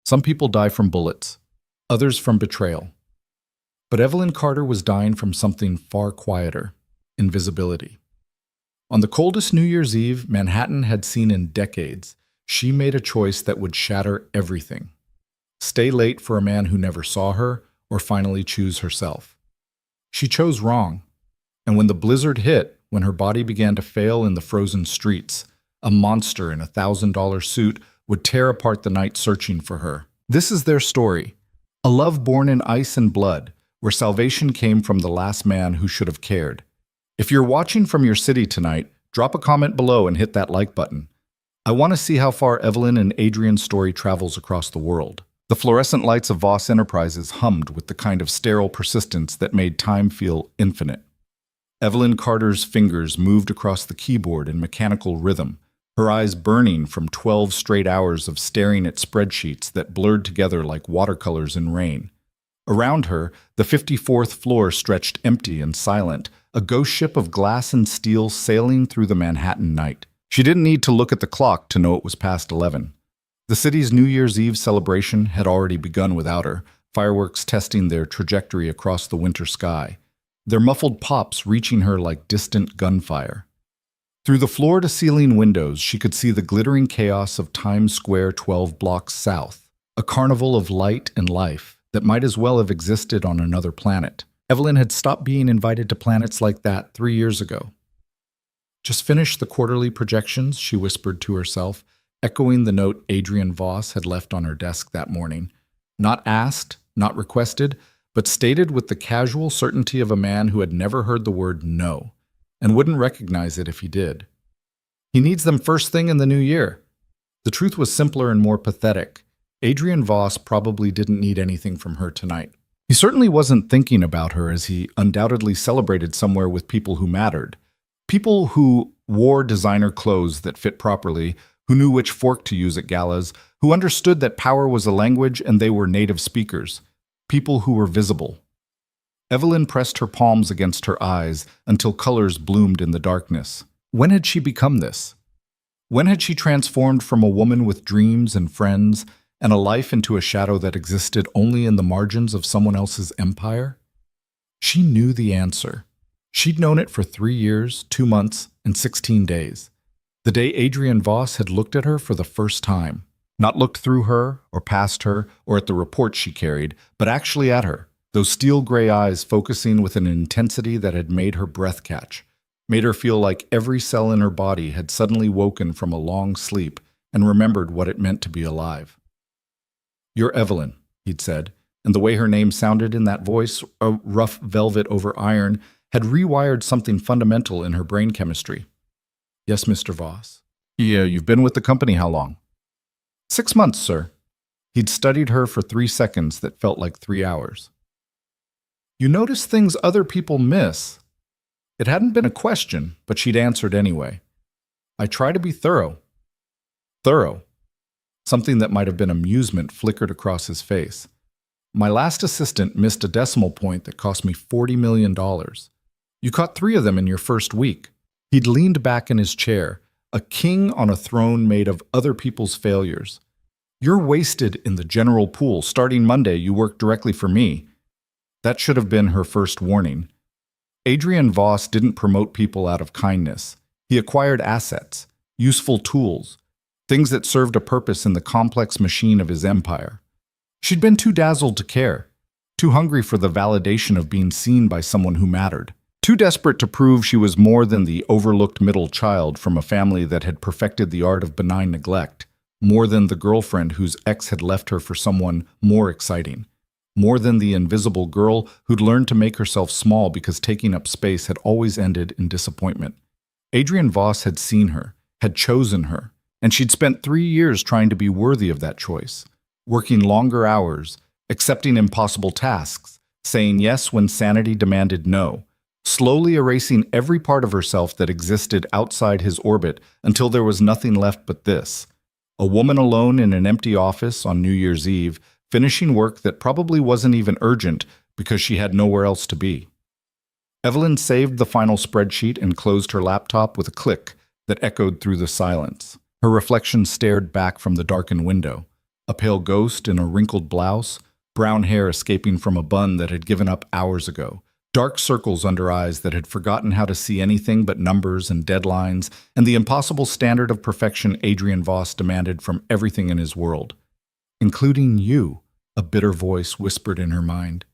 Some people die from bullets, others from betrayal. But Evelyn Carter was dying from something far quieter: invisibility. On the coldest New Year's Eve Manhattan had seen in decades, she made a choice that would shatter everything. Stay late for a man who never saw her, or finally choose herself. She chose wrong. And when the blizzard hit, when her body began to fail in the frozen streets, a monster in a $1,000 suit would tear apart the night searching for her. This is their story. A love born in ice and blood, where salvation came from the last man who should have cared. If you're watching from your city tonight, drop a comment below and hit that like button. I want to see how far Evelyn and Adrian's story travels across the world. The fluorescent lights of Voss Enterprises hummed with the kind of sterile persistence that made time feel infinite. Evelyn Carter's fingers moved across the keyboard in mechanical rhythm, her eyes burning from 12 straight hours of staring at spreadsheets that blurred together like watercolors in rain. Around her, the 54th floor stretched empty and silent, a ghost ship of glass and steel sailing through the Manhattan night. She didn't need to look at the clock to know it was past 11. The city's New Year's Eve celebration had already begun without her, fireworks testing their trajectory across the winter sky, their muffled pops reaching her like distant gunfire. Through the floor-to-ceiling windows, she could see the glittering chaos of Times Square 12 blocks south, a carnival of light and life that might as well have existed on another planet. Evelyn had stopped being invited to planets like that 3 years ago. Just finished the quarterly projections, she whispered to herself, echoing the note Adrian Voss had left on her desk that morning. Not asked, not requested, but stated with the casual certainty of a man who had never heard the word no, and wouldn't recognize it if he did. He needs them first thing in the new year. The truth was simpler and more pathetic. Adrian Voss probably didn't need anything from her tonight. He certainly wasn't thinking about her as he undoubtedly celebrated somewhere with people who mattered. People who wore designer clothes that fit properly, who knew which fork to use at galas, who understood that power was a language and they were native speakers. People who were visible. Evelyn pressed her palms against her eyes until colors bloomed in the darkness. When had she become this? When had she transformed from a woman with dreams and friends and a life into a shadow that existed only in the margins of someone else's empire? She knew the answer. She'd known it for 3 years, 2 months, and 16 days. The day Adrian Voss had looked at her for the first time. Not looked through her, or past her, or at the report she carried, but actually at her. Those steel gray eyes focusing with an intensity that had made her breath catch, made her feel like every cell in her body had suddenly woken from a long sleep and remembered what it meant to be alive. "You're Evelyn," he'd said, and the way her name sounded in that voice, a rough velvet over iron, had rewired something fundamental in her brain chemistry. "Yes, Mr. Voss." "Yeah, you've been with the company how long?" 6 months, sir." He'd studied her for 3 seconds that felt like 3 hours. "You notice things other people miss." It hadn't been a question, but she'd answered anyway. "I try to be thorough." Thorough. Something that might have been amusement flickered across his face. "My last assistant missed a decimal point that cost me $40 million. You caught 3 of them in your first week." He'd leaned back in his chair, a king on a throne made of other people's failures. "You're wasted in the general pool. Starting Monday, you work directly for me." That should have been her first warning. Adrian Voss didn't promote people out of kindness. He acquired assets, useful tools, things that served a purpose in the complex machine of his empire. She'd been too dazzled to care, too hungry for the validation of being seen by someone who mattered. Too desperate to prove she was more than the overlooked middle child from a family that had perfected the art of benign neglect, more than the girlfriend whose ex had left her for someone more exciting, more than the invisible girl who'd learned to make herself small because taking up space had always ended in disappointment. Adrian Voss had seen her, had chosen her, and she'd spent 3 years trying to be worthy of that choice, working longer hours, accepting impossible tasks, saying yes when sanity demanded no, slowly erasing every part of herself that existed outside his orbit until there was nothing left but this. A woman alone in an empty office on New Year's Eve, finishing work that probably wasn't even urgent because she had nowhere else to be. Evelyn saved the final spreadsheet and closed her laptop with a click that echoed through the silence. Her reflection stared back from the darkened window. a pale ghost in a wrinkled blouse, brown hair escaping from a bun that had given up hours ago, dark circles under eyes that had forgotten how to see anything but numbers and deadlines, and the impossible standard of perfection Adrian Voss demanded from everything in his world. Including you, a bitter voice whispered in her mind.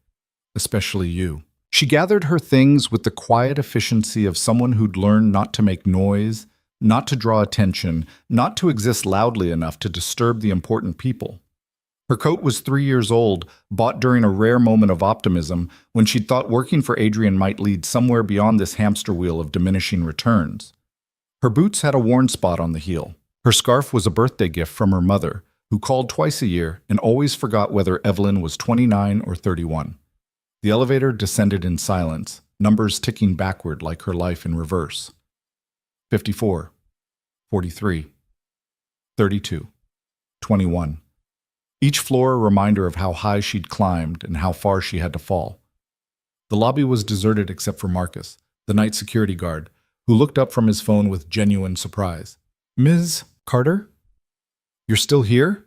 Especially you. She gathered her things with the quiet efficiency of someone who'd learned not to make noise, not to draw attention, not to exist loudly enough to disturb the important people. Her coat was 3 years old, bought during a rare moment of optimism when she'd thought working for Adrian might lead somewhere beyond this hamster wheel of diminishing returns. Her boots had a worn spot on the heel. Her scarf was a birthday gift from her mother, who called twice a year and always forgot whether Evelyn was 29 or 31. The elevator descended in silence, numbers ticking backward like her life in reverse. 54, 43, 32, 21. Each floor a reminder of how high she'd climbed and how far she had to fall. The lobby was deserted except for Marcus, the night security guard, who looked up from his phone with genuine surprise. "Ms. Carter? You're still here?"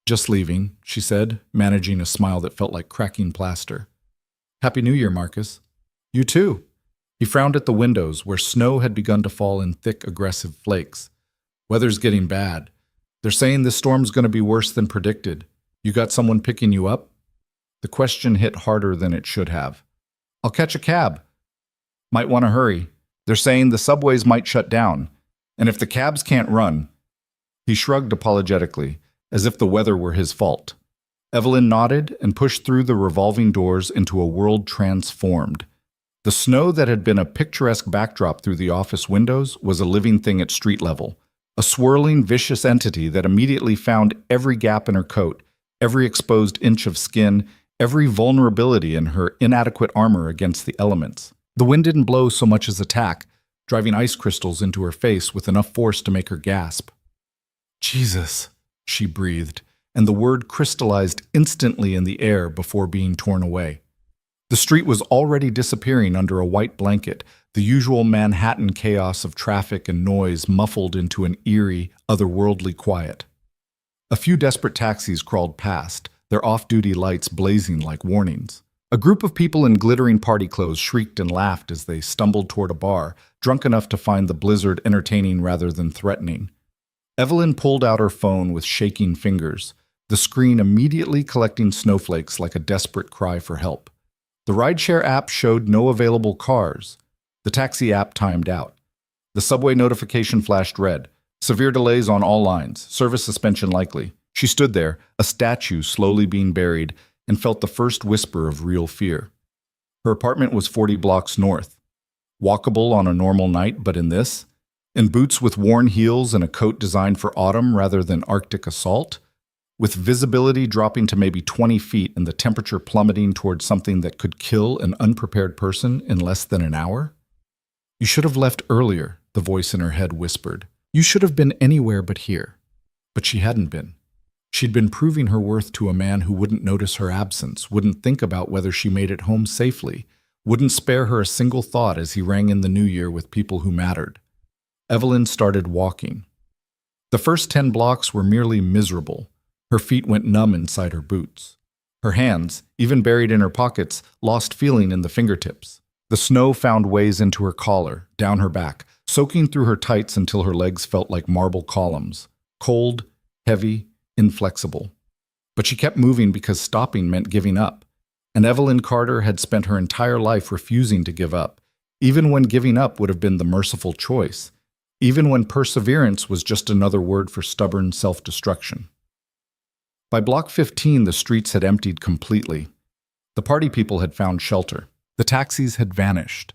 "Just leaving," she said, managing a smile that felt like cracking plaster. "Happy New Year, Marcus." "You too." He frowned at the windows where snow had begun to fall in thick, aggressive flakes. "Weather's getting bad. They're saying this storm's going to be worse than predicted. You got someone picking you up?" The question hit harder than it should have. "I'll catch a cab." "Might want to hurry. They're saying the subways might shut down. And if the cabs can't run..." He shrugged apologetically, as if the weather were his fault. Evelyn nodded and pushed through the revolving doors into a world transformed. The snow that had been a picturesque backdrop through the office windows was a living thing at street level, a swirling, vicious entity that immediately found every gap in her coat, every exposed inch of skin, every vulnerability in her inadequate armor against the elements. The wind didn't blow so much as attack, driving ice crystals into her face with enough force to make her gasp. "Jesus," she breathed, and the word crystallized instantly in the air before being torn away. The street was already disappearing under a white blanket, the usual Manhattan chaos of traffic and noise muffled into an eerie, otherworldly quiet. A few desperate taxis crawled past, their off-duty lights blazing like warnings. A group of people in glittering party clothes shrieked and laughed as they stumbled toward a bar, drunk enough to find the blizzard entertaining rather than threatening. Evelyn pulled out her phone with shaking fingers, the screen immediately collecting snowflakes like a desperate cry for help. The rideshare app showed no available cars. The taxi app timed out. The subway notification flashed red. Severe delays on all lines. Service suspension likely. She stood there, a statue slowly being buried, and felt the first whisper of real fear. Her apartment was 40 blocks north. Walkable on a normal night, but in this? In boots with worn heels and a coat designed for autumn rather than Arctic assault? With visibility dropping to maybe 20 feet and the temperature plummeting towards something that could kill an unprepared person in less than an hour? "You should have left earlier," the voice in her head whispered. "You should have been anywhere but here." But she hadn't been. She'd been proving her worth to a man who wouldn't notice her absence, wouldn't think about whether she made it home safely, wouldn't spare her a single thought as he rang in the new year with people who mattered. Evelyn started walking. The first 10 blocks were merely miserable. Her feet went numb inside her boots. Her hands, even buried in her pockets, lost feeling in the fingertips. The snow found ways into her collar, down her back, soaking through her tights until her legs felt like marble columns. Cold, heavy, inflexible. But she kept moving because stopping meant giving up. And Evelyn Carter had spent her entire life refusing to give up, even when giving up would have been the merciful choice, even when perseverance was just another word for stubborn self-destruction. By block 15, the streets had emptied completely. The party people had found shelter. The taxis had vanished.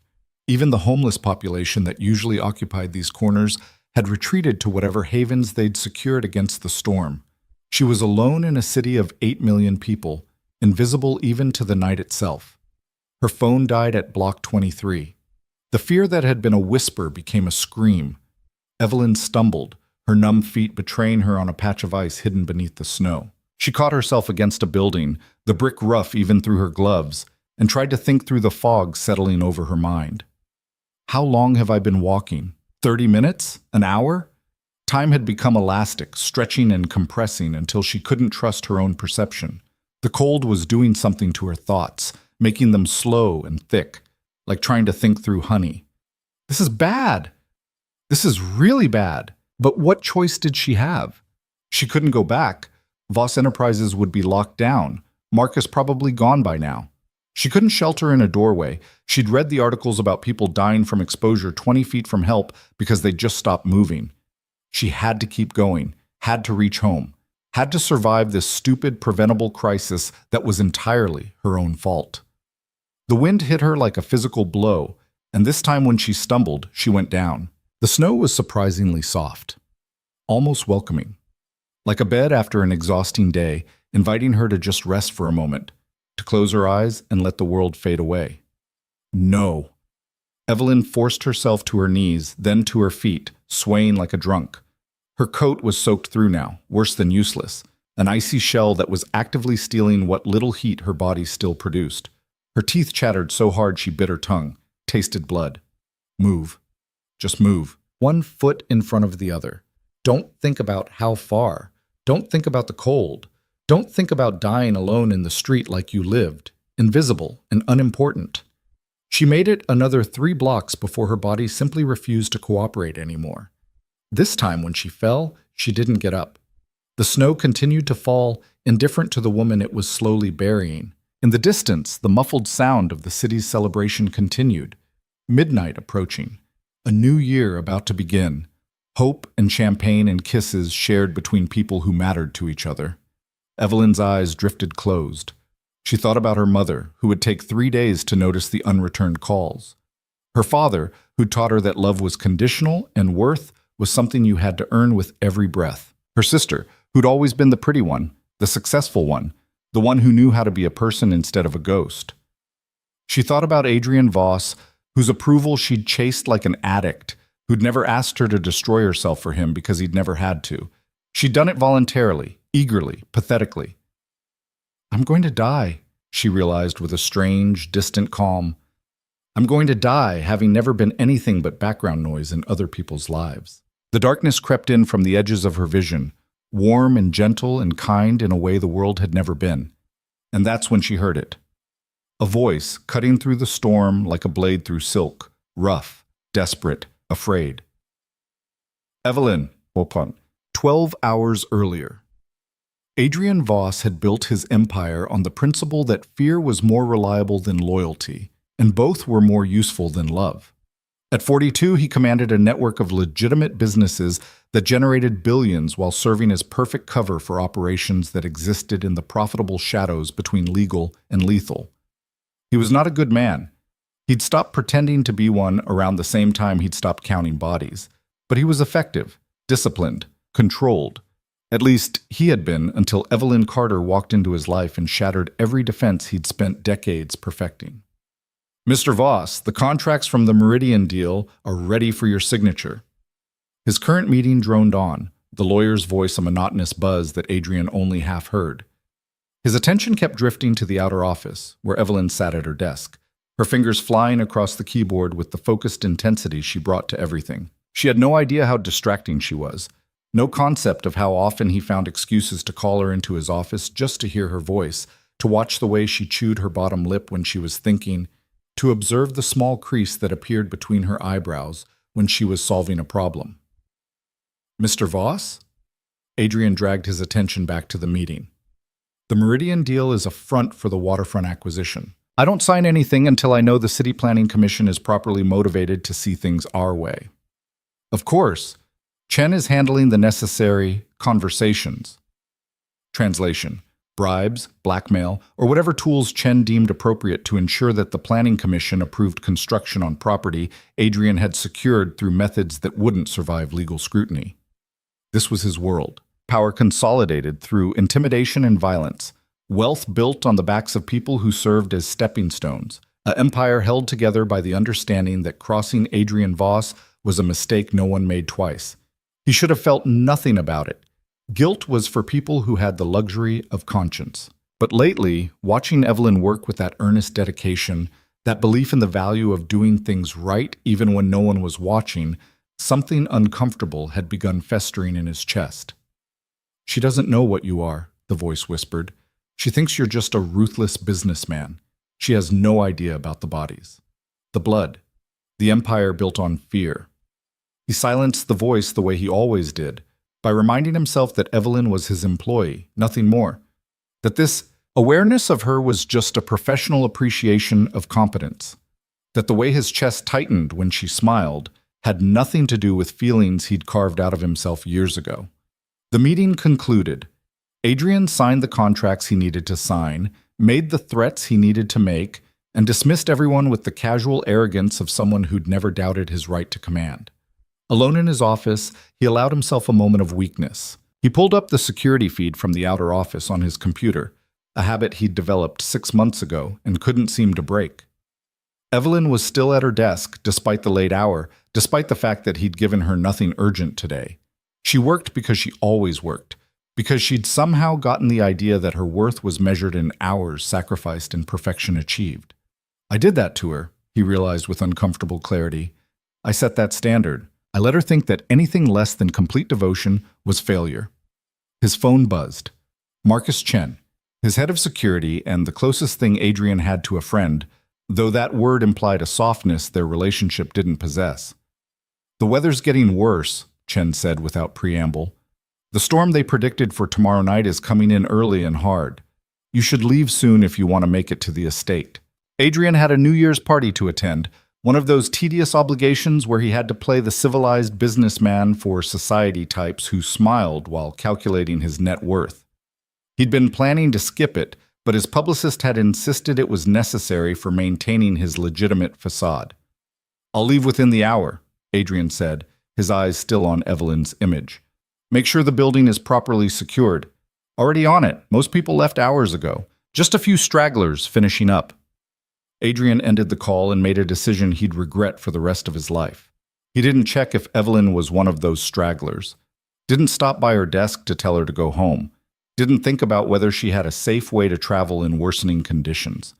Even the homeless population that usually occupied these corners had retreated to whatever havens they'd secured against the storm. She was alone in a city of 8 million people, invisible even to the night itself. Her phone died at block 23. The fear that had been a whisper became a scream. Evelyn stumbled, her numb feet betraying her on a patch of ice hidden beneath the snow. She caught herself against a building, the brick rough even through her gloves, and tried to think through the fog settling over her mind. How long have I been walking? 30 minutes? An hour? Time had become elastic, stretching and compressing until she couldn't trust her own perception. The cold was doing something to her thoughts, making them slow and thick, like trying to think through honey. This is bad. This is really bad. But what choice did she have? She couldn't go back. Voss Enterprises would be locked down. Marcus probably gone by now. She couldn't shelter in a doorway. She'd read the articles about people dying from exposure 20 feet from help because they just stopped moving. She had to keep going, had to reach home, had to survive this stupid, preventable crisis that was entirely her own fault. The wind hit her like a physical blow, and this time when she stumbled, she went down. The snow was surprisingly soft, almost welcoming, like a bed after an exhausting day, inviting her to just rest for a moment, to close her eyes and let the world fade away. No. Evelyn forced herself to her knees, then to her feet, swaying like a drunk. Her coat was soaked through now, worse than useless, an icy shell that was actively stealing what little heat her body still produced. Her teeth chattered so hard she bit her tongue, tasted blood. Move. Just move. One foot in front of the other. Don't think about how far. Don't think about the cold. Don't think about dying alone in the street like you lived, invisible and unimportant. She made it another 3 blocks before her body simply refused to cooperate anymore. This time when she fell, she didn't get up. The snow continued to fall, indifferent to the woman it was slowly burying. In the distance, the muffled sound of the city's celebration continued. Midnight approaching. A new year about to begin. Hope and champagne and kisses shared between people who mattered to each other. Evelyn's eyes drifted closed. She thought about her mother, who would take 3 days to notice the unreturned calls. Her father, who taught her that love was conditional and worth was something you had to earn with every breath. Her sister, who'd always been the pretty one, the successful one, the one who knew how to be a person instead of a ghost. She thought about Adrian Voss, whose approval she'd chased like an addict, who'd never asked her to destroy herself for him because he'd never had to. She'd done it voluntarily, eagerly, pathetically. I'm going to die, she realized with a strange, distant calm. I'm going to die, having never been anything but background noise in other people's lives. The darkness crept in from the edges of her vision, warm and gentle and kind in a way the world had never been. And that's when she heard it. A voice cutting through the storm like a blade through silk, rough, desperate, afraid. Evelyn, Opon, 12 hours earlier. Adrian Voss had built his empire on the principle that fear was more reliable than loyalty, and both were more useful than love. At 42, he commanded a network of legitimate businesses that generated billions while serving as perfect cover for operations that existed in the profitable shadows between legal and lethal. He was not a good man. He'd stopped pretending to be one around the same time he'd stopped counting bodies. But he was effective, disciplined, controlled. At least he had been until Evelyn Carter walked into his life and shattered every defense he'd spent decades perfecting. Mr. Voss, the contracts from the Meridian deal are ready for your signature. His current meeting droned on, the lawyer's voice a monotonous buzz that Adrian only half heard. His attention kept drifting to the outer office, where Evelyn sat at her desk, her fingers flying across the keyboard with the focused intensity she brought to everything. She had no idea how distracting she was, no concept of how often he found excuses to call her into his office just to hear her voice, to watch the way she chewed her bottom lip when she was thinking, to observe the small crease that appeared between her eyebrows when she was solving a problem. Mr. Voss? Adrian dragged his attention back to the meeting. The Meridian deal is a front for the waterfront acquisition. I don't sign anything until I know the City Planning Commission is properly motivated to see things our way. Of course, Chen is handling the necessary conversations. Translation: bribes, blackmail, or whatever tools Chen deemed appropriate to ensure that the Planning Commission approved construction on property Adrian had secured through methods that wouldn't survive legal scrutiny. This was his world. Power consolidated through intimidation and violence. Wealth built on the backs of people who served as stepping stones. An empire held together by the understanding that crossing Adrian Voss was a mistake no one made twice. He should have felt nothing about it. Guilt was for people who had the luxury of conscience. But lately, watching Evelyn work with that earnest dedication, that belief in the value of doing things right even when no one was watching, Something uncomfortable had begun festering in his chest. "She doesn't know what you are," the voice whispered. "She thinks you're just a ruthless businessman. She has no idea about the bodies. The blood. The empire built on fear." He silenced the voice the way he always did, by reminding himself that Evelyn was his employee, nothing more. That this awareness of her was just a professional appreciation of competence. That the way his chest tightened when she smiled had nothing to do with feelings he'd carved out of himself years ago. The meeting concluded. Adrian signed the contracts he needed to sign, made the threats he needed to make, and dismissed everyone with the casual arrogance of someone who'd never doubted his right to command. Alone in his office, he allowed himself a moment of weakness. He pulled up the security feed from the outer office on his computer, a habit he'd developed 6 months ago and couldn't seem to break. Evelyn was still at her desk, despite the late hour, despite the fact that he'd given her nothing urgent today. She worked because she always worked, because she'd somehow gotten the idea that her worth was measured in hours sacrificed and perfection achieved. "I did that to her," he realized with uncomfortable clarity. "I set that standard. I let her think that anything less than complete devotion was failure." His phone buzzed. Marcus Chen, his head of security and the closest thing Adrian had to a friend, though that word implied a softness their relationship didn't possess. "The weather's getting worse," Chen said without preamble. "The storm they predicted for tomorrow night is coming in early and hard. You should leave soon if you want to make it to the estate." Adrian had a New Year's party to attend, one of those tedious obligations where he had to play the civilized businessman for society types who smiled while calculating his net worth. He'd been planning to skip it, but his publicist had insisted it was necessary for maintaining his legitimate facade. "I'll leave within the hour," Adrian said, his eyes still on Evelyn's image. "Make sure the building is properly secured." "Already on it. Most people left hours ago. Just a few stragglers finishing up." Adrian ended the call and made a decision he'd regret for the rest of his life. He didn't check if Evelyn was one of those stragglers. Didn't stop by her desk to tell her to go home. Didn't think about whether she had a safe way to travel in worsening conditions.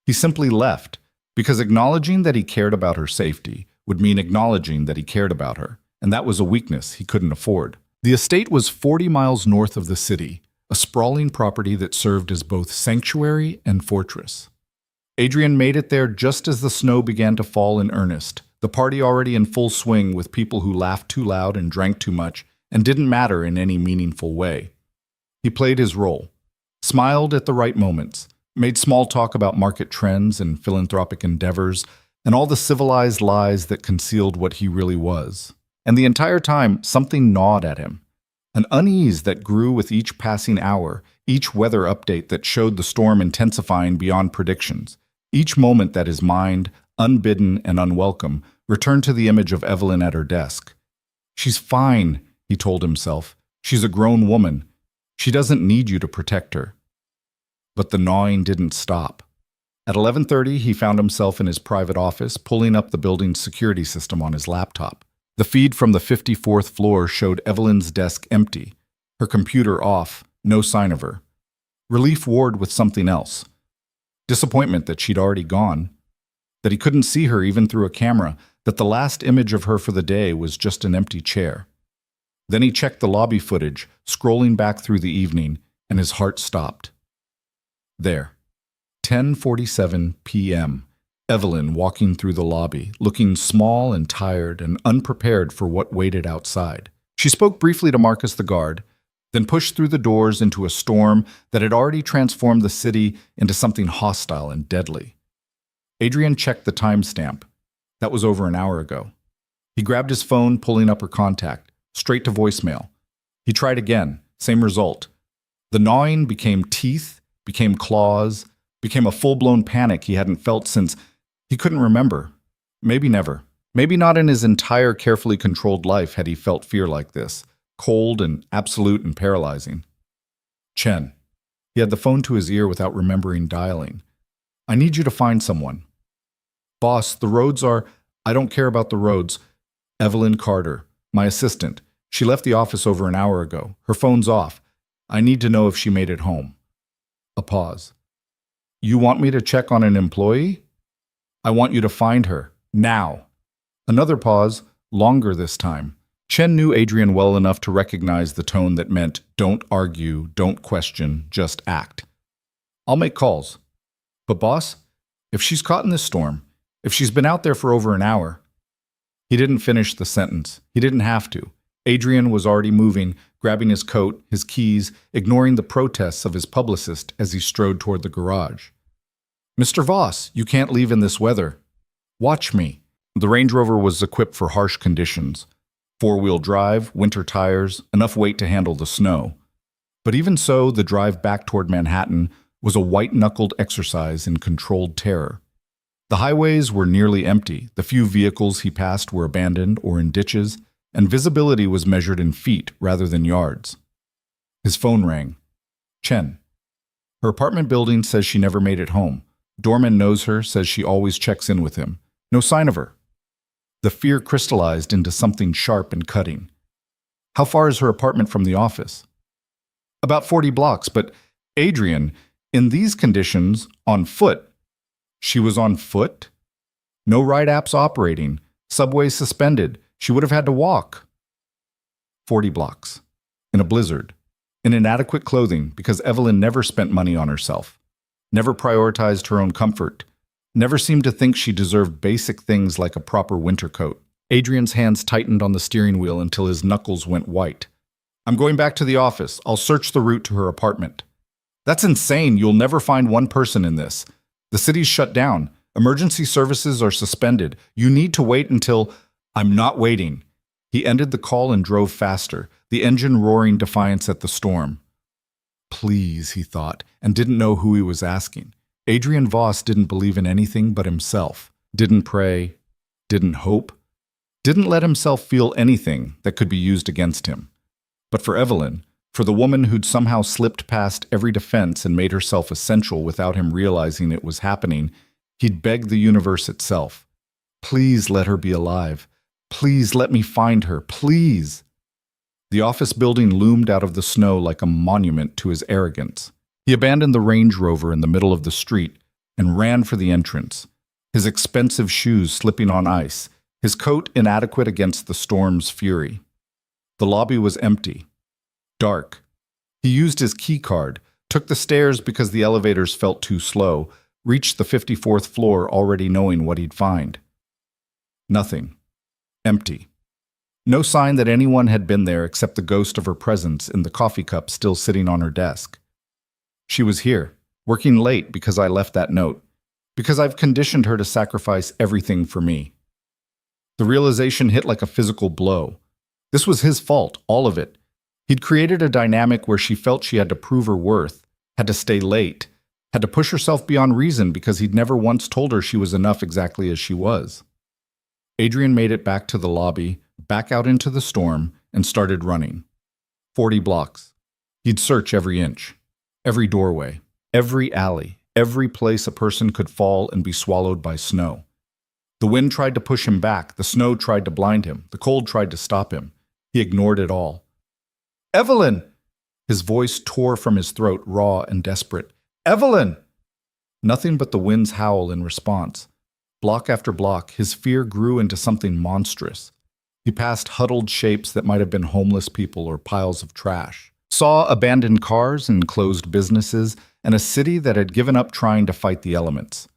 He simply left, because acknowledging that he cared about her safety would mean acknowledging that he cared about her, and that was a weakness he couldn't afford. The estate was 40 miles north of the city, a sprawling property that served as both sanctuary and fortress. Adrian made it there just as the snow began to fall in earnest, the party already in full swing with people who laughed too loud and drank too much and didn't matter in any meaningful way. He played his role, smiled at the right moments, made small talk about market trends and philanthropic endeavors, and all the civilized lies that concealed what he really was. And the entire time, something gnawed at him. An unease that grew with each passing hour, each weather update that showed the storm intensifying beyond predictions. Each moment that his mind, unbidden and unwelcome, returned to the image of Evelyn at her desk. "She's fine," he told himself. "She's a grown woman. She doesn't need you to protect her." But the gnawing didn't stop. At 11:30, he found himself in his private office, pulling up the building's security system on his laptop. The feed from the 54th floor showed Evelyn's desk empty, her computer off, no sign of her. Relief warred with something else. Disappointment that she'd already gone, that he couldn't see her even through a camera, that the last image of her for the day was just an empty chair. Then he checked the lobby footage, scrolling back through the evening, and his heart stopped. There, 10:47 p.m., Evelyn walking through the lobby, looking small and tired and unprepared for what waited outside. She spoke briefly to Marcus the guard, then pushed through the doors into a storm that had already transformed the city into something hostile and deadly. Adrian checked the timestamp. That was over an hour ago. He grabbed his phone, pulling up her contact, straight to voicemail. He tried again, same result. The gnawing became teeth, became claws, became a full-blown panic he hadn't felt since he couldn't remember. Maybe never. Maybe not in his entire carefully controlled life had he felt fear like this. Cold and absolute and paralyzing. Chen. He had the phone to his ear without remembering dialing. "I need you to find someone." "Boss, the roads are—" "I don't care about the roads." "Evelyn Carter, my assistant. She left the office over an hour ago. Her phone's off. I need to know if she made it home." A pause. "You want me to check on an employee?" "I want you to find her. Now." Another pause. longer this time. Chen knew Adrian well enough to recognize the tone that meant, don't argue, don't question, just act. I'll make calls. But boss, if she's caught in this storm, if she's been out there for over an hour. He didn't finish the sentence. He didn't have to. Adrian was already moving, grabbing his coat, his keys, ignoring the protests of his publicist as he strode toward the garage. Mr. Voss, you can't leave in this weather. Watch me. The Range Rover was equipped for harsh conditions. Four-wheel drive, winter tires, enough weight to handle the snow. But even so, the drive back toward Manhattan was a white-knuckled exercise in controlled terror. The highways were nearly empty, the few vehicles he passed were abandoned or in ditches, and visibility was measured in feet rather than yards. His phone rang. Chen. Her apartment building says she never made it home. Doorman knows her, says she always checks in with him. No sign of her. The fear crystallized into something sharp and cutting. How far is her apartment from the office? About 40 blocks, but Adrian, in these conditions, on foot. She was on foot? No ride apps operating, subways suspended. She would have had to walk. 40 blocks. In a blizzard. In inadequate clothing because Evelyn never spent money on herself. Never prioritized her own comfort. Never seemed to think she deserved basic things like a proper winter coat. Adrian's hands tightened on the steering wheel until his knuckles went white. I'm going back to the office. I'll search the route to her apartment. That's insane. You'll never find one person in this. The city's shut down. Emergency services are suspended. You need to wait until... I'm not waiting. He ended the call and drove faster, the engine roaring defiance at the storm. Please, he thought, and didn't know who he was asking. Adrian Voss didn't believe in anything but himself, didn't pray, didn't hope, didn't let himself feel anything that could be used against him. But for Evelyn, for the woman who'd somehow slipped past every defense and made herself essential without him realizing it was happening, he'd begged the universe itself. Please let her be alive. Please let me find her. Please. The office building loomed out of the snow like a monument to his arrogance. He abandoned the Range Rover in the middle of the street and ran for the entrance, his expensive shoes slipping on ice, his coat inadequate against the storm's fury. The lobby was empty. Dark. He used his key card, took the stairs because the elevators felt too slow, reached the 54th floor already knowing what he'd find. Nothing. Empty. No sign that anyone had been there except the ghost of her presence in the coffee cup still sitting on her desk. She was here, working late because I left that note, because I've conditioned her to sacrifice everything for me. The realization hit like a physical blow. This was his fault, all of it. He'd created a dynamic where she felt she had to prove her worth, had to stay late, had to push herself beyond reason because he'd never once told her she was enough exactly as she was. Adrian made it back to the lobby, back out into the storm, and started running. 40 blocks. He'd search every inch, every doorway, every alley, every place a person could fall and be swallowed by snow. The wind tried to push him back, the snow tried to blind him, the cold tried to stop him. He ignored it all. Evelyn! His voice tore from his throat, raw and desperate. Evelyn! Nothing but the wind's howl in response. Block after block, his fear grew into something monstrous. He passed huddled shapes that might have been homeless people or piles of trash. Saw abandoned cars and closed businesses, and a city that had given up trying to fight the elements.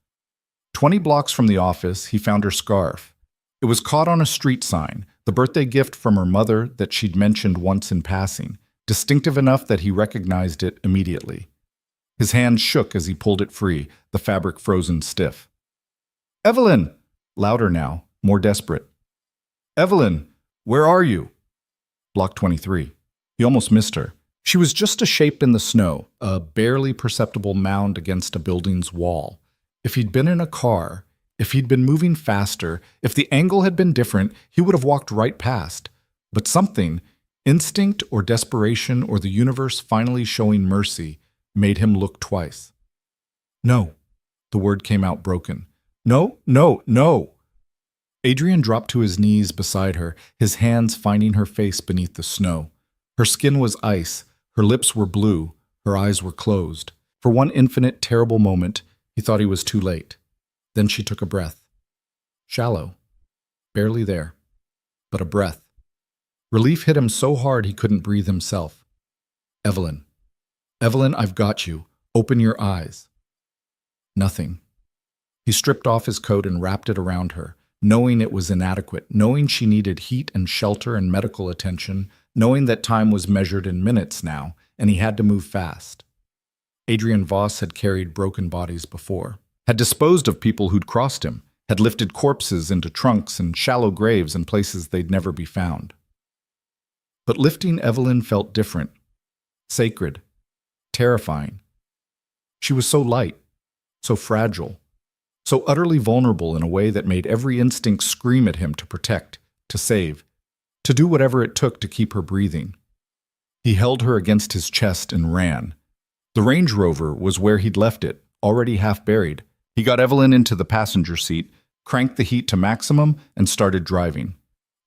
20 blocks from the office, he found her scarf. It was caught on a street sign, the birthday gift from her mother that she'd mentioned once in passing, distinctive enough that he recognized it immediately. His hand shook as he pulled it free, the fabric frozen stiff. Evelyn! Louder now, more desperate. Evelyn, where are you? Block 23. He almost missed her. She was just a shape in the snow, a barely perceptible mound against a building's wall. If he'd been in a car, if he'd been moving faster, if the angle had been different, he would have walked right past. But something, instinct or desperation or the universe finally showing mercy, made him look twice. No. The word came out broken. No, no, no. Adrian dropped to his knees beside her, his hands finding her face beneath the snow. Her skin was ice, her lips were blue, her eyes were closed. For one infinite, terrible moment, he thought he was too late. Then she took a breath. Shallow. Barely there. but a breath. Relief hit him so hard he couldn't breathe himself. Evelyn. Evelyn, I've got you. Open your eyes. Nothing. He stripped off his coat and wrapped it around her, knowing it was inadequate, knowing she needed heat and shelter and medical attention, knowing that time was measured in minutes now, and he had to move fast. Adrian Voss had carried broken bodies before, had disposed of people who'd crossed him, had lifted corpses into trunks and shallow graves in places they'd never be found. But lifting Evelyn felt different, sacred, terrifying. She was so light, so fragile, so utterly vulnerable in a way that made every instinct scream at him to protect, to save, to do whatever it took to keep her breathing. He held her against his chest and ran. The Range Rover was where he'd left it, already half buried. He got Evelyn into the passenger seat, cranked the heat to maximum, and started driving.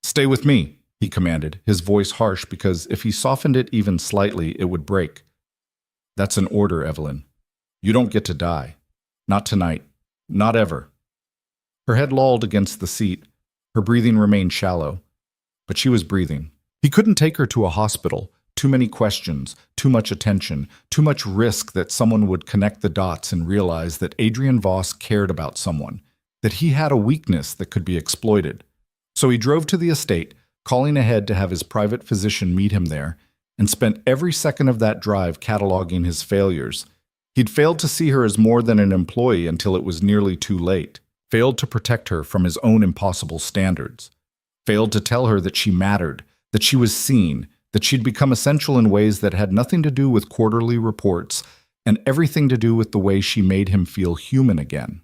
"Stay with me," he commanded, his voice harsh because if he softened it even slightly, it would break. "That's an order, Evelyn. You don't get to die. Not tonight. Not ever." Her head lolled against the seat. Her breathing remained shallow. But she was breathing. He couldn't take her to a hospital. Too many questions, too much attention, too much risk that someone would connect the dots and realize that Adrian Voss cared about someone, that he had a weakness that could be exploited. So he drove to the estate, calling ahead to have his private physician meet him there, and spent every second of that drive cataloging his failures. He'd failed to see her as more than an employee until it was nearly too late, failed to protect her from his own impossible standards, failed to tell her that she mattered, that she was seen, that she'd become essential in ways that had nothing to do with quarterly reports and everything to do with the way she made him feel human again.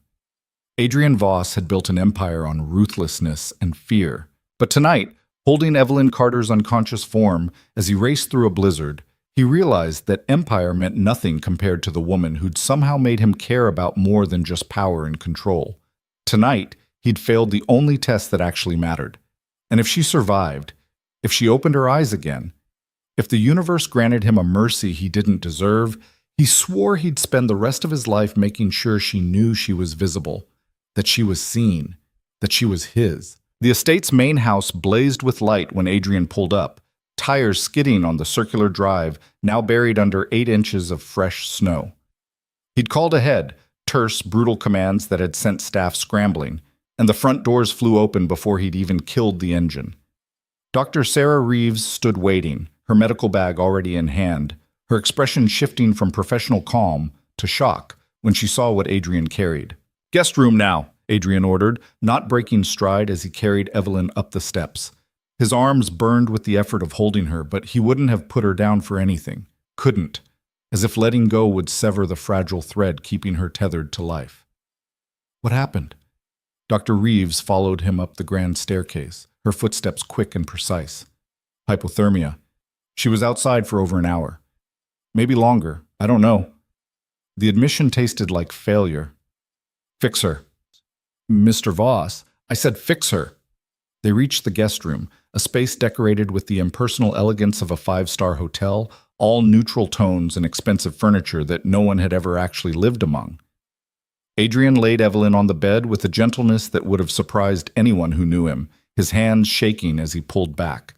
Adrian Voss had built an empire on ruthlessness and fear, but tonight, holding Evelyn Carter's unconscious form as he raced through a blizzard, he realized that empire meant nothing compared to the woman who'd somehow made him care about more than just power and control. Tonight, he'd failed the only test that actually mattered. And if she survived, if she opened her eyes again, if the universe granted him a mercy he didn't deserve, he swore he'd spend the rest of his life making sure she knew she was visible, that she was seen, that she was his. The estate's main house blazed with light when Adrian pulled up, tires skidding on the circular drive, now buried under 8 inches of fresh snow. He'd called ahead, terse, brutal commands that had sent staff scrambling, and the front doors flew open before he'd even killed the engine. Dr. Sarah Reeves stood waiting, her medical bag already in hand, her expression shifting from professional calm to shock when she saw what Adrian carried. "Guest room now," Adrian ordered, not breaking stride as he carried Evelyn up the steps. His arms burned with the effort of holding her, but he wouldn't have put her down for anything. Couldn't. As if letting go would sever the fragile thread keeping her tethered to life. "What happened?" Dr. Reeves followed him up the grand staircase, her footsteps quick and precise. "Hypothermia. She was outside for over an hour. Maybe longer. I don't know." The admission tasted like failure. "Fix her." "Mr. Voss, I said fix her." They reached the guest room, a space decorated with the impersonal elegance of a 5-star hotel, all neutral tones and expensive furniture that no one had ever actually lived among. Adrian laid Evelyn on the bed with a gentleness that would have surprised anyone who knew him, his hands shaking as he pulled back.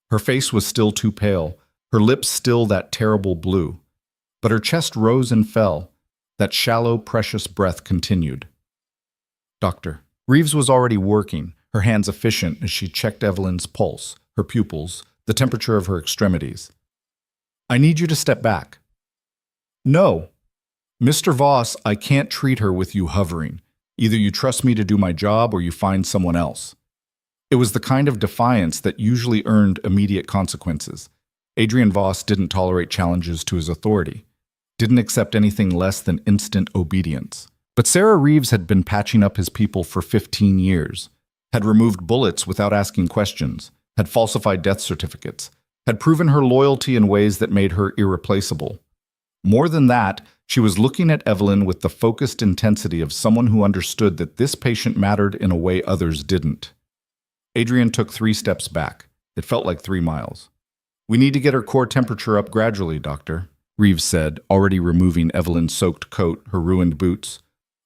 Her face was still too pale, her lips still that terrible blue. But her chest rose and fell. That shallow, precious breath continued. "Doctor." Reeves was already working, her hands efficient as she checked Evelyn's pulse, her pupils, the temperature of her extremities. "I need you to step back." "No." "Mr. Voss, I can't treat her with you hovering. Either you trust me to do my job or you find someone else." It was the kind of defiance that usually earned immediate consequences. Adrian Voss didn't tolerate challenges to his authority, didn't accept anything less than instant obedience. But Sarah Reeves had been patching up his people for 15 years, had removed bullets without asking questions, had falsified death certificates, had proven her loyalty in ways that made her irreplaceable. More than that, she was looking at Evelyn with the focused intensity of someone who understood that this patient mattered in a way others didn't. Adrian took 3 steps back. It felt like 3 miles. "We need to get her core temperature up gradually, doctor," Reeves said, already removing Evelyn's soaked coat, her ruined boots.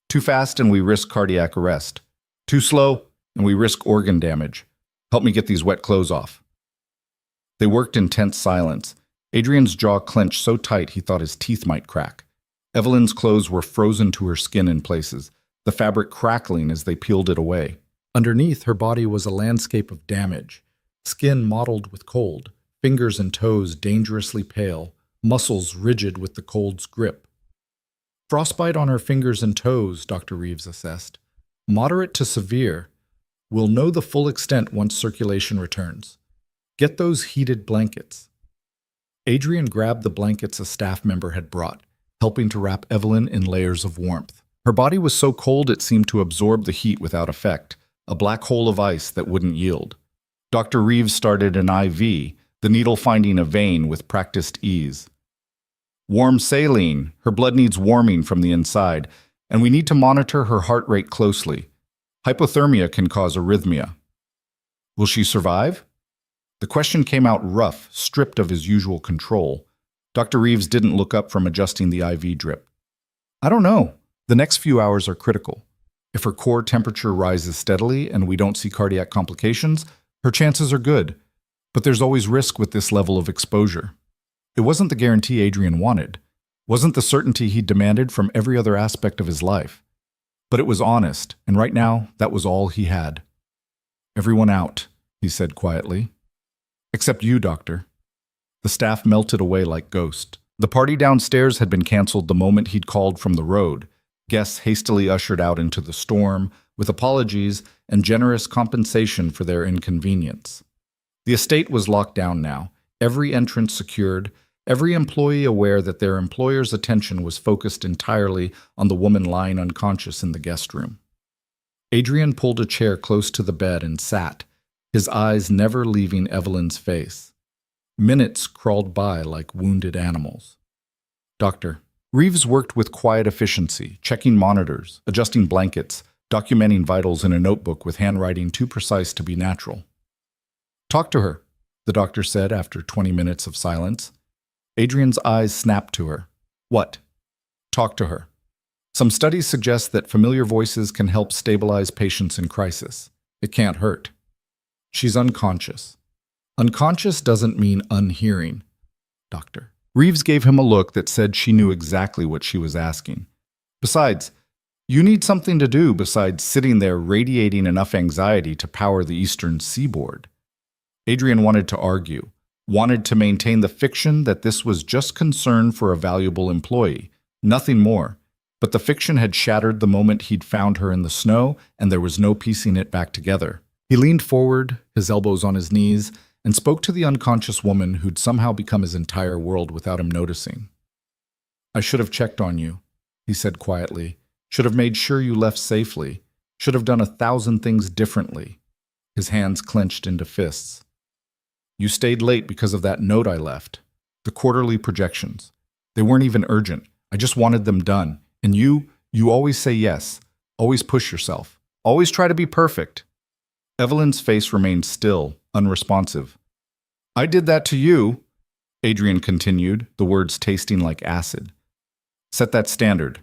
"Too fast and we risk cardiac arrest. Too slow and we risk organ damage. Help me get these wet clothes off. They worked in tense silence. Adrian's jaw clenched so tight he thought his teeth might crack. Evelyn's clothes were frozen to her skin in places, the fabric crackling as they peeled it away. Underneath, her body was a landscape of damage, skin mottled with cold, fingers and toes dangerously pale, muscles rigid with the cold's grip. Frostbite on her fingers and toes, Dr. Reeves assessed. Moderate to severe. We'll know the full extent once circulation returns. Get those heated blankets. Adrian grabbed the blankets a staff member had brought, helping to wrap Evelyn in layers of warmth. Her body was so cold it seemed to absorb the heat without effect, a black hole of ice that wouldn't yield. Dr. Reeves started an IV, the needle finding a vein with practiced ease. Warm saline, her blood needs warming from the inside, and we need to monitor her heart rate closely. Hypothermia can cause arrhythmia. Will she survive? The question came out rough, stripped of his usual control. Dr. Reeves didn't look up from adjusting the IV drip. I don't know. The next few hours are critical. If her core temperature rises steadily and we don't see cardiac complications, her chances are good. But there's always risk with this level of exposure. It wasn't the guarantee Adrian wanted. Wasn't the certainty he demanded from every other aspect of his life. But it was honest, and right now, that was all he had. Everyone out, he said quietly. Except you, Doctor. The staff melted away like ghosts. The party downstairs had been canceled the moment he'd called from the road. Guests hastily ushered out into the storm, with apologies and generous compensation for their inconvenience. The estate was locked down now, every entrance secured, every employee aware that their employer's attention was focused entirely on the woman lying unconscious in the guest room. Adrian pulled a chair close to the bed and sat, his eyes never leaving Evelyn's face. Minutes crawled by like wounded animals. Doctor. Reeves worked with quiet efficiency, checking monitors, adjusting blankets, documenting vitals in a notebook with handwriting too precise to be natural. Talk to her, the doctor said after 20 minutes of silence. Adrian's eyes snapped to her. What? Talk to her. Some studies suggest that familiar voices can help stabilize patients in crisis. It can't hurt. She's unconscious. Unconscious doesn't mean unhearing, Doctor. Reeves gave him a look that said she knew exactly what she was asking. Besides, you need something to do besides sitting there radiating enough anxiety to power the eastern seaboard. Adrian wanted to argue, wanted to maintain the fiction that this was just concern for a valuable employee, nothing more. But the fiction had shattered the moment he'd found her in the snow, and there was no piecing it back together. He leaned forward, his elbows on his knees, and spoke to the unconscious woman who'd somehow become his entire world without him noticing. I should have checked on you, he said quietly. Should have made sure you left safely. Should have done 1,000 things differently. His hands clenched into fists. You stayed late because of that note I left. The quarterly projections. They weren't even urgent. I just wanted them done. And you always say yes. Always push yourself. Always try to be perfect. Evelyn's face remained still, unresponsive. I did that to you, Adrian continued, the words tasting like acid. Set that standard.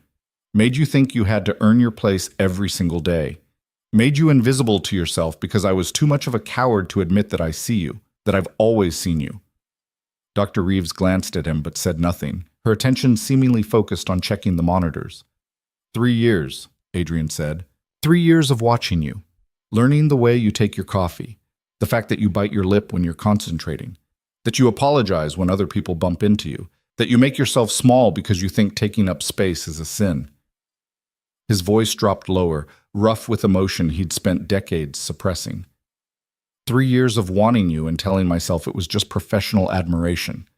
Made you think you had to earn your place every single day. Made you invisible to yourself because I was too much of a coward to admit that I see you, that I've always seen you. Dr. Reeves glanced at him but said nothing, her attention seemingly focused on checking the monitors. 3 years, Adrian said. 3 years of watching you. Learning the way you take your coffee. The fact that you bite your lip when you're concentrating. That you apologize when other people bump into you. That you make yourself small because you think taking up space is a sin. His voice dropped lower, rough with emotion he'd spent decades suppressing. 3 years of wanting you and telling myself it was just professional admiration.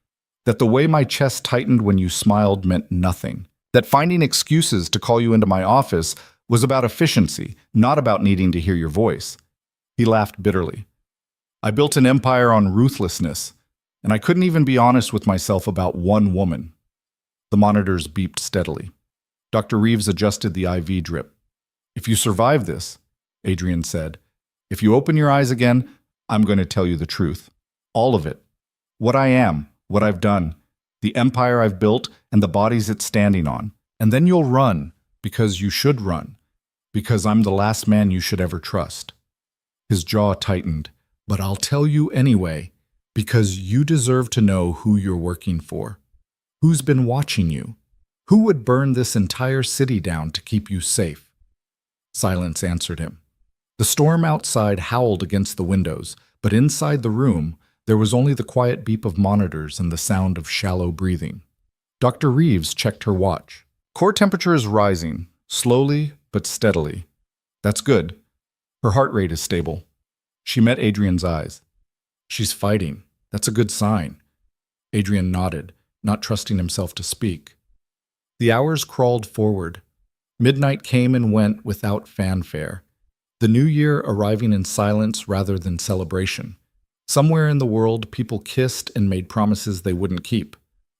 That the way my chest tightened when you smiled meant nothing. That finding excuses to call you into my office was about efficiency, not about needing to hear your voice. He laughed bitterly. I built an empire on ruthlessness, and I couldn't even be honest with myself about one woman. The monitors beeped steadily. Dr. Reeves adjusted the IV drip. If you survive this, Adrian said, if you open your eyes again, I'm going to tell you the truth. All of it. What I am, what I've done, the empire I've built, and the bodies it's standing on. And then you'll run, because you should run, because I'm the last man you should ever trust. His jaw tightened, But I'll tell you anyway, because you deserve to know who you're working for. Who's been watching you? Who would burn this entire city down to keep you safe? Silence answered him. The storm outside howled against the windows, but inside the room, there was only the quiet beep of monitors and the sound of shallow breathing. Dr. Reeves checked her watch. Core temperature is rising, slowly but steadily. That's good. Her heart rate is stable. She met Adrian's eyes. She's fighting. That's a good sign. Adrian nodded, not trusting himself to speak. The hours crawled forward. Midnight came and went without fanfare. The new year arriving in silence rather than celebration. Somewhere in the world, people kissed and made promises they wouldn't keep,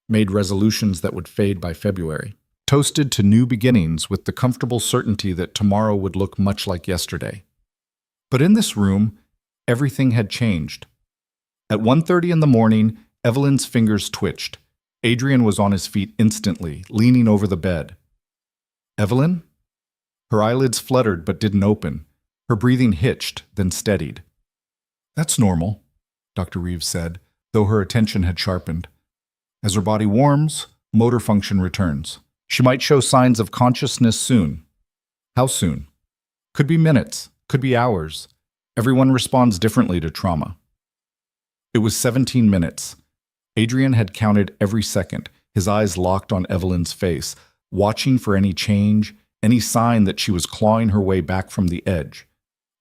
made resolutions that would fade by February, toasted to new beginnings with the comfortable certainty that tomorrow would look much like yesterday. But in this room, everything had changed. At 1:30 in the morning, Evelyn's fingers twitched. Adrian was on his feet instantly, leaning over the bed. Evelyn? Her eyelids fluttered but didn't open. Her breathing hitched, then steadied. That's normal, Dr. Reeves said, though her attention had sharpened. As her body warms, motor function returns. She might show signs of consciousness soon. How soon? Could be minutes, could be hours. Everyone responds differently to trauma. It was 17 minutes. Adrian had counted every second, his eyes locked on Evelyn's face, watching for any change, any sign that she was clawing her way back from the edge.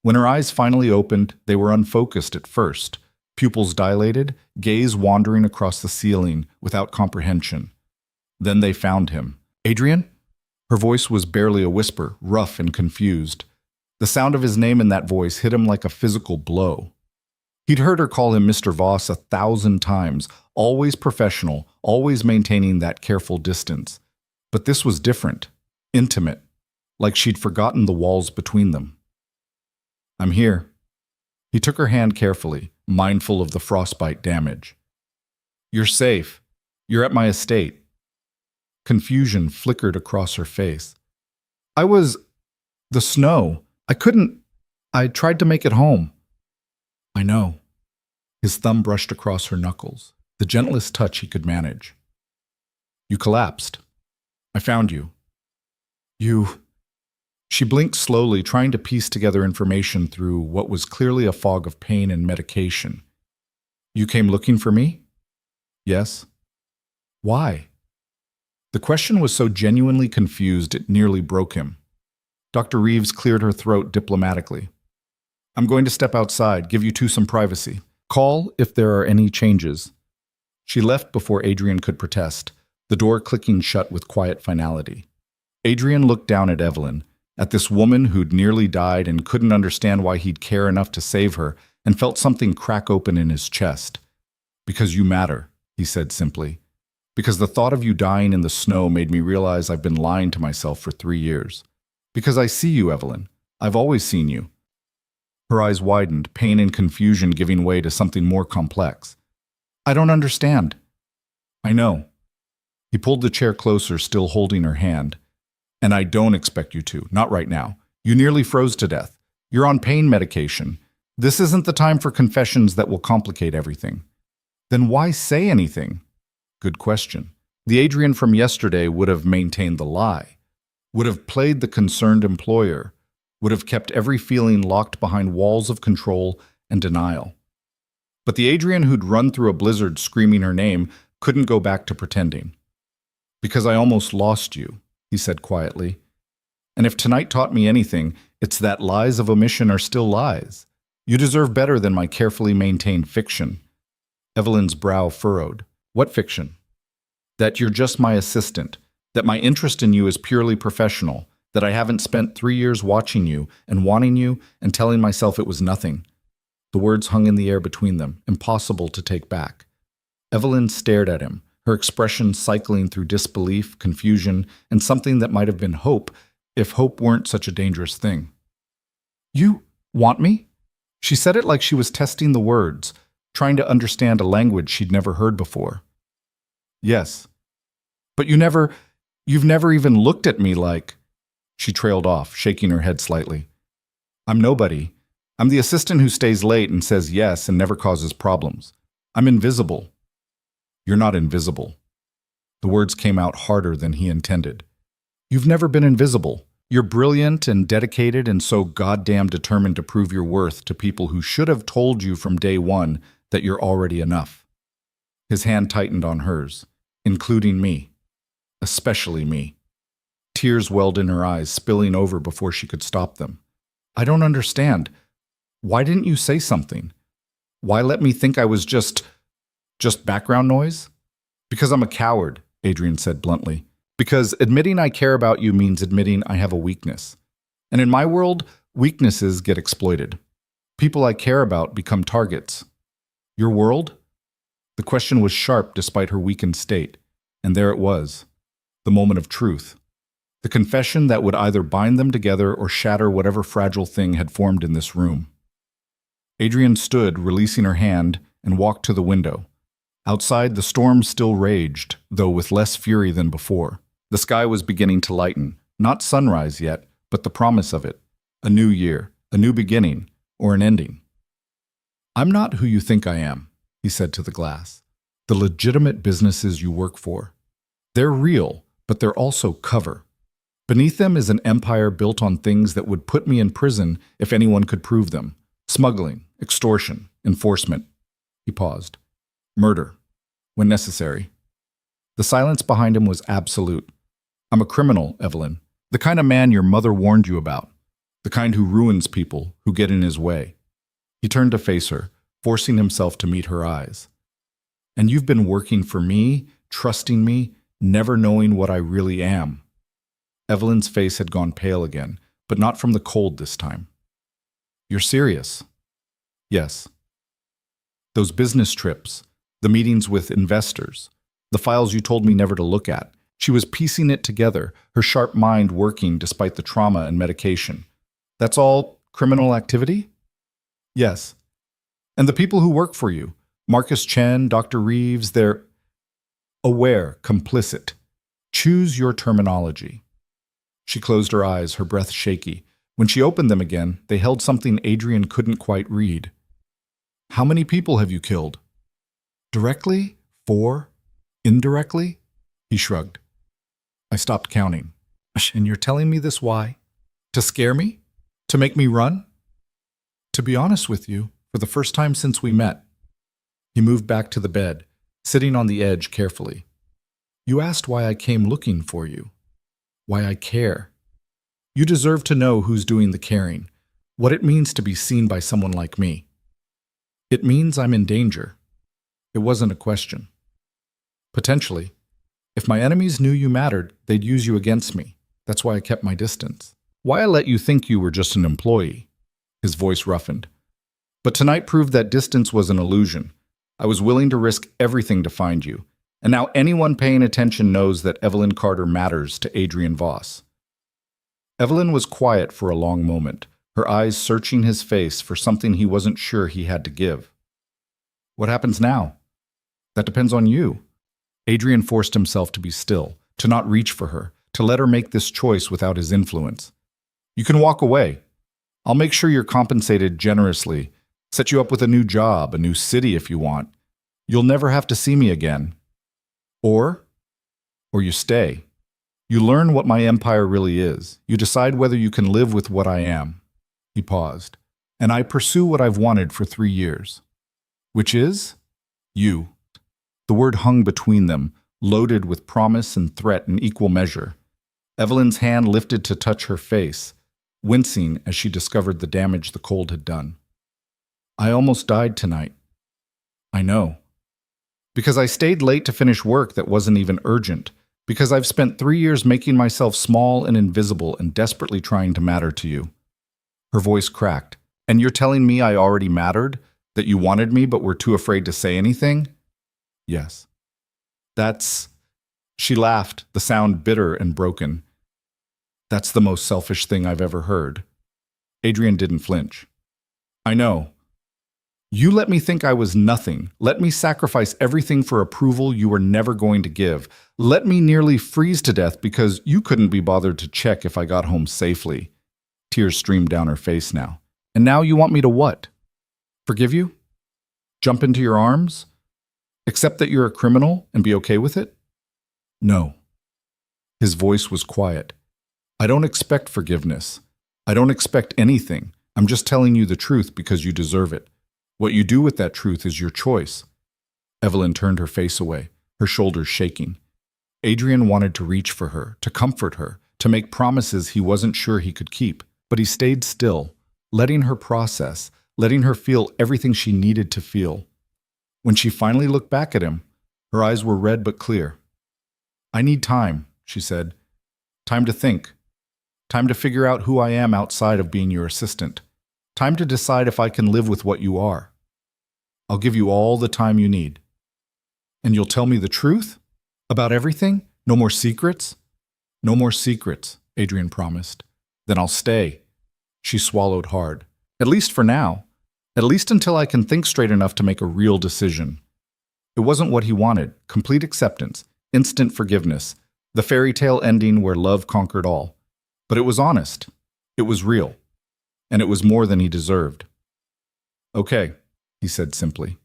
When her eyes finally opened, they were unfocused at first, pupils dilated, gaze wandering across the ceiling without comprehension. Then they found him. Adrian? Her voice was barely a whisper, rough and confused. The sound of his name in that voice hit him like a physical blow. He'd heard her call him Mr. Voss 1,000 times, always professional, always maintaining that careful distance. But this was different, intimate, like she'd forgotten the walls between them. I'm here. He took her hand carefully, mindful of the frostbite damage. You're safe. You're at my estate. Confusion flickered across her face. The snow. I tried to make it home. I know. His thumb brushed across her knuckles, the gentlest touch he could manage. You collapsed. I found you. She blinked slowly, trying to piece together information through what was clearly a fog of pain and medication. You came looking for me? Yes. Why? The question was so genuinely confused it nearly broke him. Dr. Reeves cleared her throat diplomatically. I'm going to step outside, give you two some privacy. Call if there are any changes. She left before Adrian could protest, the door clicking shut with quiet finality. Adrian looked down at Evelyn, at this woman who'd nearly died and couldn't understand why he'd care enough to save her, and felt something crack open in his chest. Because you matter, he said simply. Because the thought of you dying in the snow made me realize I've been lying to myself for 3 years. Because I see you, Evelyn. I've always seen you. Her eyes widened, pain and confusion giving way to something more complex. I don't understand. I know. He pulled the chair closer, still holding her hand. And I don't expect you to, not right now. You nearly froze to death. You're on pain medication. This isn't the time for confessions that will complicate everything. Then why say anything? Good question. The Adrian from yesterday would have maintained the lie, would have played the concerned employer, would have kept every feeling locked behind walls of control and denial. But the Adrian who'd run through a blizzard screaming her name couldn't go back to pretending. Because I almost lost you, he said quietly. And if tonight taught me anything, it's that lies of omission are still lies. You deserve better than my carefully maintained fiction. Evelyn's brow furrowed. What fiction? That you're just my assistant, that my interest in you is purely professional, that I haven't spent 3 years watching you and wanting you and telling myself it was nothing. The words hung in the air between them, impossible to take back. Evelyn stared at him, her expression cycling through disbelief, confusion, and something that might have been hope, if hope weren't such a dangerous thing. You want me? She said it like she was testing the words, trying to understand a language she'd never heard before. Yes. But you've never even looked at me like... She trailed off, shaking her head slightly. I'm nobody. I'm the assistant who stays late and says yes and never causes problems. I'm invisible. You're not invisible. The words came out harder than he intended. You've never been invisible. You're brilliant and dedicated and so goddamn determined to prove your worth to people who should have told you from day one that you're already enough. His hand tightened on hers, including me. Especially me. Tears welled in her eyes, spilling over before she could stop them. I don't understand. Why didn't you say something? Why let me think I was just background noise? Because I'm a coward, Adrian said bluntly. Because admitting I care about you means admitting I have a weakness. And in my world, weaknesses get exploited. People I care about become targets. Your world? The question was sharp despite her weakened state. And there it was. The moment of truth. The confession that would either bind them together or shatter whatever fragile thing had formed in this room. Adrian stood, releasing her hand, and walked to the window. Outside, the storm still raged, though with less fury than before. The sky was beginning to lighten, not sunrise yet, but the promise of it. A new year, a new beginning, or an ending. I'm not who you think I am, he said to the glass. The legitimate businesses you work for. They're real, but they're also cover. Beneath them is an empire built on things that would put me in prison if anyone could prove them. Smuggling, extortion, enforcement. He paused. Murder, when necessary. The silence behind him was absolute. I'm a criminal, Evelyn. The kind of man your mother warned you about. The kind who ruins people, who get in his way. He turned to face her, forcing himself to meet her eyes. And you've been working for me, trusting me, never knowing what I really am. Evelyn's face had gone pale again, but not from the cold this time. You're serious? Yes. Those business trips, the meetings with investors, the files you told me never to look at. She was piecing it together, her sharp mind working despite the trauma and medication. That's all criminal activity? Yes. And the people who work for you, Marcus Chen, Dr. Reeves, they're aware, complicit. Choose your terminology. She closed her eyes, her breath shaky. When she opened them again, they held something Adrian couldn't quite read. How many people have you killed? Directly? 4? Indirectly? He shrugged. I stopped counting. And you're telling me this why? To scare me? To make me run? To be honest with you, for the first time since we met. He moved back to the bed, sitting on the edge carefully. You asked why I came looking for you. Why I care. You deserve to know who's doing the caring, what it means to be seen by someone like me. It means I'm in danger. It wasn't a question. Potentially. If my enemies knew you mattered, they'd use you against me. That's why I kept my distance. Why I let you think you were just an employee. His voice roughened. But tonight proved that distance was an illusion. I was willing to risk everything to find you. And now anyone paying attention knows that Evelyn Carter matters to Adrian Voss. Evelyn was quiet for a long moment, her eyes searching his face for something he wasn't sure he had to give. What happens now? That depends on you. Adrian forced himself to be still, to not reach for her, to let her make this choice without his influence. You can walk away. I'll make sure you're compensated generously, set you up with a new job, a new city if you want. You'll never have to see me again. Or you stay. You learn what my empire really is. You decide whether you can live with what I am. He paused. And I pursue what I've wanted for 3 years. Which is? You. The word hung between them, loaded with promise and threat in equal measure. Evelyn's hand lifted to touch her face, wincing as she discovered the damage the cold had done. I almost died tonight. I know. Because I stayed late to finish work that wasn't even urgent. Because I've spent 3 years making myself small and invisible and desperately trying to matter to you. Her voice cracked. And you're telling me I already mattered? That you wanted me but were too afraid to say anything? Yes. That's... She laughed, the sound bitter and broken. That's the most selfish thing I've ever heard. Adrian didn't flinch. I know. You let me think I was nothing. Let me sacrifice everything for approval you were never going to give. Let me nearly freeze to death because you couldn't be bothered to check if I got home safely. Tears streamed down her face now. And now you want me to what? Forgive you? Jump into your arms? Accept that you're a criminal and be okay with it? No. His voice was quiet. I don't expect forgiveness. I don't expect anything. I'm just telling you the truth because you deserve it. What you do with that truth is your choice. Evelyn turned her face away, her shoulders shaking. Adrian wanted to reach for her, to comfort her, to make promises he wasn't sure he could keep. But he stayed still, letting her process, letting her feel everything she needed to feel. When she finally looked back at him, her eyes were red but clear. I need time, she said. Time to think. Time to figure out who I am outside of being your assistant. Time to decide if I can live with what you are. I'll give you all the time you need. And you'll tell me the truth? About everything? No more secrets? No more secrets, Adrian promised. Then I'll stay. She swallowed hard. At least for now. At least until I can think straight enough to make a real decision. It wasn't what he wanted. Complete acceptance. Instant forgiveness. The fairy tale ending where love conquered all. But it was honest. It was real. And it was more than he deserved. Okay, he said simply.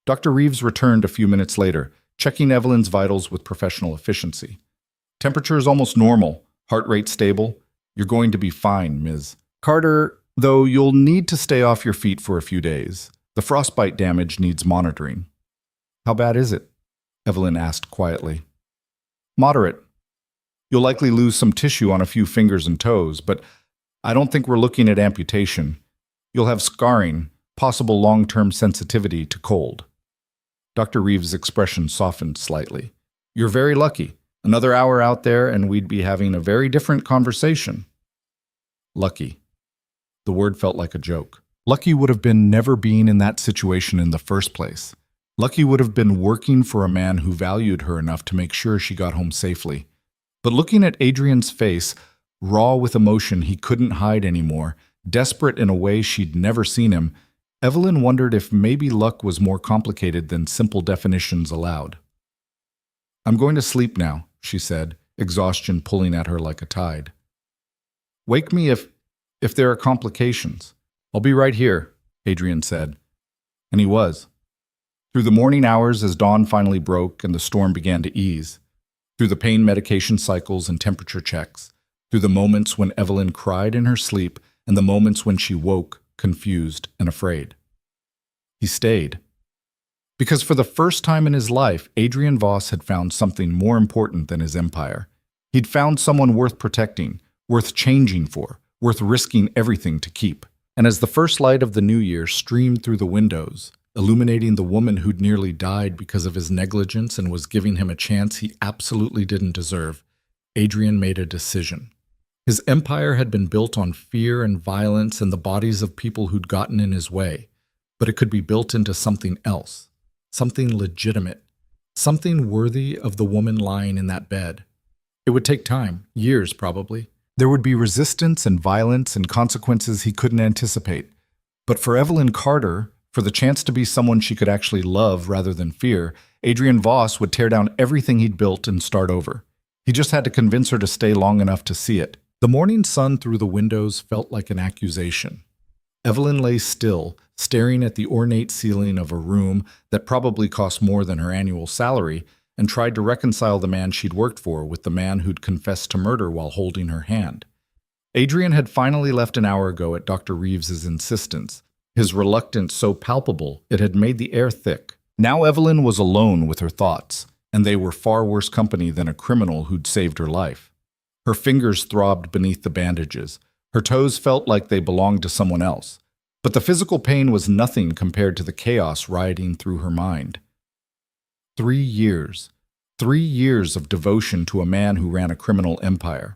Dr. Reeves returned a few minutes later, checking Evelyn's vitals with professional efficiency. Temperature is almost normal, heart rate stable. You're going to be fine, Ms. Carter, though you'll need to stay off your feet for a few days. The frostbite damage needs monitoring. How bad is it? Evelyn asked quietly. Moderate. You'll likely lose some tissue on a few fingers and toes, but I don't think we're looking at amputation. You'll have scarring, possible long-term sensitivity to cold. Dr. Reeves' expression softened slightly. You're very lucky. Another hour out there and we'd be having a very different conversation. Lucky. The word felt like a joke. Lucky would have been never being in that situation in the first place. Lucky would have been working for a man who valued her enough to make sure she got home safely. But looking at Adrian's face, raw with emotion he couldn't hide anymore, desperate in a way she'd never seen him, Evelyn wondered if maybe luck was more complicated than simple definitions allowed. I'm going to sleep now, she said, exhaustion pulling at her like a tide. Wake me if there are complications. I'll be right here, Adrian said. And he was. Through the morning hours as dawn finally broke and the storm began to ease, through the pain medication cycles and temperature checks, through the moments when Evelyn cried in her sleep and the moments when she woke, confused and afraid. He stayed. Because for the first time in his life, Adrian Voss had found something more important than his empire. He'd found someone worth protecting, worth changing for, worth risking everything to keep. And as the first light of the new year streamed through the windows, illuminating the woman who'd nearly died because of his negligence and was giving him a chance he absolutely didn't deserve, Adrian made a decision. His empire had been built on fear and violence and the bodies of people who'd gotten in his way, but it could be built into something else, something legitimate, something worthy of the woman lying in that bed. It would take time, years probably. There would be resistance and violence and consequences he couldn't anticipate. But for Evelyn Carter, for the chance to be someone she could actually love rather than fear, Adrian Voss would tear down everything he'd built and start over. He just had to convince her to stay long enough to see it. The morning sun through the windows felt like an accusation. Evelyn lay still, staring at the ornate ceiling of a room that probably cost more than her annual salary, and tried to reconcile the man she'd worked for with the man who'd confessed to murder while holding her hand. Adrian had finally left an hour ago at Dr. Reeves's insistence, his reluctance so palpable it had made the air thick. Now Evelyn was alone with her thoughts, and they were far worse company than a criminal who'd saved her life. Her fingers throbbed beneath the bandages. Her toes felt like they belonged to someone else. But the physical pain was nothing compared to the chaos rioting through her mind. 3 years. 3 years of devotion to a man who ran a criminal empire.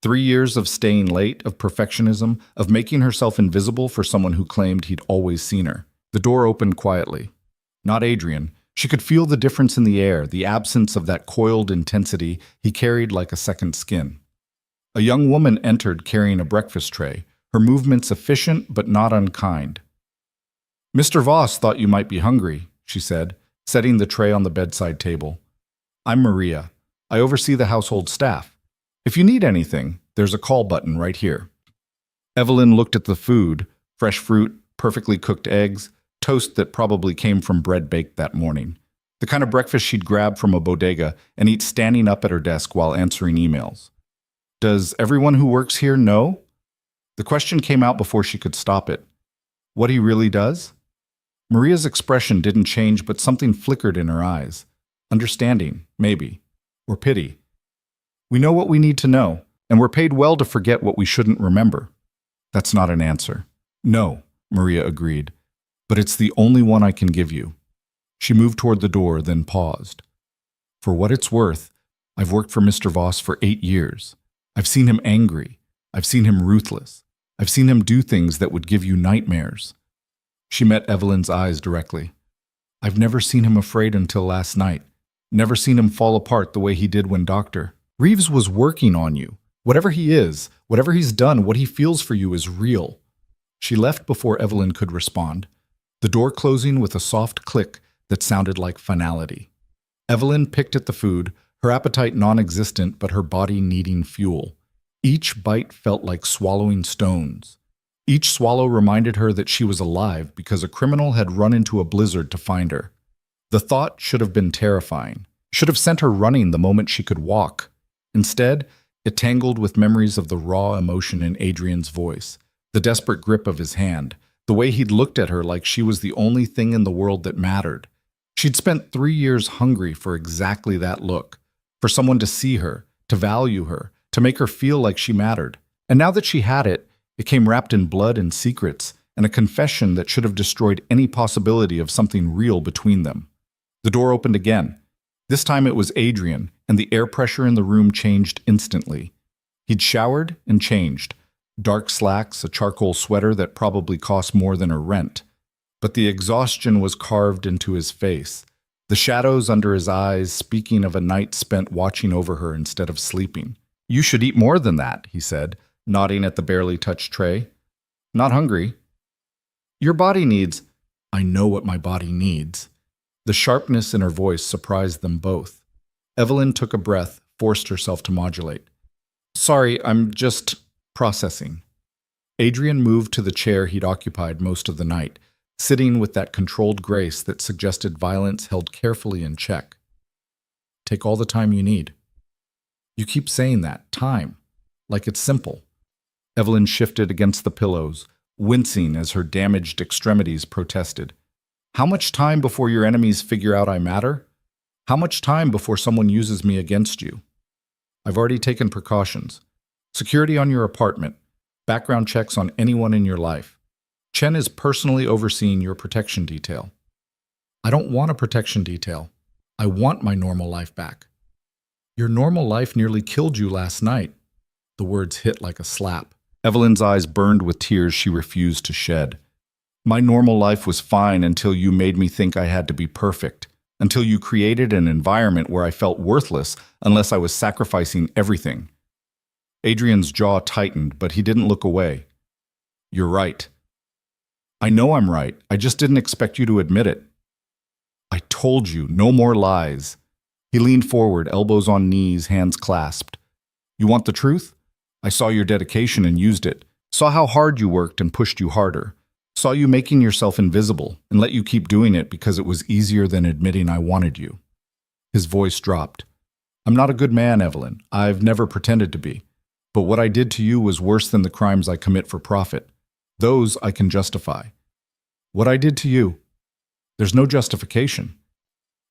3 years of staying late, of perfectionism, of making herself invisible for someone who claimed he'd always seen her. The door opened quietly. Not Adrian. She could feel the difference in the air, the absence of that coiled intensity he carried like a second skin. A young woman entered carrying a breakfast tray, her movements efficient but not unkind. Mr. Voss thought you might be hungry, she said, setting the tray on the bedside table. I'm Maria. I oversee the household staff. If you need anything, there's a call button right here. Evelyn looked at the food, Fresh fruit, perfectly cooked eggs, toast that probably came from bread baked that morning. The kind of breakfast she'd grab from a bodega and eat standing up at her desk while answering emails. Does everyone who works here know? The question came out before she could stop it. What he really does? Maria's expression didn't change, but something flickered in her eyes. Understanding, maybe. Or pity. We know what we need to know, and we're paid well to forget what we shouldn't remember. That's not an answer. No, Maria agreed. But it's the only one I can give you. She moved toward the door, then paused. For what it's worth, I've worked for Mr. Voss for 8 years. I've seen him angry. I've seen him ruthless. I've seen him do things that would give you nightmares. She met Evelyn's eyes directly. I've never seen him afraid until last night. Never seen him fall apart the way he did when Dr. Reeves was working on you. Whatever he is, whatever he's done, what he feels for you is real. She left before Evelyn could respond, the door closing with a soft click that sounded like finality. Evelyn picked at the food, her appetite non-existent but her body needing fuel. Each bite felt like swallowing stones. Each swallow reminded her that she was alive because a criminal had run into a blizzard to find her. The thought should have been terrifying, should have sent her running the moment she could walk. Instead, it tangled with memories of the raw emotion in Adrian's voice, the desperate grip of his hand, the way he'd looked at her like she was the only thing in the world that mattered. She'd spent 3 years hungry for exactly that look, for someone to see her, to value her, to make her feel like she mattered. And now that she had it, it came wrapped in blood and secrets, and a confession that should have destroyed any possibility of something real between them. The door opened again. This time it was Adrian, and the air pressure in the room changed instantly. He'd showered and changed. Dark slacks, a charcoal sweater that probably cost more than her rent. But the exhaustion was carved into his face, the shadows under his eyes speaking of a night spent watching over her instead of sleeping. You should eat more than that, he said, nodding at the barely touched tray. Not hungry. Your body needs... I know what my body needs. The sharpness in her voice surprised them both. Evelyn took a breath, forced herself to modulate. Sorry, I'm just processing. Adrian moved to the chair he'd occupied most of the night, sitting with that controlled grace that suggested violence held carefully in check. Take all the time you need. You keep saying that, time, like it's simple. Evelyn shifted against the pillows, wincing as her damaged extremities protested. How much time before your enemies figure out I matter? How much time before someone uses me against you? I've already taken precautions. Security on your apartment, background checks on anyone in your life. Chen is personally overseeing your protection detail. I don't want a protection detail. I want my normal life back. Your normal life nearly killed you last night. The words hit like a slap. Evelyn's eyes burned with tears she refused to shed. My normal life was fine until you made me think I had to be perfect, until you created an environment where I felt worthless unless I was sacrificing everything. Adrian's jaw tightened, but he didn't look away. You're right. I know I'm right. I just didn't expect you to admit it. I told you, no more lies. He leaned forward, elbows on knees, hands clasped. You want the truth? I saw your dedication and used it. Saw how hard you worked and pushed you harder. Saw you making yourself invisible and let you keep doing it because it was easier than admitting I wanted you. His voice dropped. I'm not a good man, Evelyn. I've never pretended to be. But what I did to you was worse than the crimes I commit for profit. Those I can justify. What I did to you, there's no justification.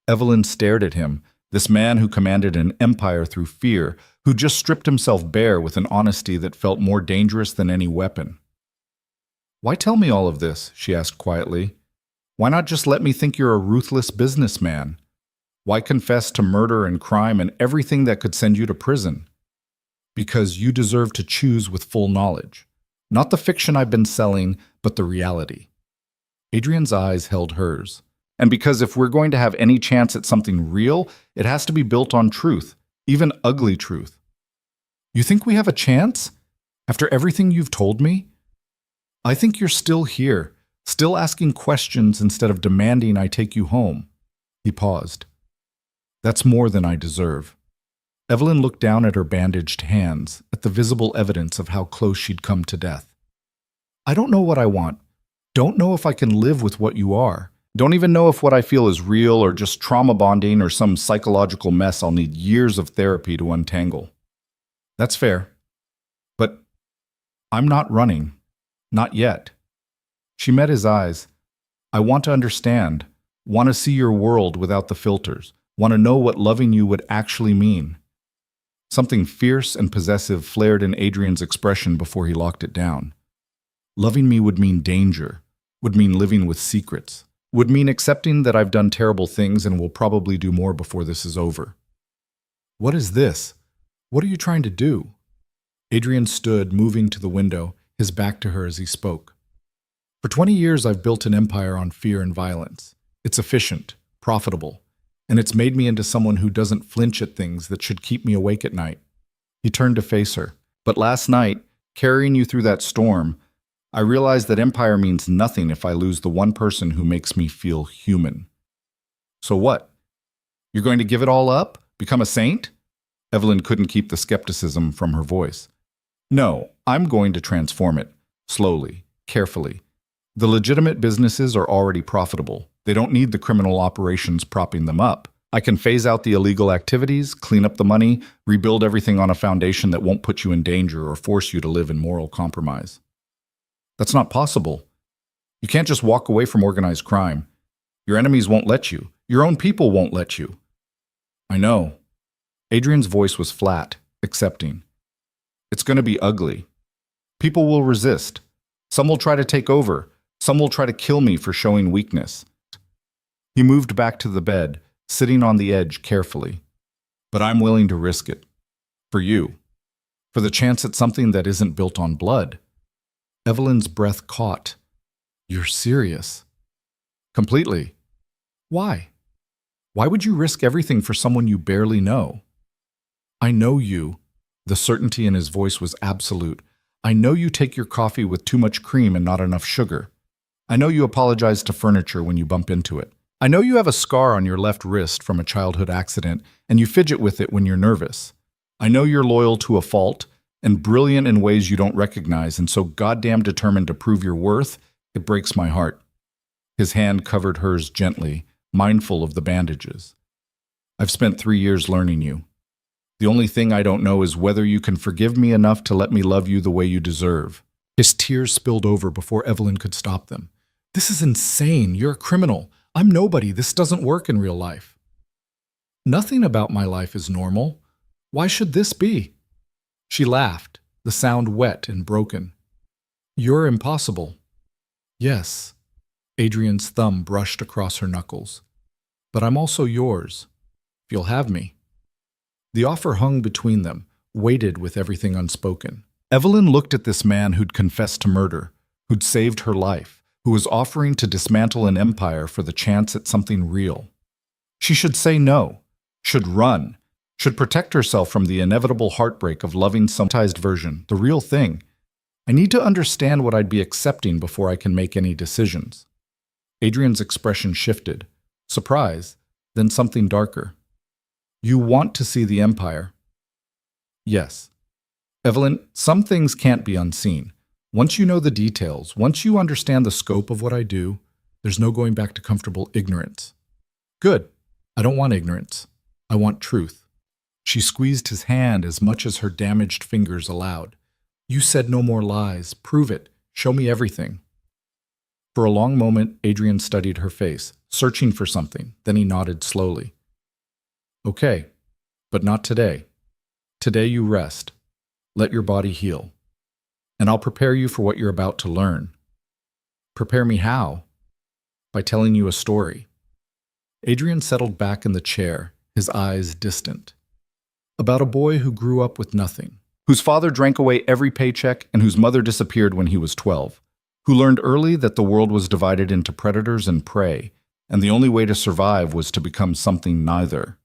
Evelyn stared at him, this man who commanded an empire through fear, who just stripped himself bare with an honesty that felt more dangerous than any weapon. Why tell me all of this? She asked quietly. Why not just let me think you're a ruthless businessman? Why confess to murder and crime and everything that could send you to prison? Because you deserve to choose with full knowledge. Not the fiction I've been selling, but the reality. Adrian's eyes held hers. And because if we're going to have any chance at something real, it has to be built on truth, even ugly truth. You think we have a chance? After everything you've told me? I think you're still here, still asking questions instead of demanding I take you home. He paused. That's more than I deserve. Evelyn looked down at her bandaged hands, at the visible evidence of how close she'd come to death. I don't know what I want. Don't know if I can live with what you are. Don't even know if what I feel is real or just trauma bonding or some psychological mess I'll need years of therapy to untangle. That's fair. But I'm not running. Not yet. She met his eyes. I want to understand. Want to see your world without the filters. Want to know what loving you would actually mean. Something fierce and possessive flared in Adrian's expression before he locked it down. Loving me would mean danger, would mean living with secrets, would mean accepting that I've done terrible things and will probably do more before this is over. What is this? What are you trying to do? Adrian stood, moving to the window, his back to her as he spoke. For 20 years, I've built an empire on fear and violence. It's efficient, profitable, and it's made me into someone who doesn't flinch at things that should keep me awake at night. He turned to face her. But last night, carrying you through that storm, I realized that empire means nothing if I lose the one person who makes me feel human. So what? You're going to give it all up? Become a saint? Evelyn couldn't keep the skepticism from her voice. No, I'm going to transform it. Slowly, carefully. The legitimate businesses are already profitable. They don't need the criminal operations propping them up. I can phase out the illegal activities, clean up the money, rebuild everything on a foundation that won't put you in danger or force you to live in moral compromise. That's not possible. You can't just walk away from organized crime. Your enemies won't let you. Your own people won't let you. I know. Adrian's voice was flat, accepting. It's going to be ugly. People will resist. Some will try to take over. Some will try to kill me for showing weakness. He moved back to the bed, sitting on the edge carefully. But I'm willing to risk it. For you. For the chance at something that isn't built on blood. Evelyn's breath caught. You're serious? Completely. Why? Why would you risk everything for someone you barely know? I know you. The certainty in his voice was absolute. I know you take your coffee with too much cream and not enough sugar. I know you apologize to furniture when you bump into it. I know you have a scar on your left wrist from a childhood accident, and you fidget with it when you're nervous. I know you're loyal to a fault and brilliant in ways you don't recognize, and so goddamn determined to prove your worth, it breaks my heart. His hand covered hers gently, mindful of the bandages. I've spent 3 years learning you. The only thing I don't know is whether you can forgive me enough to let me love you the way you deserve. His tears spilled over before Evelyn could stop them. This is insane. You're a criminal. I'm nobody. This doesn't work in real life. Nothing about my life is normal. Why should this be? She laughed, the sound wet and broken. You're impossible. Yes. Adrian's thumb brushed across her knuckles. But I'm also yours, if you'll have me. The offer hung between them, weighted with everything unspoken. Evelyn looked at this man who'd confessed to murder, who'd saved her life, who was offering to dismantle an empire for the chance at something real. She should say no, should run, should protect herself from the inevitable heartbreak of loving some sanitized version, the real thing. I need to understand what I'd be accepting before I can make any decisions. Adrian's expression shifted, surprise, then something darker. You want to see the empire? Yes. Evelyn, some things can't be unseen. Once you know the details, once you understand the scope of what I do, there's no going back to comfortable ignorance. Good. I don't want ignorance. I want truth. She squeezed his hand as much as her damaged fingers allowed. You said no more lies. Prove it. Show me everything. For a long moment, Adrian studied her face, searching for something. Then he nodded slowly. Okay, but not today. Today you rest. Let your body heal. And I'll prepare you for what you're about to learn. Prepare me how? By telling you a story. Adrian settled back in the chair, his eyes distant. About a boy who grew up with nothing, whose father drank away every paycheck and whose mother disappeared when he was 12, who learned early that the world was divided into predators and prey, and the only way to survive was to become something neither.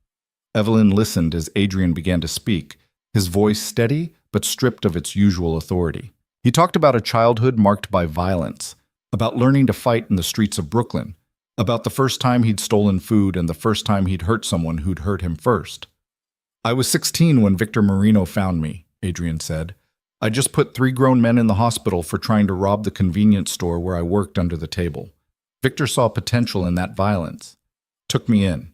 Evelyn listened as Adrian began to speak, his voice steady but stripped of its usual authority. He talked about a childhood marked by violence, about learning to fight in the streets of Brooklyn, about the first time he'd stolen food and the first time he'd hurt someone who'd hurt him first. I was 16 when Victor Marino found me, Adrian said. I just put 3 grown men in the hospital for trying to rob the convenience store where I worked under the table. Victor saw potential in that violence. Took me in.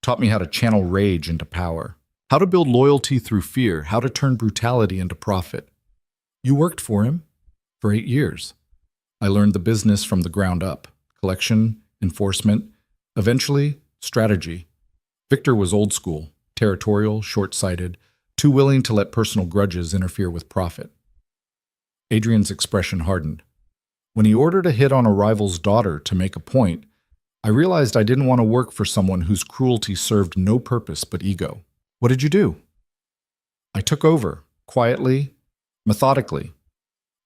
Taught me how to channel rage into power. How to build loyalty through fear. How to turn brutality into profit. You worked for him? For 8 years. I learned the business from the ground up. Collection, enforcement, eventually, strategy. Victor was old school, territorial, short-sighted, too willing to let personal grudges interfere with profit. Adrian's expression hardened. When he ordered a hit on a rival's daughter to make a point, I realized I didn't want to work for someone whose cruelty served no purpose but ego. What did you do? I took over, quietly, methodically.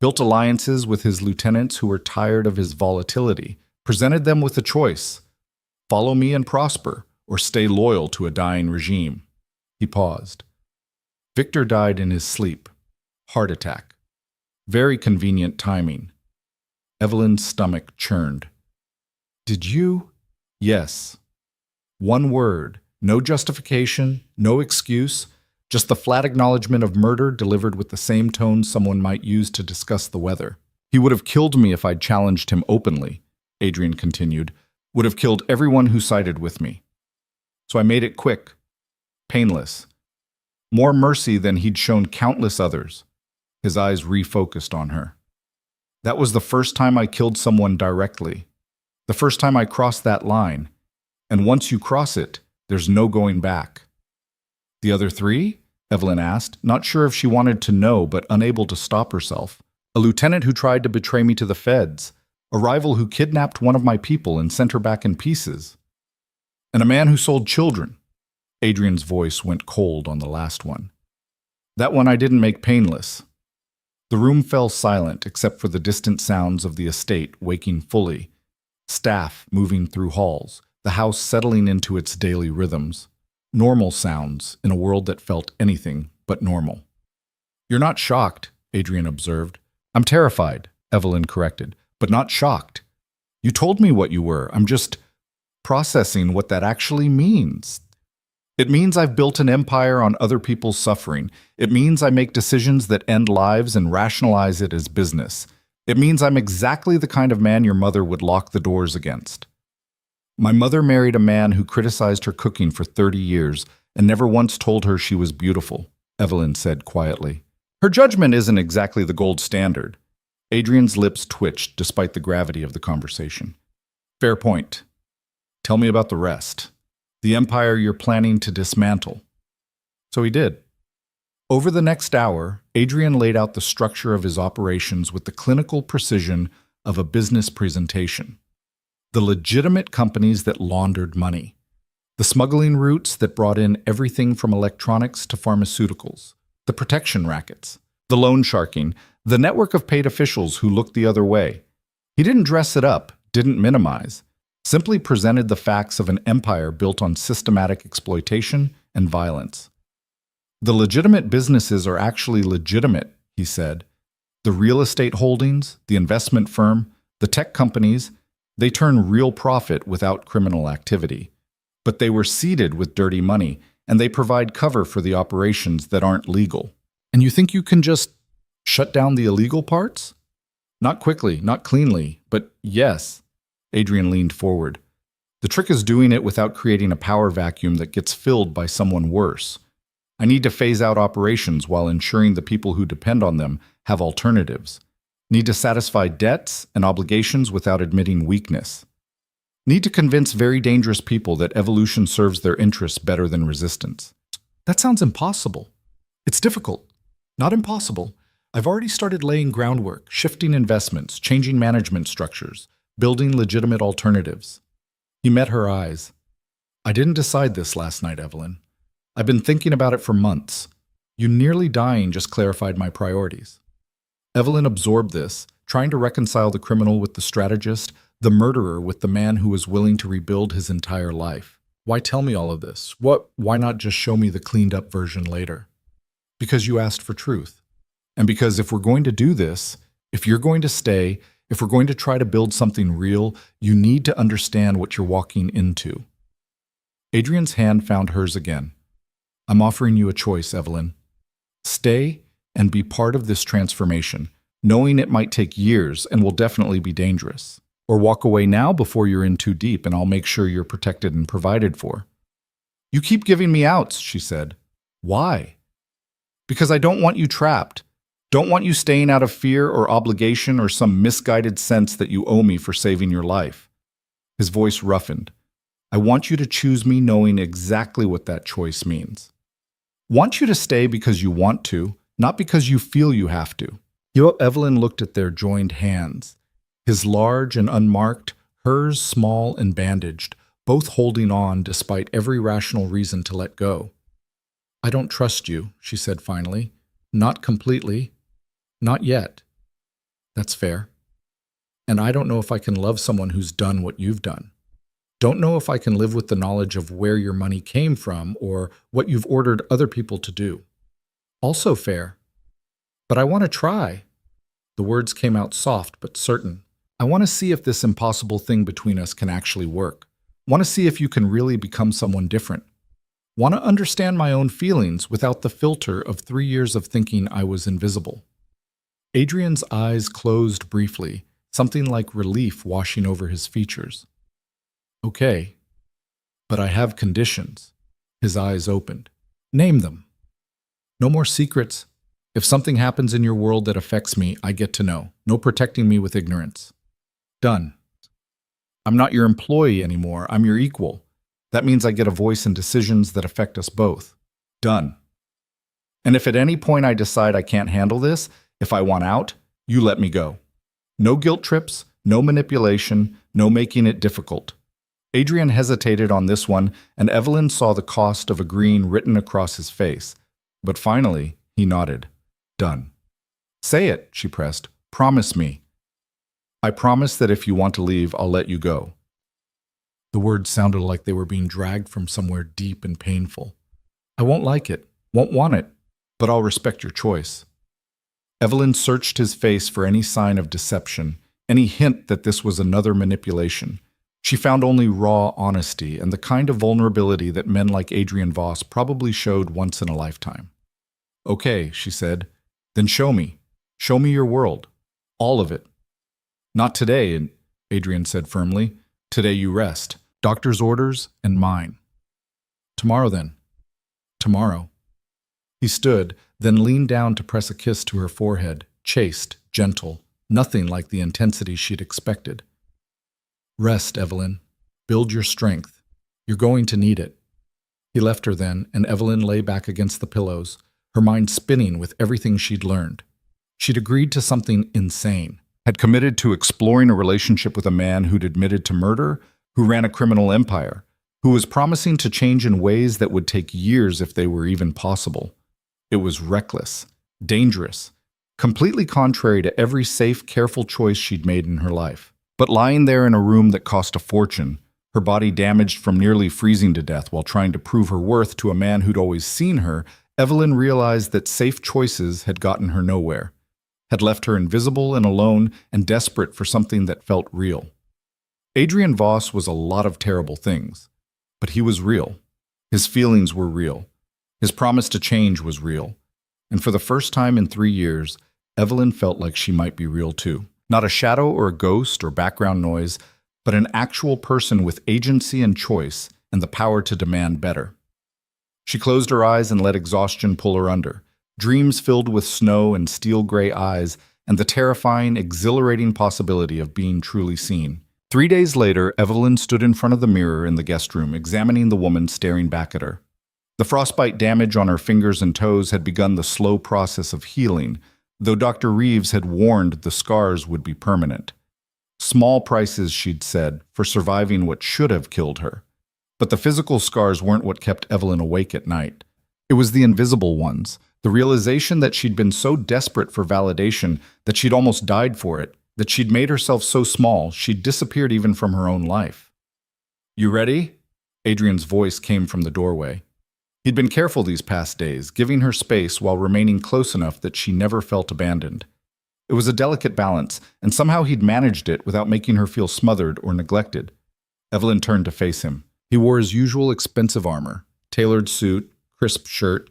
Built alliances with his lieutenants who were tired of his volatility, presented them with a choice: follow me and prosper, or stay loyal to a dying regime. He paused. Victor died in his sleep. Heart attack. Very convenient timing. Evelyn's stomach churned. Did you? Yes. One word, no justification, no excuse, just the flat acknowledgement of murder delivered with the same tone someone might use to discuss the weather. He would have killed me if I'd challenged him openly, Adrian continued. Would have killed everyone who sided with me. So I made it quick, painless. More mercy than he'd shown countless others. His eyes refocused on her. That was the first time I killed someone directly. The first time I crossed that line. And once you cross it, there's no going back. The other 3? Evelyn asked, not sure if she wanted to know but unable to stop herself. A lieutenant who tried to betray me to the feds. A rival who kidnapped one of my people and sent her back in pieces. And a man who sold children. Adrian's voice went cold on the last one. That one I didn't make painless. The room fell silent except for the distant sounds of the estate waking fully, staff moving through halls, the house settling into its daily rhythms. Normal sounds in a world that felt anything but normal. You're not shocked, Adrian observed. I'm terrified, Evelyn corrected, but not shocked. You told me what you were. I'm just processing what that actually means. It means I've built an empire on other people's suffering. It means I make decisions that end lives and rationalize it as business. It means I'm exactly the kind of man your mother would lock the doors against. My mother married a man who criticized her cooking for 30 years and never once told her she was beautiful, Evelyn said quietly. Her judgment isn't exactly the gold standard. Adrian's lips twitched despite the gravity of the conversation. Fair point. Tell me about the rest. The empire you're planning to dismantle. So he did. Over the next hour, Adrian laid out the structure of his operations with the clinical precision of a business presentation. The legitimate companies that laundered money. The smuggling routes that brought in everything from electronics to pharmaceuticals. The protection rackets. The loan sharking. The network of paid officials who looked the other way. He didn't dress it up, didn't minimize. Simply presented the facts of an empire built on systematic exploitation and violence. The legitimate businesses are actually legitimate, he said. The real estate holdings, the investment firm, the tech companies, they turn real profit without criminal activity. But they were seeded with dirty money, and they provide cover for the operations that aren't legal. And you think you can just shut down the illegal parts? Not quickly, not cleanly, but yes. Adrian leaned forward. The trick is doing it without creating a power vacuum that gets filled by someone worse. I need to phase out operations while ensuring the people who depend on them have alternatives. Need to satisfy debts and obligations without admitting weakness. Need to convince very dangerous people that evolution serves their interests better than resistance. That sounds impossible. It's difficult. Not impossible. I've already started laying groundwork, shifting investments, changing management structures, building legitimate alternatives. He met her eyes. I didn't decide this last night, Evelyn. I've been thinking about it for months. You nearly dying just clarified my priorities. Evelyn absorbed this, trying to reconcile the criminal with the strategist, the murderer with the man who was willing to rebuild his entire life. Why tell me all of this? Why not just show me the cleaned-up version later? Because you asked for truth. And because if we're going to do this, if you're going to stay, if we're going to try to build something real, you need to understand what you're walking into. Adrian's hand found hers again. I'm offering you a choice, Evelyn. Stay, and be part of this transformation, knowing it might take years and will definitely be dangerous. Or walk away now before you're in too deep, and I'll make sure you're protected and provided for. You keep giving me outs, she said. Why? Because I don't want you trapped. Don't want you staying out of fear or obligation or some misguided sense that you owe me for saving your life. His voice roughened. I want you to choose me knowing exactly what that choice means. Want you to stay because you want to, not because you feel you have to. Evelyn looked at their joined hands, his large and unmarked, hers small and bandaged, both holding on despite every rational reason to let go. I don't trust you, she said finally. Not completely. Not yet. That's fair. And I don't know if I can love someone who's done what you've done. Don't know if I can live with the knowledge of where your money came from or what you've ordered other people to do. Also fair. But I want to try. The words came out soft but certain. I want to see if this impossible thing between us can actually work. Want to see if you can really become someone different. Want to understand my own feelings without the filter of 3 years of thinking I was invisible. Adrian's eyes closed briefly, something like relief washing over his features. Okay, but I have conditions. His eyes opened. Name them. No more secrets. If something happens in your world that affects me, I get to know. No protecting me with ignorance. Done. I'm not your employee anymore. I'm your equal. That means I get a voice in decisions that affect us both. Done. And if at any point I decide I can't handle this, if I want out, you let me go. No guilt trips, no manipulation, no making it difficult. Adrian hesitated on this one, and Evelyn saw the cost of agreeing written across his face. But finally, he nodded. Done. Say it, she pressed. Promise me. I promise that if you want to leave, I'll let you go. The words sounded like they were being dragged from somewhere deep and painful. I won't like it, won't want it, but I'll respect your choice. Evelyn searched his face for any sign of deception, any hint that this was another manipulation. She found only raw honesty and the kind of vulnerability that men like Adrian Voss probably showed once in a lifetime. Okay, she said, then show me. Show me your world. All of it. Not today, Adrian said firmly. Today you rest. Doctor's orders and mine. Tomorrow then. Tomorrow. He stood, then leaned down to press a kiss to her forehead, chaste, gentle, nothing like the intensity she'd expected. Rest, Evelyn. Build your strength. You're going to need it. He left her then, and Evelyn lay back against the pillows, her mind spinning with everything she'd learned. She'd agreed to something insane, had committed to exploring a relationship with a man who'd admitted to murder, who ran a criminal empire, who was promising to change in ways that would take years if they were even possible. It was reckless, dangerous, completely contrary to every safe, careful choice she'd made in her life. But lying there in a room that cost a fortune, her body damaged from nearly freezing to death while trying to prove her worth to a man who'd always seen her, Evelyn realized that safe choices had gotten her nowhere, had left her invisible and alone and desperate for something that felt real. Adrian Voss was a lot of terrible things, but he was real. His feelings were real. His promise to change was real. And for the first time in 3 years, Evelyn felt like she might be real too. Not a shadow or a ghost or background noise, but an actual person with agency and choice and the power to demand better. She closed her eyes and let exhaustion pull her under, dreams filled with snow and steel-gray eyes and the terrifying, exhilarating possibility of being truly seen. 3 days later, Evelyn stood in front of the mirror in the guest room, examining the woman staring back at her. The frostbite damage on her fingers and toes had begun the slow process of healing, though Dr. Reeves had warned the scars would be permanent. Small prices, she'd said, for surviving what should have killed her. But the physical scars weren't what kept Evelyn awake at night. It was the invisible ones, the realization that she'd been so desperate for validation that she'd almost died for it, that she'd made herself so small she'd disappeared even from her own life. You ready? Adrian's voice came from the doorway. He'd been careful these past days, giving her space while remaining close enough that she never felt abandoned. It was a delicate balance, and somehow he'd managed it without making her feel smothered or neglected. Evelyn turned to face him. He wore his usual expensive armor, tailored suit, crisp shirt,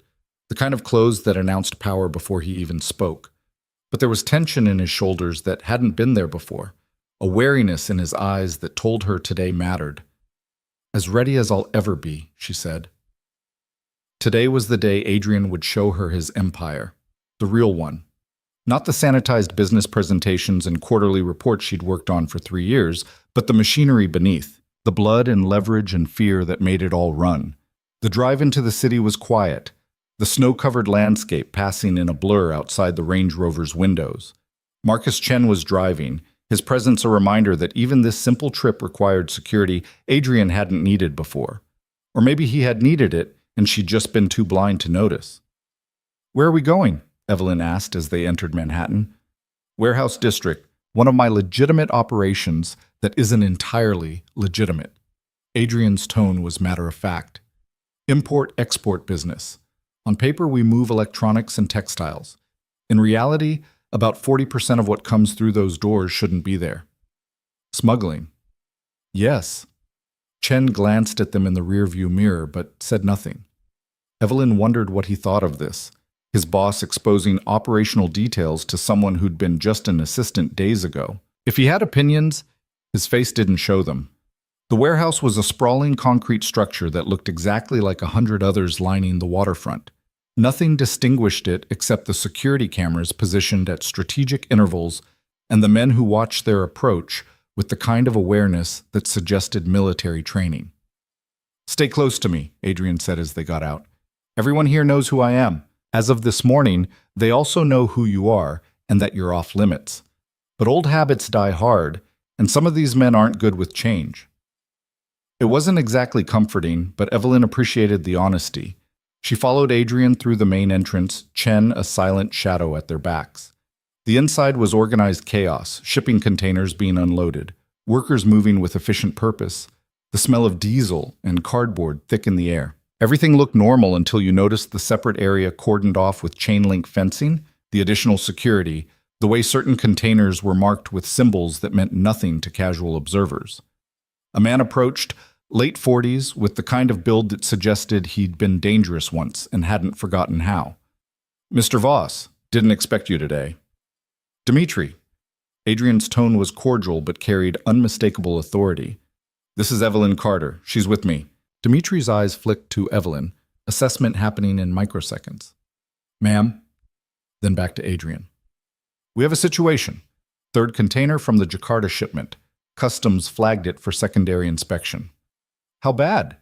the kind of clothes that announced power before he even spoke. But there was tension in his shoulders that hadn't been there before, a wariness in his eyes that told her today mattered. "As ready as I'll ever be," she said. Today was the day Adrian would show her his empire, the real one. Not the sanitized business presentations and quarterly reports she'd worked on for 3 years, but the machinery beneath, the blood and leverage and fear that made it all run. The drive into the city was quiet, the snow-covered landscape passing in a blur outside the Range Rover's windows. Marcus Chen was driving, his presence a reminder that even this simple trip required security Adrian hadn't needed before. Or maybe he had needed it, and she'd just been too blind to notice. "Where are we going?" Evelyn asked as they entered Manhattan. "Warehouse District, one of my legitimate operations that isn't entirely legitimate." Adrian's tone was matter-of-fact. "Import-export business. On paper, we move electronics and textiles. In reality, about 40% of what comes through those doors shouldn't be there." "Smuggling." "Yes." Chen glanced at them in the rearview mirror, but said nothing. Evelyn wondered what he thought of this, his boss exposing operational details to someone who'd been just an assistant days ago. If he had opinions, his face didn't show them. The warehouse was a sprawling concrete structure that looked exactly like 100 others lining the waterfront. Nothing distinguished it except the security cameras positioned at strategic intervals and the men who watched their approach with the kind of awareness that suggested military training. "Stay close to me," Adrian said as they got out. "Everyone here knows who I am. As of this morning, they also know who you are and that you're off limits. But old habits die hard, and some of these men aren't good with change." It wasn't exactly comforting, but Evelyn appreciated the honesty. She followed Adrian through the main entrance, Chen a silent shadow at their backs. The inside was organized chaos, shipping containers being unloaded, workers moving with efficient purpose, the smell of diesel and cardboard thick in the air. Everything looked normal until you noticed the separate area cordoned off with chain-link fencing, the additional security, the way certain containers were marked with symbols that meant nothing to casual observers. A man approached, late 40s, with the kind of build that suggested he'd been dangerous once and hadn't forgotten how. "Mr. Voss, didn't expect you today." "Dmitri." Adrian's tone was cordial but carried unmistakable authority. "This is Evelyn Carter. She's with me." Dmitri's eyes flicked to Evelyn, assessment happening in microseconds. "Ma'am?" Then back to Adrian. "We have a situation. Third container from the Jakarta shipment. Customs flagged it for secondary inspection." "How bad?"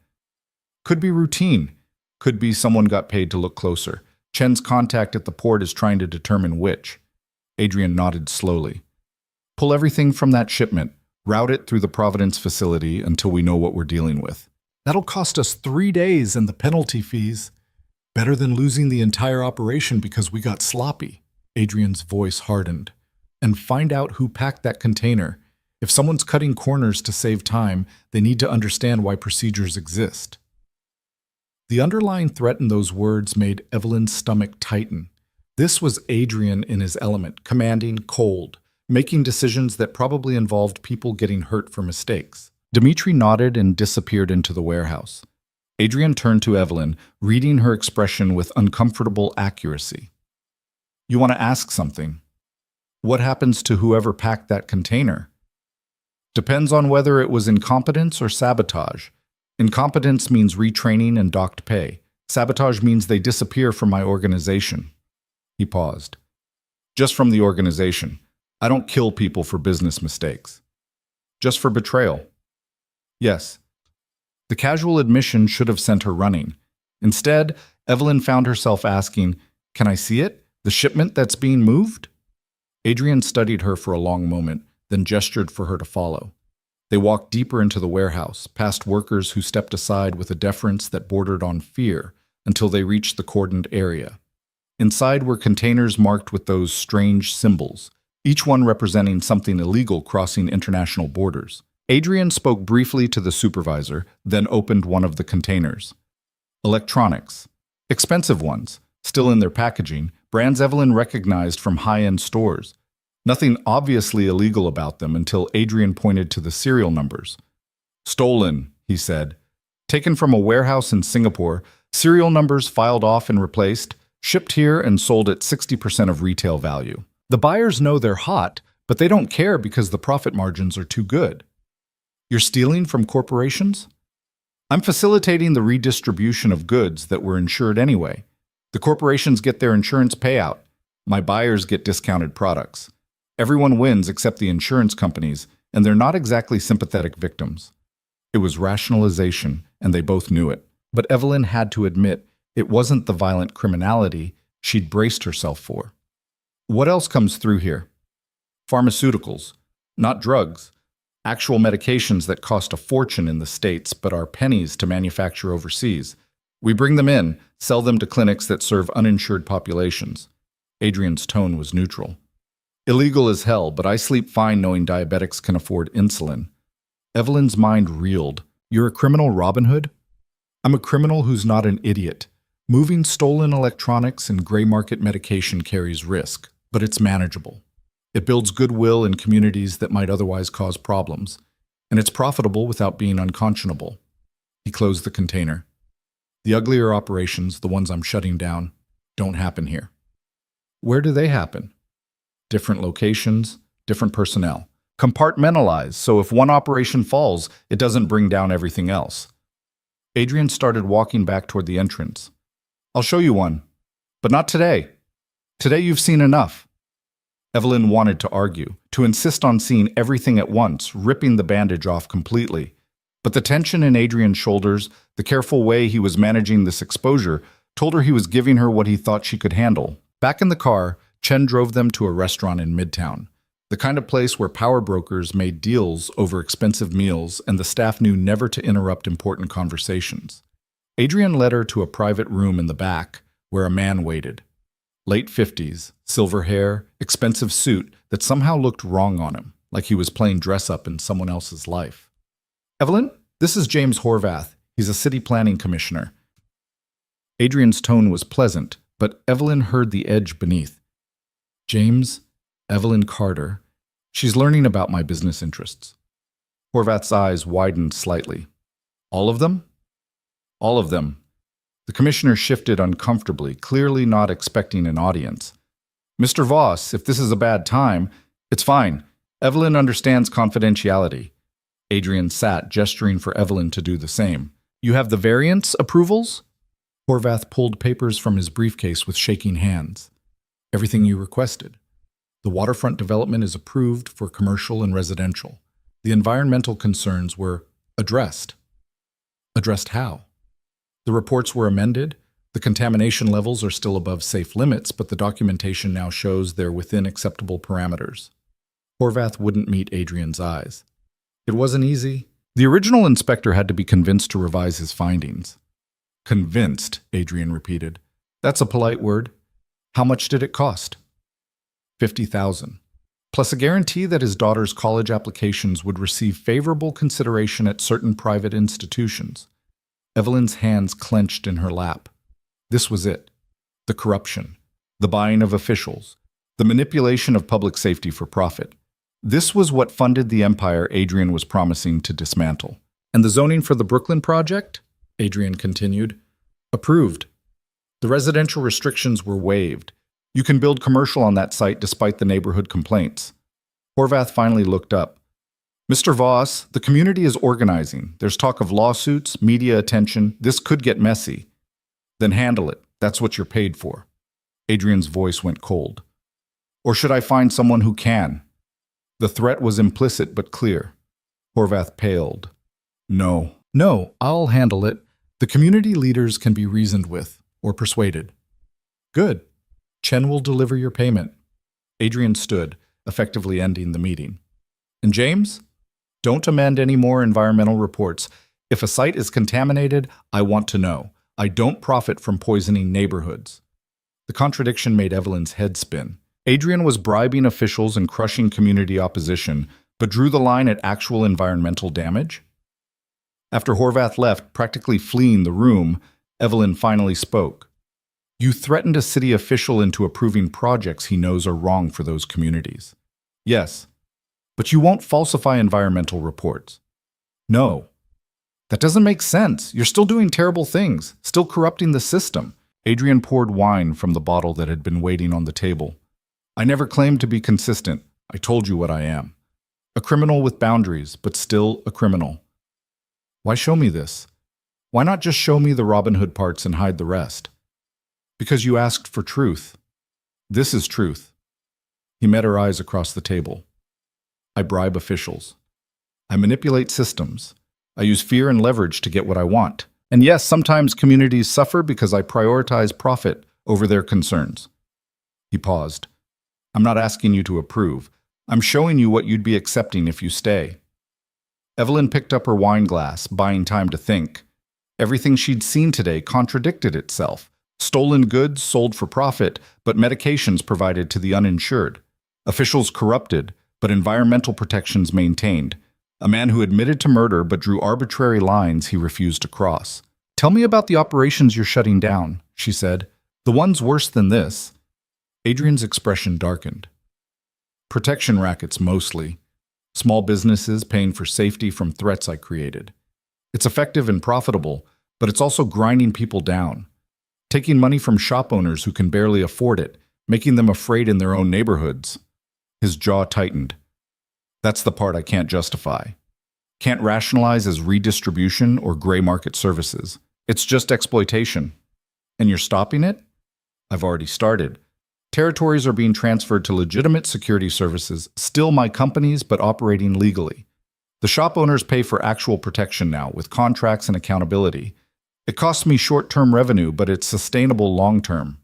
"Could be routine. Could be someone got paid to look closer. Chen's contact at the port is trying to determine which." Adrian nodded slowly. "Pull everything from that shipment. Route it through the Providence facility until we know what we're dealing with." "That'll cost us 3 days and the penalty fees. Better than losing the entire operation because we got sloppy." Adrian's voice hardened. "And find out who packed that container. If someone's cutting corners to save time, they need to understand why procedures exist." The underlying threat in those words made Evelyn's stomach tighten. This was Adrian in his element, commanding, cold, making decisions that probably involved people getting hurt for mistakes. Dmitri nodded and disappeared into the warehouse. Adrian turned to Evelyn, reading her expression with uncomfortable accuracy. "You want to ask something? What happens to whoever packed that container?" "Depends on whether it was incompetence or sabotage. Incompetence means retraining and docked pay. Sabotage means they disappear from my organization." He paused. "Just from the organization. I don't kill people for business mistakes." "Just for betrayal?" "Yes." The casual admission should have sent her running. Instead, Evelyn found herself asking, "Can I see it? The shipment that's being moved?" Adrian studied her for a long moment, then gestured for her to follow. They walked deeper into the warehouse, past workers who stepped aside with a deference that bordered on fear until they reached the cordoned area. Inside were containers marked with those strange symbols, each one representing something illegal crossing international borders. Adrian spoke briefly to the supervisor, then opened one of the containers. Electronics. Expensive ones, still in their packaging, brands Evelyn recognized from high-end stores. Nothing obviously illegal about them until Adrian pointed to the serial numbers. "Stolen," he said. "Taken from a warehouse in Singapore, serial numbers filed off and replaced, shipped here and sold at 60% of retail value. The buyers know they're hot, but they don't care because the profit margins are too good. You're stealing from corporations? I'm facilitating the redistribution of goods that were insured anyway. The corporations get their insurance payout. My buyers get discounted products. Everyone wins except the insurance companies, and they're not exactly sympathetic victims. It was rationalization, and they both knew it. But Evelyn had to admit it wasn't the violent criminality she'd braced herself for. What else comes through here? Pharmaceuticals, not drugs. Actual medications that cost a fortune in the States but are pennies to manufacture overseas. We bring them in, sell them to clinics that serve uninsured populations. Adrian's tone was neutral. Illegal as hell, but I sleep fine knowing diabetics can afford insulin. Evelyn's mind reeled. You're a criminal Robin Hood? I'm a criminal who's not an idiot. Moving stolen electronics and gray market medication carries risk, but it's manageable. It builds goodwill in communities that might otherwise cause problems, and it's profitable without being unconscionable. He closed the container. The uglier operations, the ones I'm shutting down, don't happen here. Where do they happen? Different locations, different personnel. Compartmentalized, so if one operation falls, it doesn't bring down everything else. Adrian started walking back toward the entrance. I'll show you one, but not today. Today you've seen enough. Evelyn wanted to argue, to insist on seeing everything at once, ripping the bandage off completely. But the tension in Adrian's shoulders, the careful way he was managing this exposure, told her he was giving her what he thought she could handle. Back in the car, Chen drove them to a restaurant in Midtown, the kind of place where power brokers made deals over expensive meals and the staff knew never to interrupt important conversations. Adrian led her to a private room in the back, where a man waited. Late 50s, silver hair, expensive suit that somehow looked wrong on him, like he was playing dress-up in someone else's life. Evelyn, this is James Horvath. He's a city planning commissioner. Adrian's tone was pleasant, but Evelyn heard the edge beneath. James, Evelyn Carter. She's learning about my business interests. Horvath's eyes widened slightly. All of them? All of them. The commissioner shifted uncomfortably, clearly not expecting an audience. Mr. Voss, if this is a bad time, it's fine. Evelyn understands confidentiality. Adrian sat, gesturing for Evelyn to do the same. You have the variance approvals? Horvath pulled papers from his briefcase with shaking hands. Everything you requested. The waterfront development is approved for commercial and residential. The environmental concerns were addressed. Addressed how? The reports were amended. The contamination levels are still above safe limits, but the documentation now shows they're within acceptable parameters. Horvath wouldn't meet Adrian's eyes. It wasn't easy. The original inspector had to be convinced to revise his findings. Convinced, Adrian repeated. That's a polite word. How much did it cost? $50,000, plus a guarantee that his daughter's college applications would receive favorable consideration at certain private institutions. Evelyn's hands clenched in her lap. This was it. The corruption, the buying of officials, the manipulation of public safety for profit. This was what funded the empire Adrian was promising to dismantle. And the zoning for the Brooklyn project? Adrian continued. Approved. The residential restrictions were waived. You can build commercial on that site despite the neighborhood complaints. Horvath finally looked up. Mr. Voss, the community is organizing. There's talk of lawsuits, media attention. This could get messy. Then handle it. That's what you're paid for. Adrian's voice went cold. Or should I find someone who can? The threat was implicit but clear. Horvath paled. No, I'll handle it. The community leaders can be reasoned with or persuaded. Good. Chen will deliver your payment. Adrian stood, effectively ending the meeting. And James? Don't amend any more environmental reports. If a site is contaminated, I want to know. I don't profit from poisoning neighborhoods. The contradiction made Evelyn's head spin. Adrian was bribing officials and crushing community opposition, but drew the line at actual environmental damage? After Horvath left, practically fleeing the room, Evelyn finally spoke. You threatened a city official into approving projects he knows are wrong for those communities. Yes, but you won't falsify environmental reports. No. That doesn't make sense. You're still doing terrible things, still corrupting the system. Adrian poured wine from the bottle that had been waiting on the table. I never claimed to be consistent. I told you what I am. A criminal with boundaries, but still a criminal. Why show me this? Why not just show me the Robin Hood parts and hide the rest? Because you asked for truth. This is truth. He met her eyes across the table. I bribe officials. I manipulate systems. I use fear and leverage to get what I want. And yes, sometimes communities suffer because I prioritize profit over their concerns. He paused. I'm not asking you to approve. I'm showing you what you'd be accepting if you stay. Evelyn picked up her wine glass, buying time to think. Everything she'd seen today contradicted itself. Stolen goods sold for profit, but medications provided to the uninsured. Officials corrupted, but environmental protections maintained. A man who admitted to murder but drew arbitrary lines he refused to cross. Tell me about the operations you're shutting down, she said. The ones worse than this. Adrian's expression darkened. Protection rackets mostly. Small businesses paying for safety from threats I created. It's effective and profitable, but it's also grinding people down. Taking money from shop owners who can barely afford it, making them afraid in their own neighborhoods. His jaw tightened. That's the part I can't justify. Can't rationalize as redistribution or gray market services. It's just exploitation. And you're stopping it? I've already started. Territories are being transferred to legitimate security services, still my companies, but operating legally. The shop owners pay for actual protection now, with contracts and accountability. It costs me short-term revenue, but it's sustainable long-term.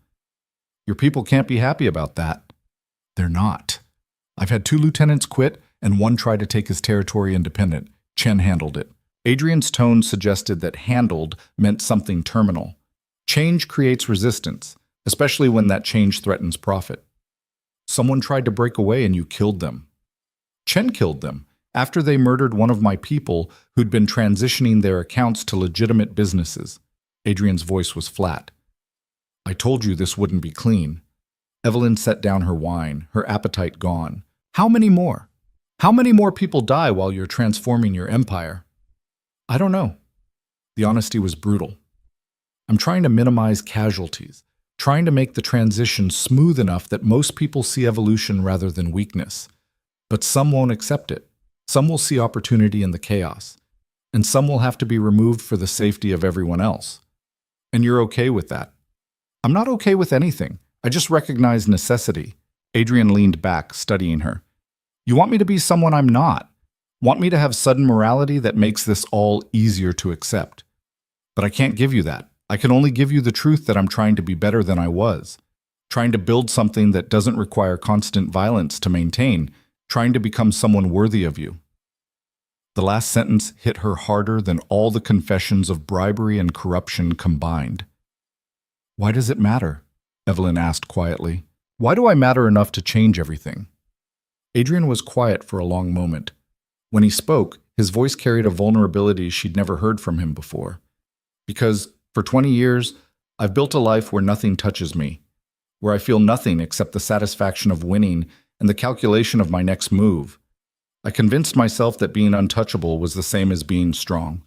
Your people can't be happy about that. They're not. I've had 2 lieutenants quit, and 1 try to take his territory independent. Chen handled it. Adrian's tone suggested that handled meant something terminal. Change creates resistance, especially when that change threatens profit. Someone tried to break away and you killed them. Chen killed them after they murdered one of my people who'd been transitioning their accounts to legitimate businesses. Adrian's voice was flat. I told you this wouldn't be clean. Evelyn set down her wine, her appetite gone. How many more? How many more people die while you're transforming your empire? I don't know. The honesty was brutal. I'm trying to minimize casualties, trying to make the transition smooth enough that most people see evolution rather than weakness. But some won't accept it. Some will see opportunity in the chaos. And some will have to be removed for the safety of everyone else. And you're okay with that. I'm not okay with anything. I just recognize necessity. Adrian leaned back, studying her. You want me to be someone I'm not. Want me to have sudden morality that makes this all easier to accept. But I can't give you that. I can only give you the truth that I'm trying to be better than I was. Trying to build something that doesn't require constant violence to maintain. Trying to become someone worthy of you. The last sentence hit her harder than all the confessions of bribery and corruption combined. Why does it matter? Evelyn asked quietly. Why do I matter enough to change everything? Adrian was quiet for a long moment. When he spoke, his voice carried a vulnerability she'd never heard from him before. Because, for 20 years, I've built a life where nothing touches me, where I feel nothing except the satisfaction of winning and the calculation of my next move. I convinced myself that being untouchable was the same as being strong.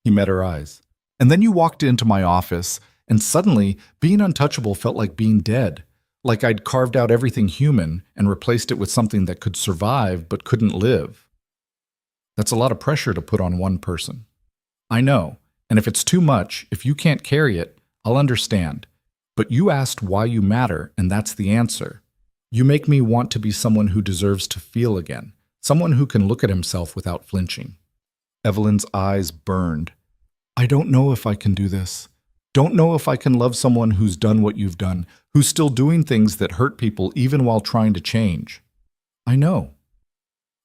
He met her eyes. And then you walked into my office, and suddenly, being untouchable felt like being dead. Like I'd carved out everything human and replaced it with something that could survive but couldn't live. That's a lot of pressure to put on one person. I know, and if it's too much, if you can't carry it, I'll understand. But you asked why you matter, and that's the answer. You make me want to be someone who deserves to feel again, someone who can look at himself without flinching. Evelyn's eyes burned. I don't know if I can do this. Don't know if I can love someone who's done what you've done, who's still doing things that hurt people even while trying to change. I know.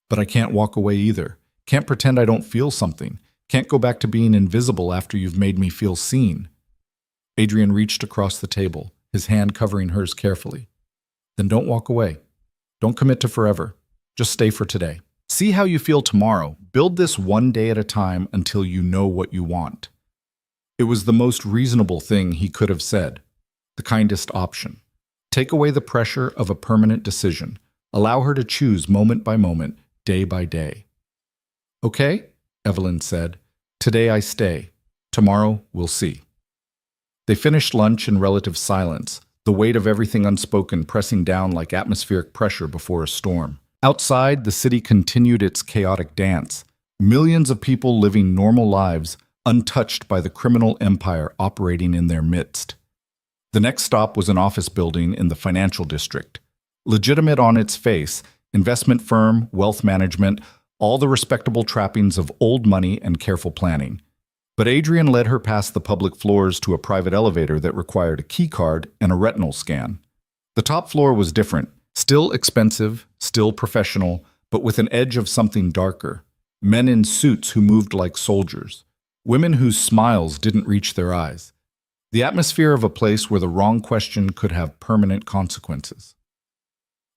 But I can't walk away either. Can't pretend I don't feel something. Can't go back to being invisible after you've made me feel seen. Adrian reached across the table, his hand covering hers carefully. Then don't walk away. Don't commit to forever. Just stay for today. See how you feel tomorrow. Build this one day at a time until you know what you want. It was the most reasonable thing he could have said, the kindest option. Take away the pressure of a permanent decision. Allow her to choose moment by moment, day by day. Okay, Evelyn said. Today I stay. Tomorrow we'll see. They finished lunch in relative silence, the weight of everything unspoken pressing down like atmospheric pressure before a storm. Outside, the city continued its chaotic dance. Millions of people living normal lives, untouched by the criminal empire operating in their midst. The next stop was an office building in the financial district. Legitimate on its face, investment firm, wealth management, all the respectable trappings of old money and careful planning. But Adrian led her past the public floors to a private elevator that required a key card and a retinal scan. The top floor was different, still expensive, still professional, but with an edge of something darker. Men in suits who moved like soldiers. Women whose smiles didn't reach their eyes. The atmosphere of a place where the wrong question could have permanent consequences.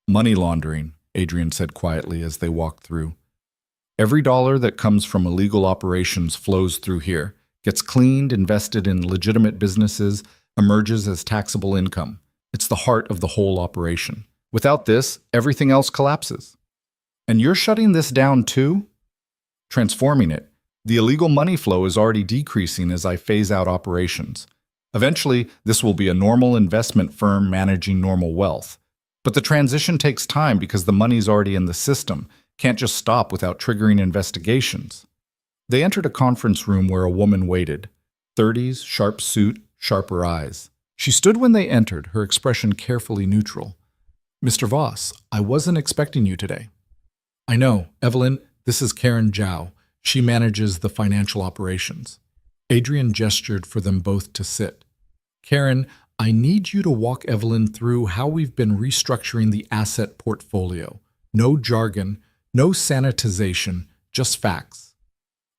Money laundering, Adrian said quietly as they walked through. Every dollar that comes from illegal operations flows through here, gets cleaned, invested in legitimate businesses, emerges as taxable income. It's the heart of the whole operation. Without this, everything else collapses. And you're shutting this down too? Transforming it. The illegal money flow is already decreasing as I phase out operations. Eventually, this will be a normal investment firm managing normal wealth. But the transition takes time because the money's already in the system. Can't just stop without triggering investigations. They entered a conference room where a woman waited. 30s, sharp suit, sharper eyes. She stood when they entered, her expression carefully neutral. Mr. Voss, I wasn't expecting you today. I know, Evelyn, this is Karen Zhao. She manages the financial operations. Adrian gestured for them both to sit. Karen, I need you to walk Evelyn through how we've been restructuring the asset portfolio. No jargon, no sanitization, just facts.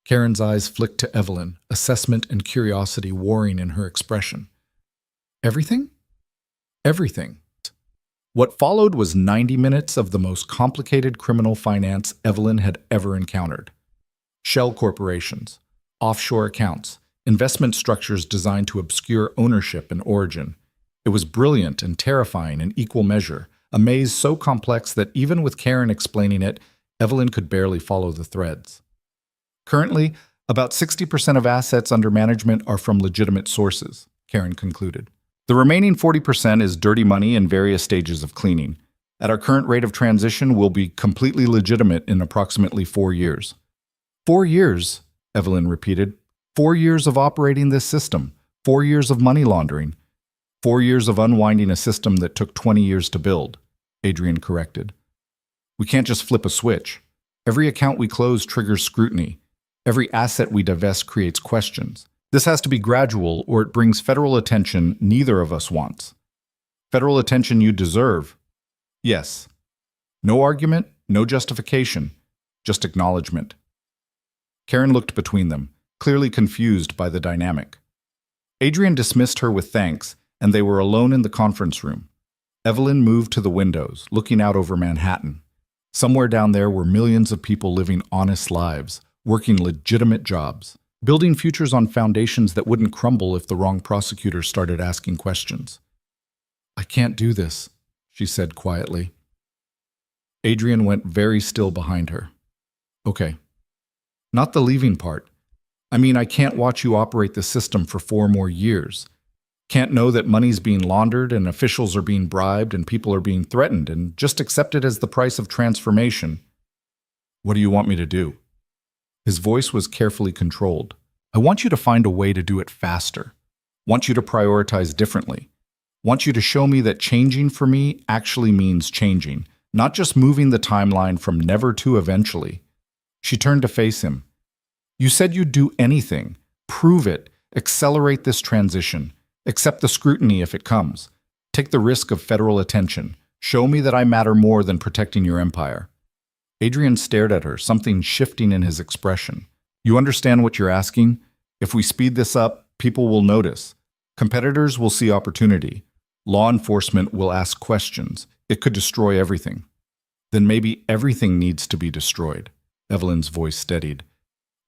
Karen's eyes flicked to Evelyn, assessment and curiosity warring in her expression. Everything? Everything. What followed was 90 minutes of the most complicated criminal finance Evelyn had ever encountered. Shell corporations, offshore accounts, investment structures designed to obscure ownership and origin. It was brilliant and terrifying in equal measure, a maze so complex that even with Karen explaining it, Evelyn could barely follow the threads. Currently, about 60% of assets under management are from legitimate sources, Karen concluded. The remaining 40% is dirty money in various stages of cleaning. At our current rate of transition, we'll be completely legitimate in approximately 4 years. 4 years, Evelyn repeated. 4 years of operating this system. 4 years of money laundering. 4 years of unwinding a system that took 20 years to build, Adrian corrected. We can't just flip a switch. Every account we close triggers scrutiny. Every asset we divest creates questions. This has to be gradual, or it brings federal attention neither of us wants. Federal attention you deserve. Yes. No argument, no justification, just acknowledgement. Karen looked between them, clearly confused by the dynamic. Adrian dismissed her with thanks, and they were alone in the conference room. Evelyn moved to the windows, looking out over Manhattan. Somewhere down there were millions of people living honest lives, working legitimate jobs, building futures on foundations that wouldn't crumble if the wrong prosecutor started asking questions. I can't do this, she said quietly. Adrian went very still behind her. Okay. Not the leaving part. I mean, I can't watch you operate the system for 4 more years. Can't know that money's being laundered and officials are being bribed and people are being threatened and just accept it as the price of transformation. What do you want me to do? His voice was carefully controlled. I want you to find a way to do it faster. Want you to prioritize differently. Want you to show me that changing for me actually means changing, not just moving the timeline from never to eventually. She turned to face him. You said you'd do anything. Prove it. Accelerate this transition. Accept the scrutiny if it comes. Take the risk of federal attention. Show me that I matter more than protecting your empire. Adrian stared at her, something shifting in his expression. You understand what you're asking? If we speed this up, people will notice. Competitors will see opportunity. Law enforcement will ask questions. It could destroy everything. Then maybe everything needs to be destroyed. Evelyn's voice steadied.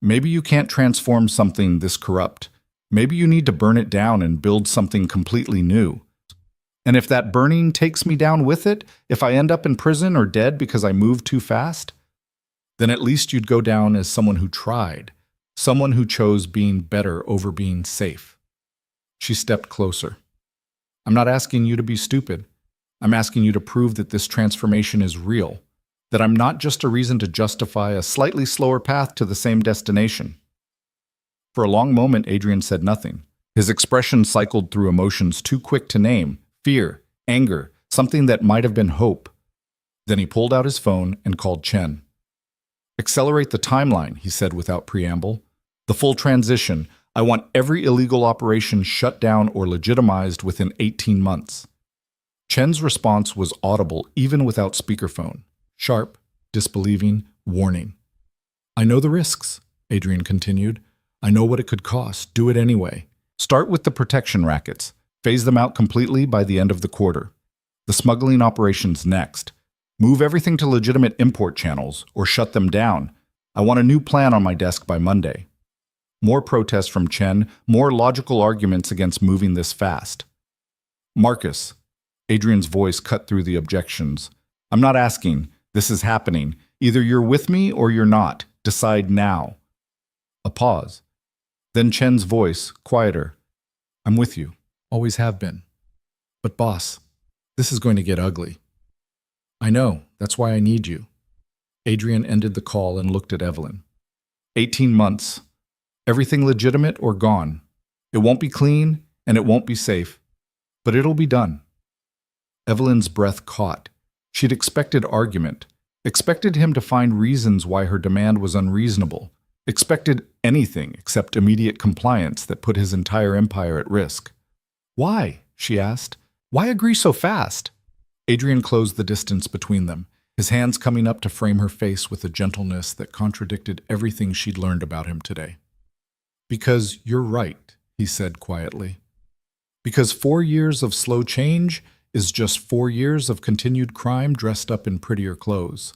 Maybe you can't transform something this corrupt. Maybe you need to burn it down and build something completely new. And if that burning takes me down with it, if I end up in prison or dead because I moved too fast, then at least you'd go down as someone who tried, someone who chose being better over being safe. She stepped closer. I'm not asking you to be stupid. I'm asking you to prove that this transformation is real, that I'm not just a reason to justify a slightly slower path to the same destination. For a long moment, Adrian said nothing. His expression cycled through emotions too quick to name: fear, anger, something that might have been hope. Then he pulled out his phone and called Chen. Accelerate the timeline, he said without preamble. The full transition. I want every illegal operation shut down or legitimized within 18 months. Chen's response was audible even without speakerphone. Sharp, disbelieving, warning. I know the risks, Adrian continued. I know what it could cost. Do it anyway. Start with the protection rackets. Phase them out completely by the end of the quarter. The smuggling operations next. Move everything to legitimate import channels or shut them down. I want a new plan on my desk by Monday. More protests from Chen, more logical arguments against moving this fast. Marcus. Adrian's voice cut through the objections. I'm not asking. This is happening. Either you're with me or you're not. Decide now. A pause. Then Chen's voice, quieter. I'm with you. Always have been. But boss, this is going to get ugly. I know. That's why I need you. Adrian ended the call and looked at Evelyn. 18 months. Everything legitimate or gone. It won't be clean and it won't be safe. But it'll be done. Evelyn's breath caught. She'd expected argument. Expected him to find reasons why her demand was unreasonable. Expected anything except immediate compliance that put his entire empire at risk. Why? She asked. Why agree so fast? Adrian closed the distance between them, his hands coming up to frame her face with a gentleness that contradicted everything she'd learned about him today. Because you're right, he said quietly. Because 4 years of slow change is just 4 years of continued crime dressed up in prettier clothes.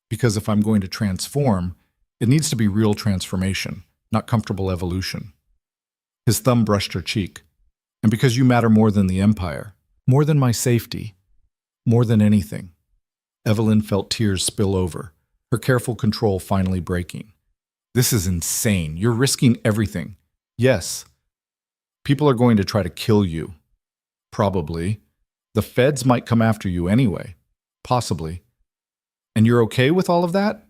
Because if I'm going to transform, it needs to be real transformation, not comfortable evolution. His thumb brushed her cheek. And because you matter more than the empire, more than my safety, more than anything. Evelyn felt tears spill over, her careful control finally breaking. This is insane. You're risking everything. Yes. People are going to try to kill you. Probably. The feds might come after you anyway. Possibly. And you're okay with all of that?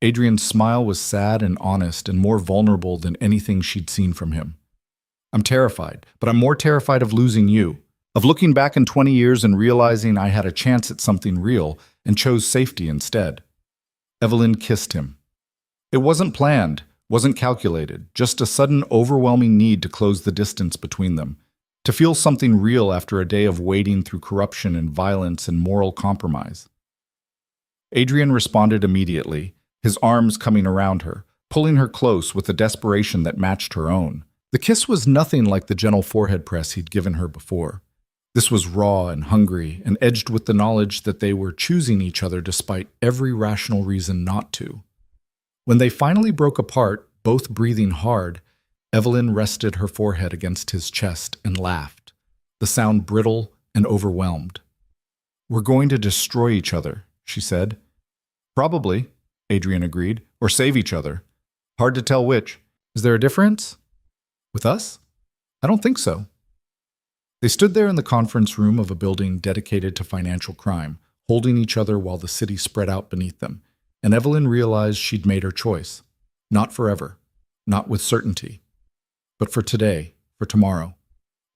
Adrian's smile was sad and honest and more vulnerable than anything she'd seen from him. I'm terrified, but I'm more terrified of losing you, of looking back in 20 years and realizing I had a chance at something real and chose safety instead. Evelyn kissed him. It wasn't planned, wasn't calculated, just a sudden overwhelming need to close the distance between them, to feel something real after a day of wading through corruption and violence and moral compromise. Adrian responded immediately, his arms coming around her, pulling her close with a desperation that matched her own. The kiss was nothing like the gentle forehead press he'd given her before. This was raw and hungry and edged with the knowledge that they were choosing each other despite every rational reason not to. When they finally broke apart, both breathing hard, Evelyn rested her forehead against his chest and laughed, the sound brittle and overwhelmed. We're going to destroy each other, she said. Probably, Adrian agreed, or save each other. Hard to tell which. Is there a difference? With us? I don't think so. They stood there in the conference room of a building dedicated to financial crime, holding each other while the city spread out beneath them, and Evelyn realized she'd made her choice. Not forever, not with certainty, but for today, for tomorrow,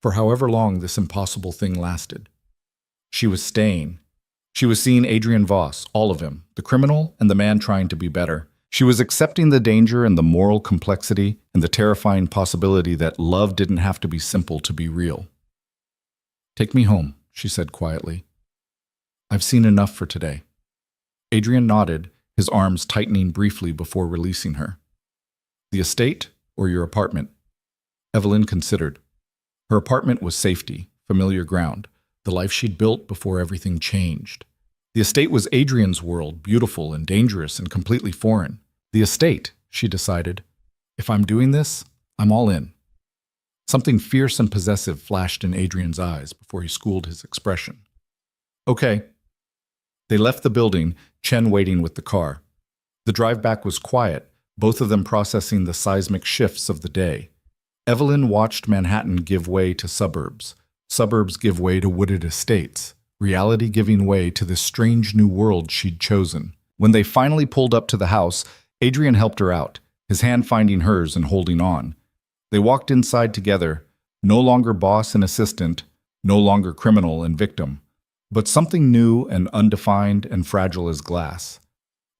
for however long this impossible thing lasted. She was staying. She was seeing Adrian Voss, all of him, the criminal and the man trying to be better. She was accepting the danger and the moral complexity and the terrifying possibility that love didn't have to be simple to be real. Take me home, she said quietly. I've seen enough for today. Adrian nodded, his arms tightening briefly before releasing her. The estate or your apartment? Evelyn considered. Her apartment was safety, familiar ground, the life she'd built before everything changed. The estate was Adrian's world, beautiful and dangerous and completely foreign. The estate, she decided. If I'm doing this, I'm all in. Something fierce and possessive flashed in Adrian's eyes before he schooled his expression. Okay. They left the building, Chen waiting with the car. The drive back was quiet, both of them processing the seismic shifts of the day. Evelyn watched Manhattan give way to suburbs. Suburbs give way to wooded estates. Reality giving way to this strange new world she'd chosen. When they finally pulled up to the house, Adrian helped her out, his hand finding hers and holding on. They walked inside together, no longer boss and assistant, no longer criminal and victim, but something new and undefined and fragile as glass.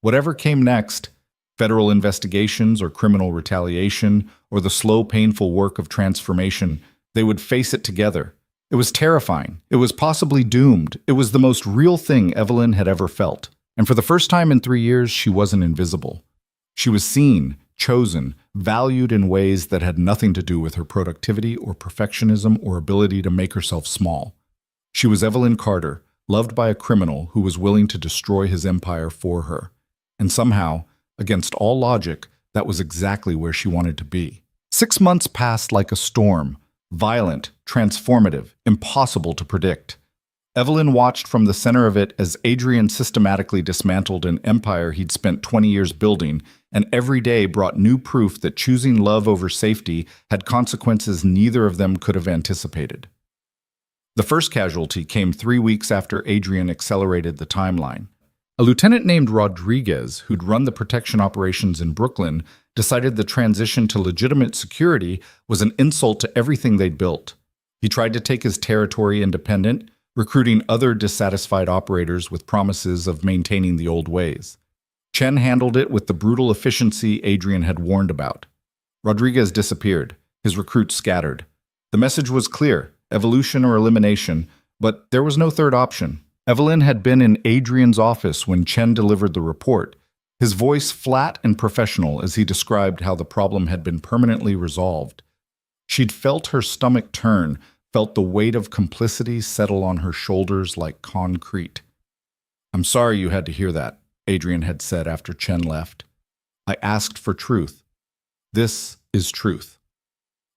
Whatever came next, federal investigations or criminal retaliation or the slow, painful work of transformation, they would face it together. It was terrifying. It was possibly doomed. It was the most real thing Evelyn had ever felt. And for the first time in 3 years, she wasn't invisible. She was seen, chosen, valued in ways that had nothing to do with her productivity or perfectionism or ability to make herself small. She was Evelyn Carter, loved by a criminal who was willing to destroy his empire for her. And somehow, against all logic, that was exactly where she wanted to be. 6 months passed like a storm, violent, transformative, impossible to predict. Evelyn watched from the center of it as Adrian systematically dismantled an empire he'd spent 20 years building, and every day brought new proof that choosing love over safety had consequences neither of them could have anticipated. The first casualty came 3 weeks after Adrian accelerated the timeline. A lieutenant named Rodriguez, who'd run the protection operations in Brooklyn, decided the transition to legitimate security was an insult to everything they'd built. He tried to take his territory independent, recruiting other dissatisfied operators with promises of maintaining the old ways. Chen handled it with the brutal efficiency Adrian had warned about. Rodriguez disappeared, his recruits scattered. The message was clear, evolution or elimination, but there was no third option. Evelyn had been in Adrian's office when Chen delivered the report, his voice flat and professional as he described how the problem had been permanently resolved. She'd felt her stomach turn, felt the weight of complicity settle on her shoulders like concrete. "I'm sorry you had to hear that," Adrian had said after Chen left. "I asked for truth. This is truth."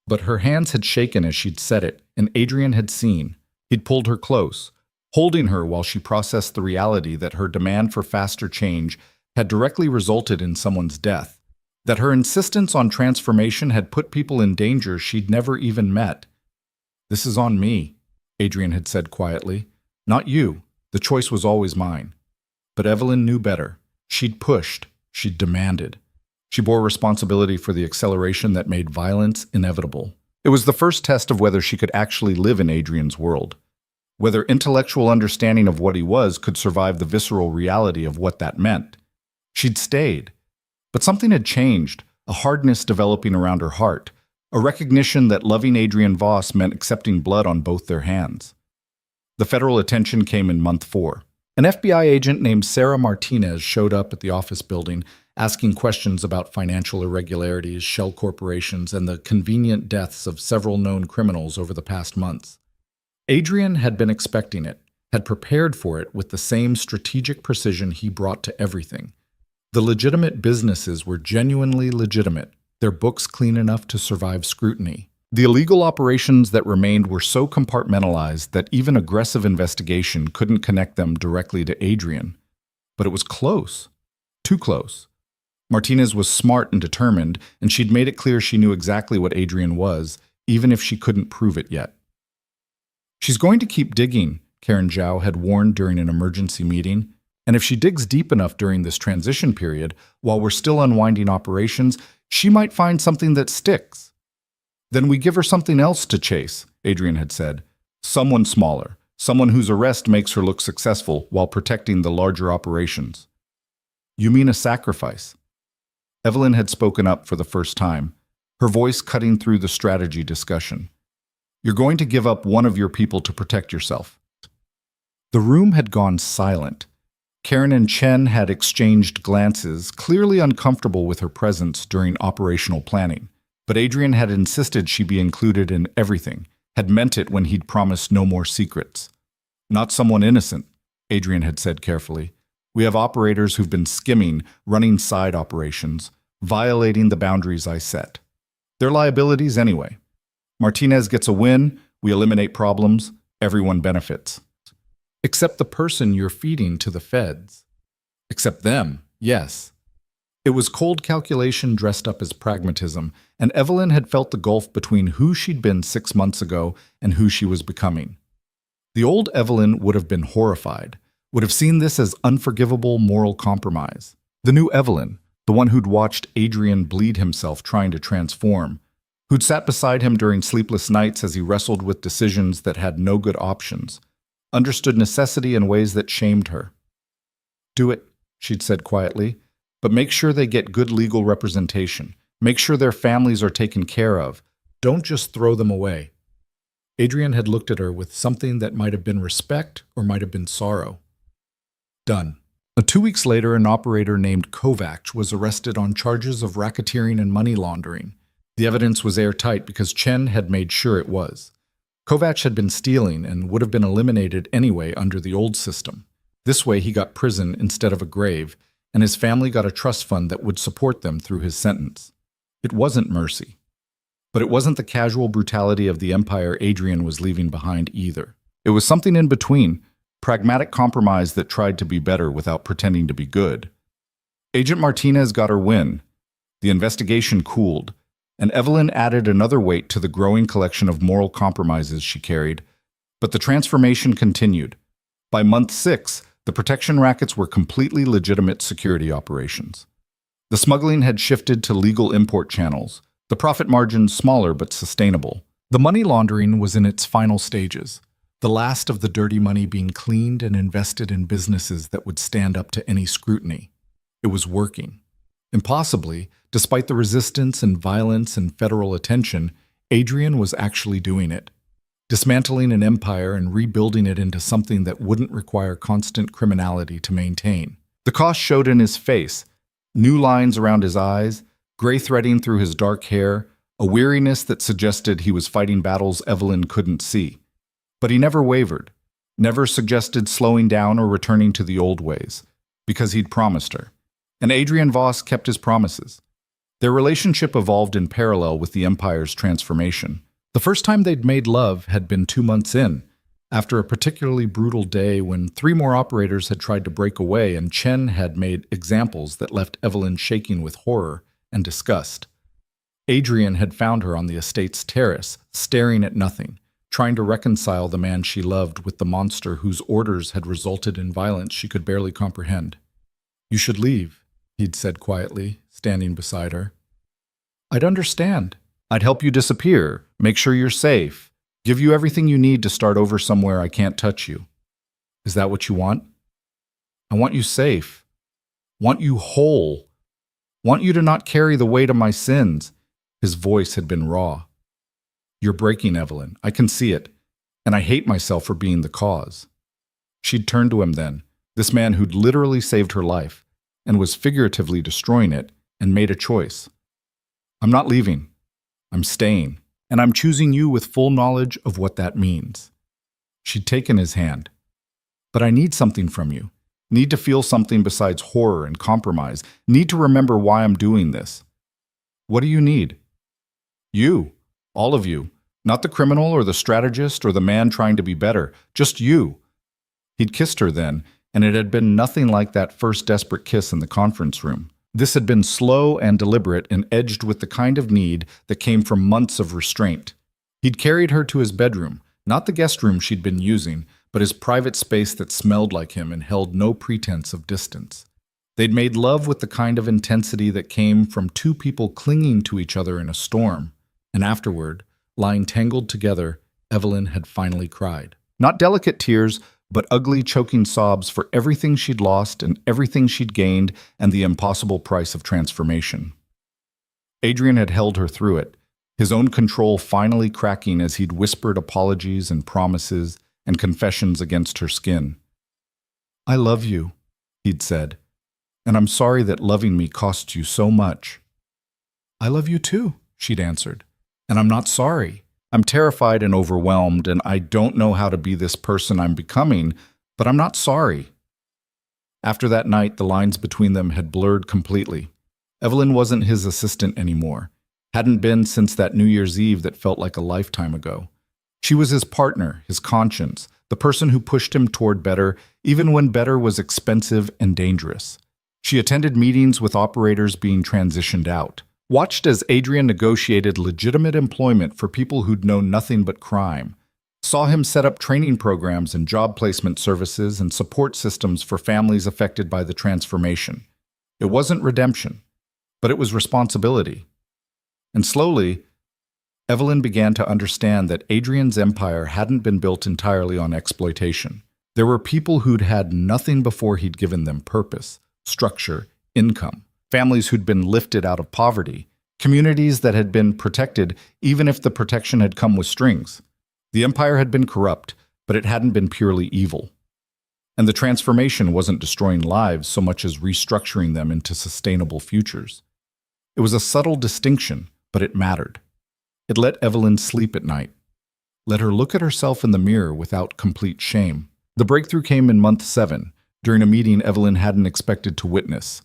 But her hands had shaken as she'd said it, and Adrian had seen. He'd pulled her close, holding her while she processed the reality that her demand for faster change had directly resulted in someone's death, that her insistence on transformation had put people in danger she'd never even met. "This is on me," Adrian had said quietly. "Not you. The choice was always mine." But Evelyn knew better. She'd pushed. She'd demanded. She bore responsibility for the acceleration that made violence inevitable. It was the first test of whether she could actually live in Adrian's world, whether intellectual understanding of what he was could survive the visceral reality of what that meant. She'd stayed. But something had changed, a hardness developing around her heart, a recognition that loving Adrian Voss meant accepting blood on both their hands. The federal attention came in month 4. An FBI agent named Sarah Martinez showed up at the office building, asking questions about financial irregularities, shell corporations, and the convenient deaths of several known criminals over the past months. Adrian had been expecting it, had prepared for it with the same strategic precision he brought to everything. The legitimate businesses were genuinely legitimate, their books clean enough to survive scrutiny. The illegal operations that remained were so compartmentalized that even aggressive investigation couldn't connect them directly to Adrian. But it was close. Too close. Martinez was smart and determined, and she'd made it clear she knew exactly what Adrian was, even if she couldn't prove it yet. "She's going to keep digging," Karen Zhao had warned during an emergency meeting. "And if she digs deep enough during this transition period, while we're still unwinding operations, she might find something that sticks." "Then we give her something else to chase," Adrian had said. "Someone smaller, someone whose arrest makes her look successful while protecting the larger operations." "You mean a sacrifice?" Evelyn had spoken up for the first time, her voice cutting through the strategy discussion. "You're going to give up one of your people to protect yourself." The room had gone silent. Karen and Chen had exchanged glances, clearly uncomfortable with her presence during operational planning. But Adrian had insisted she be included in everything, had meant it when he'd promised no more secrets. "Not someone innocent," Adrian had said carefully. "We have operators who've been skimming, running side operations, violating the boundaries I set. They're liabilities anyway. Martinez gets a win, we eliminate problems, everyone benefits. Except the person you're feeding to the feds." "Except them, yes." It was cold calculation dressed up as pragmatism, and Evelyn had felt the gulf between who she'd been 6 months ago and who she was becoming. The old Evelyn would have been horrified, would have seen this as unforgivable moral compromise. The new Evelyn, the one who'd watched Adrian bleed himself trying to transform, who'd sat beside him during sleepless nights as he wrestled with decisions that had no good options, understood necessity in ways that shamed her. "Do it," she'd said quietly, "but make sure they get good legal representation. Make sure their families are taken care of. Don't just throw them away." Adrian had looked at her with something that might have been respect or might have been sorrow. Done. 2 weeks later, an operator named Kovacs was arrested on charges of racketeering and money laundering. The evidence was airtight because Chen had made sure it was. Kovacs had been stealing and would have been eliminated anyway under the old system. This way he got prison instead of a grave, and his family got a trust fund that would support them through his sentence. It wasn't mercy. But it wasn't the casual brutality of the empire Adrian was leaving behind either. It was something in between, pragmatic compromise that tried to be better without pretending to be good. Agent Martinez got her win. The investigation cooled, and Evelyn added another weight to the growing collection of moral compromises she carried. But the transformation continued. By month 6, the protection rackets were completely legitimate security operations. The smuggling had shifted to legal import channels, the profit margins smaller but sustainable. The money laundering was in its final stages, the last of the dirty money being cleaned and invested in businesses that would stand up to any scrutiny. It was working. Impossibly, despite the resistance and violence and federal attention, Adrian was actually doing it. Dismantling an empire and rebuilding it into something that wouldn't require constant criminality to maintain. The cost showed in his face, new lines around his eyes, gray threading through his dark hair, a weariness that suggested he was fighting battles Evelyn couldn't see. But he never wavered, never suggested slowing down or returning to the old ways, because he'd promised her. And Adrian Voss kept his promises. Their relationship evolved in parallel with the empire's transformation. The first time they'd made love had been 2 months in, after a particularly brutal day when 3 more operators had tried to break away and Chen had made examples that left Evelyn shaking with horror and disgust. Adrian had found her on the estate's terrace, staring at nothing, trying to reconcile the man she loved with the monster whose orders had resulted in violence she could barely comprehend. "You should leave," he'd said quietly, standing beside her. "I'd understand. I'd help you disappear, make sure you're safe, give you everything you need to start over somewhere I can't touch you. Is that what you want? I want you safe. Want you whole. Want you to not carry the weight of my sins." His voice had been raw. "You're breaking, Evelyn. I can see it. And I hate myself for being the cause." She'd turned to him then, this man who'd literally saved her life, and was figuratively destroying it, and made a choice. "I'm not leaving. I'm staying, and I'm choosing you with full knowledge of what that means." She'd taken his hand. "But I need something from you. Need to feel something besides horror and compromise. Need to remember why I'm doing this." "What do you need?" "You. All of you. Not the criminal or the strategist or the man trying to be better. Just you." He'd kissed her then, and it had been nothing like that first desperate kiss in the conference room. This had been slow and deliberate and edged with the kind of need that came from months of restraint. He'd carried her to his bedroom, not the guest room she'd been using, but his private space that smelled like him and held no pretense of distance. They'd made love with the kind of intensity that came from 2 people clinging to each other in a storm. And afterward, lying tangled together, Evelyn had finally cried. Not delicate tears, but ugly, choking sobs for everything she'd lost and everything she'd gained and the impossible price of transformation. Adrian had held her through it, his own control finally cracking as he'd whispered apologies and promises and confessions against her skin. "I love you," he'd said, "and I'm sorry that loving me costs you so much." "I love you too," she'd answered, "and I'm not sorry. I'm terrified and overwhelmed, and I don't know how to be this person I'm becoming, but I'm not sorry." After that night, the lines between them had blurred completely. Evelyn wasn't his assistant anymore, hadn't been since that New Year's Eve that felt like a lifetime ago. She was his partner, his conscience, the person who pushed him toward better, even when better was expensive and dangerous. She attended meetings with operators being transitioned out, watched as Adrian negotiated legitimate employment for people who'd known nothing but crime, saw him set up training programs and job placement services and support systems for families affected by the transformation. It wasn't redemption, but it was responsibility. And slowly, Evelyn began to understand that Adrian's empire hadn't been built entirely on exploitation. There were people who'd had nothing before he'd given them purpose, structure, income, families who'd been lifted out of poverty, communities that had been protected even if the protection had come with strings. The empire had been corrupt, but it hadn't been purely evil. And the transformation wasn't destroying lives so much as restructuring them into sustainable futures. It was a subtle distinction, but it mattered. It let Evelyn sleep at night, let her look at herself in the mirror without complete shame. The breakthrough came in month 7, during a meeting Evelyn hadn't expected to witness.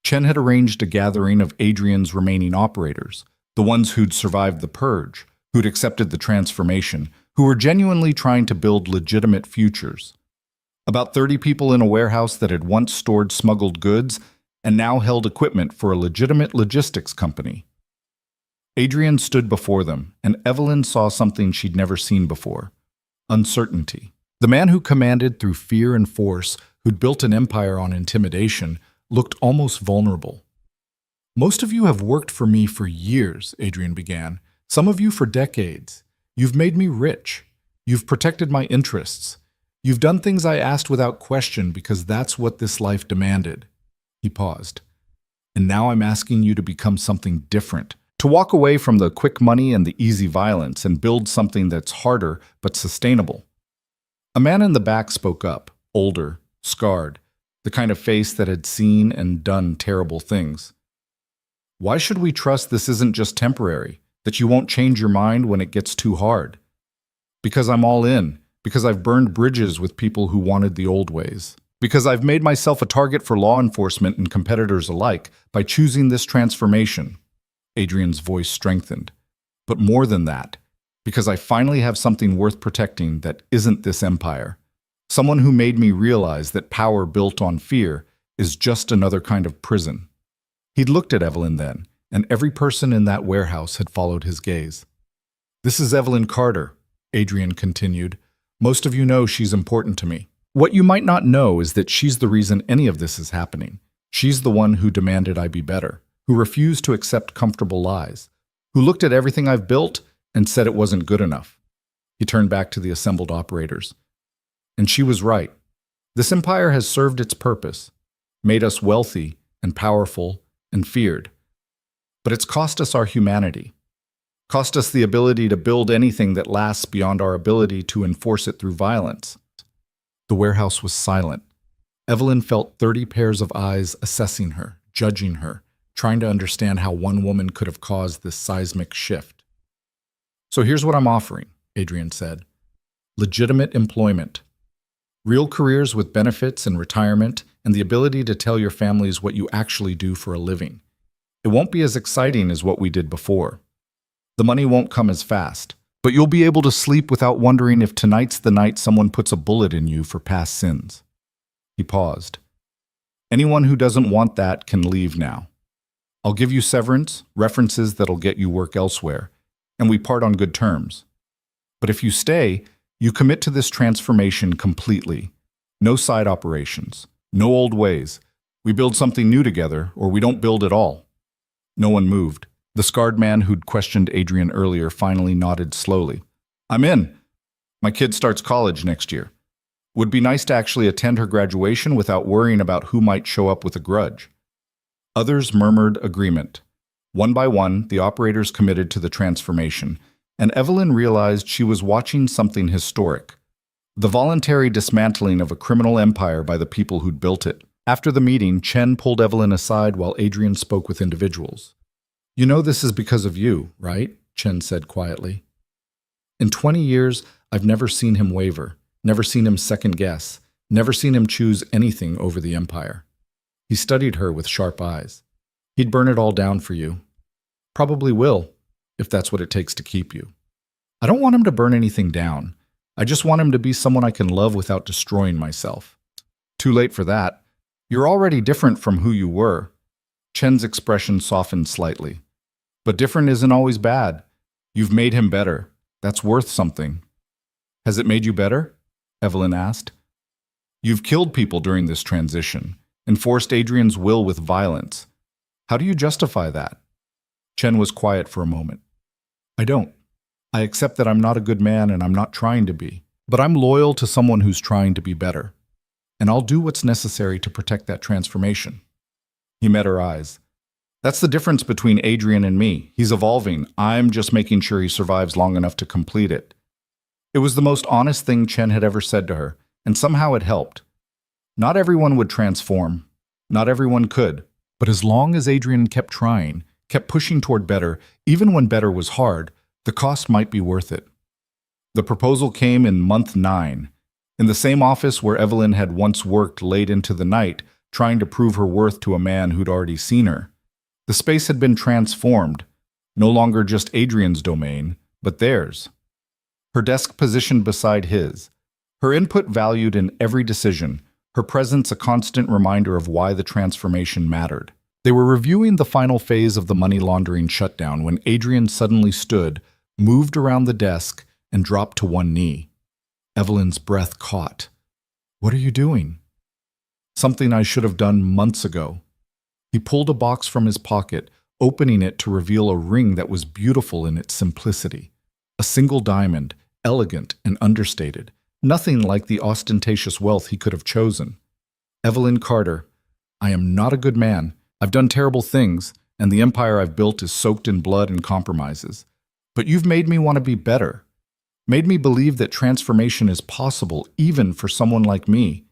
Chen had arranged a gathering of Adrian's remaining operators, the ones who'd survived the purge, who'd accepted the transformation, who were genuinely trying to build legitimate futures. About 30 people in a warehouse that had once stored smuggled goods and now held equipment for a legitimate logistics company. Adrian stood before them, and Evelyn saw something she'd never seen before: uncertainty. The man who commanded through fear and force, who'd built an empire on intimidation, looked almost vulnerable. "Most of you have worked for me for years," Adrian began. "Some of you for decades. You've made me rich. You've protected my interests. You've done things I asked without question because that's what this life demanded." He paused. "And now I'm asking you to become something different, to walk away from the quick money and the easy violence and build something that's harder but sustainable." A man in the back spoke up, older, scarred, the kind of face that had seen and done terrible things. "Why should we trust this isn't just temporary, that you won't change your mind when it gets too hard?" "Because I'm all in, because I've burned bridges with people who wanted the old ways, because I've made myself a target for law enforcement and competitors alike by choosing this transformation." Adrian's voice strengthened. "But more than that, because I finally have something worth protecting that isn't this empire. Someone who made me realize that power built on fear is just another kind of prison." He'd looked at Evelyn then, and every person in that warehouse had followed his gaze. "This is Evelyn Carter," Adrian continued. "Most of you know she's important to me. What you might not know is that she's the reason any of this is happening. She's the one who demanded I be better, who refused to accept comfortable lies, who looked at everything I've built and said it wasn't good enough." He turned back to the assembled operators. "And she was right. This empire has served its purpose, made us wealthy and powerful and feared. But it's cost us our humanity, cost us the ability to build anything that lasts beyond our ability to enforce it through violence." The warehouse was silent. Evelyn felt 30 pairs of eyes assessing her, judging her, trying to understand how one woman could have caused this seismic shift. "So here's what I'm offering," Adrian said. "Legitimate employment. Real careers with benefits and retirement, and the ability to tell your families what you actually do for a living. It won't be as exciting as what we did before. The money won't come as fast, but you'll be able to sleep without wondering if tonight's the night someone puts a bullet in you for past sins." He paused. "Anyone who doesn't want that can leave now. I'll give you severance, references that'll get you work elsewhere, and we part on good terms. But if you stay, you commit to this transformation completely. No side operations, no old ways. We build something new together, or we don't build at all." No one moved. The scarred man who'd questioned Adrian earlier finally nodded slowly. "I'm in. My kid starts college next year. Would be nice to actually attend her graduation without worrying about who might show up with a grudge." Others murmured agreement. One by one, the operators committed to the transformation, and Evelyn realized she was watching something historic: the voluntary dismantling of a criminal empire by the people who'd built it. After the meeting, Chen pulled Evelyn aside while Adrian spoke with individuals. "You know this is because of you, right?" Chen said quietly. "In 20 years, I've never seen him waver, never seen him second-guess, never seen him choose anything over the empire." He studied her with sharp eyes. "He'd burn it all down for you. Probably will, if that's what it takes to keep you. I don't want him to burn anything down. I just want him to be someone I can love without destroying myself." "Too late for that. You're already different from who you were. Chen's expression softened slightly. But different isn't always bad. You've made him better. That's worth something. Has it made you better? Evelyn asked. You've killed people during this transition, enforced Adrian's will with violence. How do you justify that? Chen was quiet for a moment. I don't. I accept that I'm not a good man and I'm not trying to be. But I'm loyal to someone who's trying to be better. And I'll do what's necessary to protect that transformation. He met her eyes. That's the difference between Adrian and me. He's evolving. I'm just making sure he survives long enough to complete it. It was the most honest thing Chen had ever said to her, and somehow it helped. Not everyone would transform. Not everyone could. But as long as Adrian kept trying, kept pushing toward better, even when better was hard, the cost might be worth it. The proposal came in month 9, in the same office where Evelyn had once worked late into the night, trying to prove her worth to a man who'd already seen her. The space had been transformed, no longer just Adrian's domain, but theirs. Her desk positioned beside his, her input valued in every decision, her presence a constant reminder of why the transformation mattered. They were reviewing the final phase of the money laundering shutdown when Adrian suddenly stood, moved around the desk, and dropped to one knee. Evelyn's breath caught. What are you doing? Something I should have done months ago. He pulled a box from his pocket, opening it to reveal a ring that was beautiful in its simplicity. A single diamond, elegant and understated, nothing like the ostentatious wealth he could have chosen. Evelyn Carter, I am not a good man. I've done terrible things, and the empire I've built is soaked in blood and compromises. But you've made me want to be better. Made me believe that transformation is possible, even for someone like me.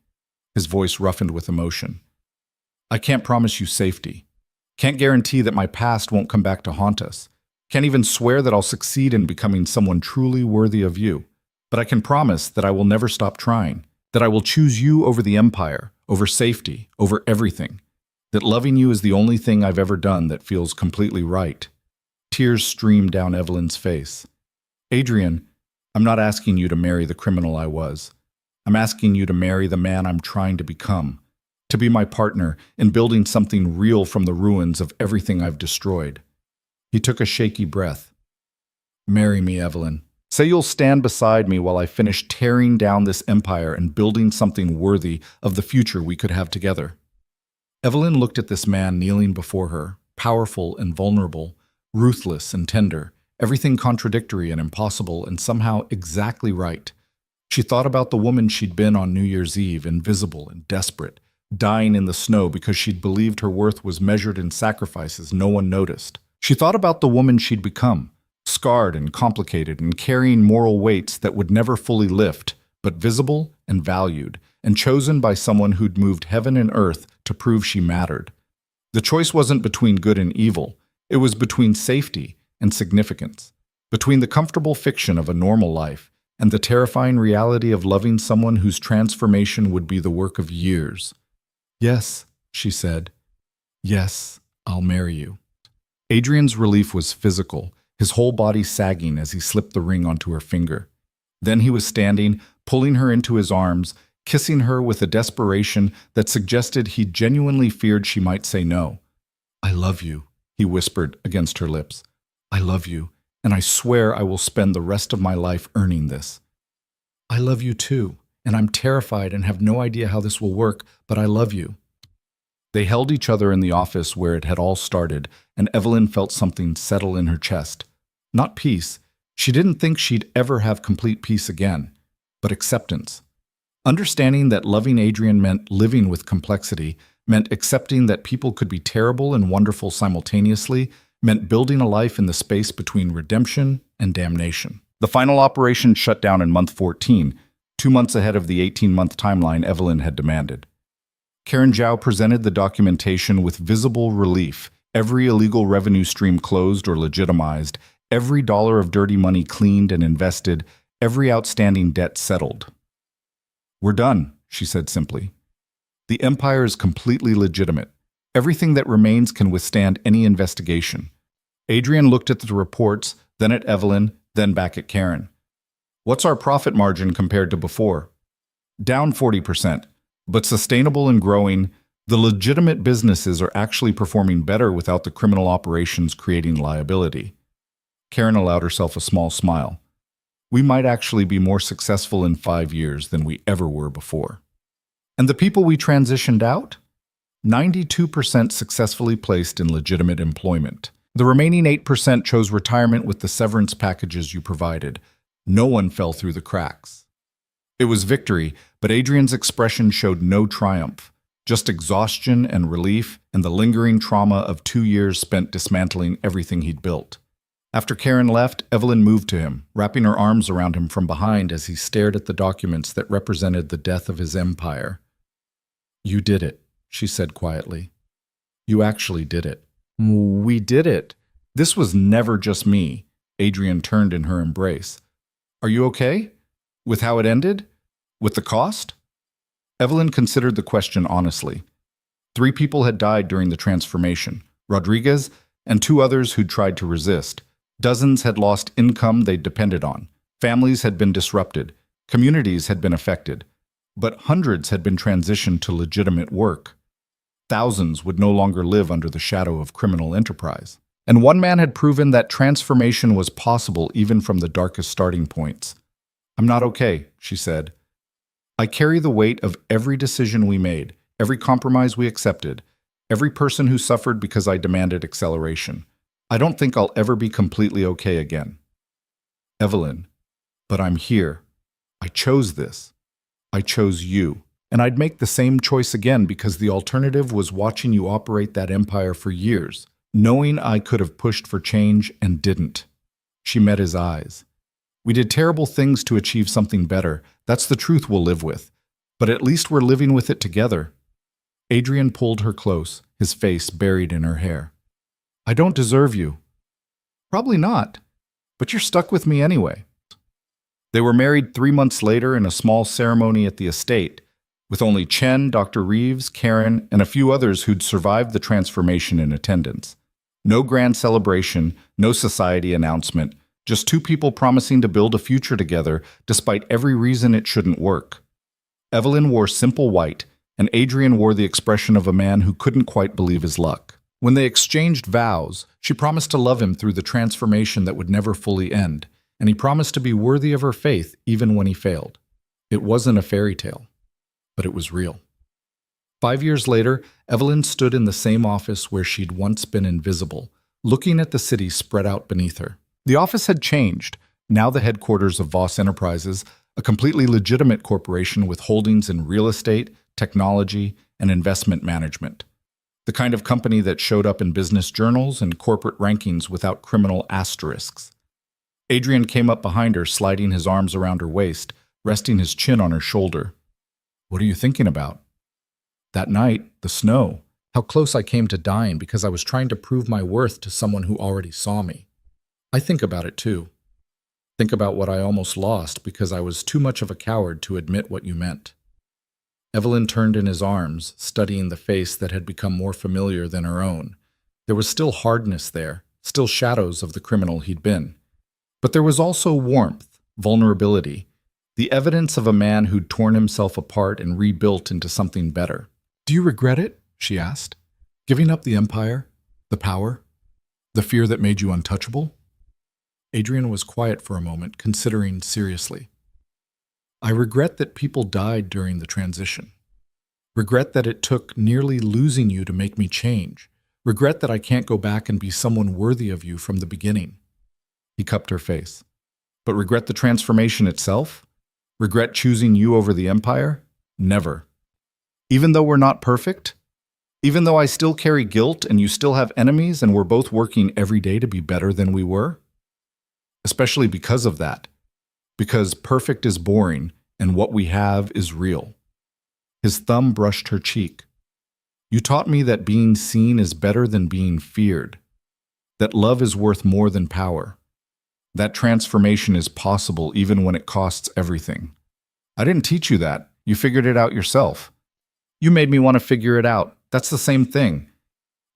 His voice roughened with emotion. I can't promise you safety. Can't guarantee that my past won't come back to haunt us. Can't even swear that I'll succeed in becoming someone truly worthy of you. But I can promise that I will never stop trying, that I will choose you over the empire, over safety, over everything, that loving you is the only thing I've ever done that feels completely right. Tears streamed down Evelyn's face. Adrian, I'm not asking you to marry the criminal I was. I'm asking you to marry the man I'm trying to become, to be my partner in building something real from the ruins of everything I've destroyed. He took a shaky breath. Marry me, Evelyn. Say you'll stand beside me while I finish tearing down this empire and building something worthy of the future we could have together. Evelyn looked at this man kneeling before her, powerful and vulnerable, ruthless and tender, everything contradictory and impossible and somehow exactly right. She thought about the woman she'd been on New Year's Eve, invisible and desperate, dying in the snow because she'd believed her worth was measured in sacrifices no one noticed. She thought about the woman she'd become, scarred and complicated and carrying moral weights that would never fully lift, but visible and valued, and chosen by someone who'd moved heaven and earth to prove she mattered. The choice wasn't between good and evil. It was between safety and significance, between the comfortable fiction of a normal life and the terrifying reality of loving someone whose transformation would be the work of years. Yes, she said. Yes, I'll marry you. Adrian's relief was physical, his whole body sagging as he slipped the ring onto her finger. Then he was standing, pulling her into his arms, kissing her with a desperation that suggested he genuinely feared she might say no. I love you, he whispered against her lips. I love you, and I swear I will spend the rest of my life earning this. I love you too, and I'm terrified and have no idea how this will work, but I love you. They held each other in the office where it had all started, and Evelyn felt something settle in her chest. Not peace. She didn't think she'd ever have complete peace again, but acceptance. Understanding that loving Adrian meant living with complexity, meant accepting that people could be terrible and wonderful simultaneously, meant building a life in the space between redemption and damnation. The final operation shut down in month 14, 2 months ahead of the 18-month timeline Evelyn had demanded. Karen Zhao presented the documentation with visible relief, every illegal revenue stream closed or legitimized, every dollar of dirty money cleaned and invested, every outstanding debt settled. We're done, she said simply. The empire is completely legitimate. Everything that remains can withstand any investigation. Adrian looked at the reports, then at Evelyn, then back at Karen. What's our profit margin compared to before? Down 40%, but sustainable and growing. The legitimate businesses are actually performing better without the criminal operations creating liability. Karen allowed herself a small smile. We might actually be more successful in 5 years than we ever were before. And the people we transitioned out? 92% successfully placed in legitimate employment. The remaining 8% chose retirement with the severance packages you provided. No one fell through the cracks. It was victory, but Adrian's expression showed no triumph, just exhaustion and relief and the lingering trauma of 2 years spent dismantling everything he'd built. After Karen left, Evelyn moved to him, wrapping her arms around him from behind as he stared at the documents that represented the death of his empire. "You did it," she said quietly. "You actually did it." "We did it. This was never just me." Adrian turned in her embrace. "Are you okay? With how it ended? With the cost?" Evelyn considered the question honestly. 3 people had died during the transformation, Rodriguez and 2 others who'd tried to resist. Dozens had lost income they'd depended on. Families had been disrupted. Communities had been affected. But hundreds had been transitioned to legitimate work. Thousands would no longer live under the shadow of criminal enterprise. And one man had proven that transformation was possible even from the darkest starting points. "I'm not okay," she said. "I carry the weight of every decision we made, every compromise we accepted, every person who suffered because I demanded acceleration. I don't think I'll ever be completely okay again." "Evelyn, but I'm here. I chose this. I chose you. And I'd make the same choice again because the alternative was watching you operate that empire for years, knowing I could have pushed for change and didn't." She met his eyes. "We did terrible things to achieve something better. That's the truth we'll live with. But at least we're living with it together." Adrian pulled her close, his face buried in her hair. "I don't deserve you." "Probably not. But you're stuck with me anyway." They were married 3 months later in a small ceremony at the estate, with only Chen, Dr. Reeves, Karen, and a few others who'd survived the transformation in attendance. No grand celebration, no society announcement, just 2 people promising to build a future together despite every reason it shouldn't work. Evelyn wore simple white, and Adrian wore the expression of a man who couldn't quite believe his luck. When they exchanged vows, she promised to love him through the transformation that would never fully end, and he promised to be worthy of her faith even when he failed. It wasn't a fairy tale, but it was real. 5 years later, Evelyn stood in the same office where she'd once been invisible, looking at the city spread out beneath her. The office had changed, now the headquarters of Voss Enterprises, a completely legitimate corporation with holdings in real estate, technology, and investment management. The kind of company that showed up in business journals and corporate rankings without criminal asterisks. Adrian came up behind her, sliding his arms around her waist, resting his chin on her shoulder. "What are you thinking about?" "That night, the snow. How close I came to dying because I was trying to prove my worth to someone who already saw me. I think about it too. Think about what I almost lost because I was too much of a coward to admit what you meant." Evelyn turned in his arms, studying the face that had become more familiar than her own. There was still hardness there, still shadows of the criminal he'd been. But there was also warmth, vulnerability, the evidence of a man who'd torn himself apart and rebuilt into something better. "Do you regret it?" she asked. "Giving up the empire, the power, the fear that made you untouchable?" Adrian was quiet for a moment, considering seriously. "I regret that people died during the transition. Regret that it took nearly losing you to make me change. Regret that I can't go back and be someone worthy of you from the beginning." He cupped her face. "But regret the transformation itself? Regret choosing you over the empire? Never. Even though we're not perfect? Even though I still carry guilt and you still have enemies and we're both working every day to be better than we were? Especially because of that. Because perfect is boring and what we have is real." His thumb brushed her cheek. "You taught me that being seen is better than being feared. That love is worth more than power. That transformation is possible even when it costs everything. I didn't teach you that. You figured it out yourself. You made me want to figure it out. That's the same thing."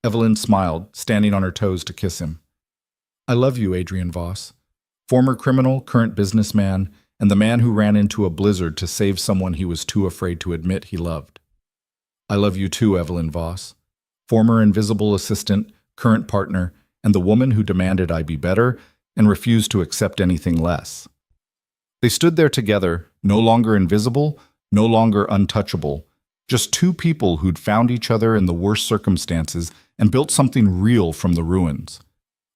Evelyn smiled, standing on her toes to kiss him. "I love you, Adrian Voss. Former criminal, current businessman, and the man who ran into a blizzard to save someone he was too afraid to admit he loved." I love you too, Evelyn Voss. Former invisible assistant, current partner, and the woman who demanded I be better and refused to accept anything less. They stood there together, no longer invisible, no longer untouchable, just two people who'd found each other in the worst circumstances and built something real from the ruins.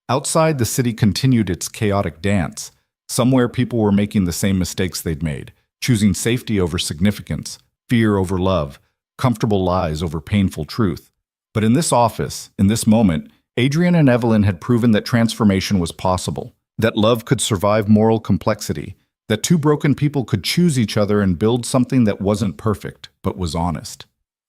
Outside, the city continued its chaotic dance. Somewhere people were making the same mistakes they'd made, choosing safety over significance, fear over love, comfortable lies over painful truth. But in this office, in this moment, Adrian and Evelyn had proven that transformation was possible, that love could survive moral complexity, that two broken people could choose each other and build something that wasn't perfect, but was honest.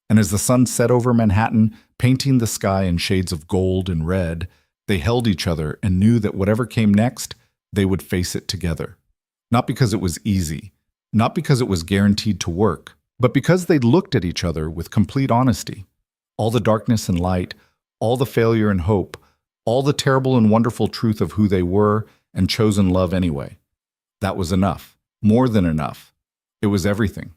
And as the sun set over Manhattan, painting the sky in shades of gold and red, they held each other and knew that whatever came next, they would face it together. Not because it was easy, not because it was guaranteed to work, but because they looked at each other with complete honesty. All the darkness and light, all the failure and hope, all the terrible and wonderful truth of who they were, and chosen love anyway. That was enough, more than enough. It was everything.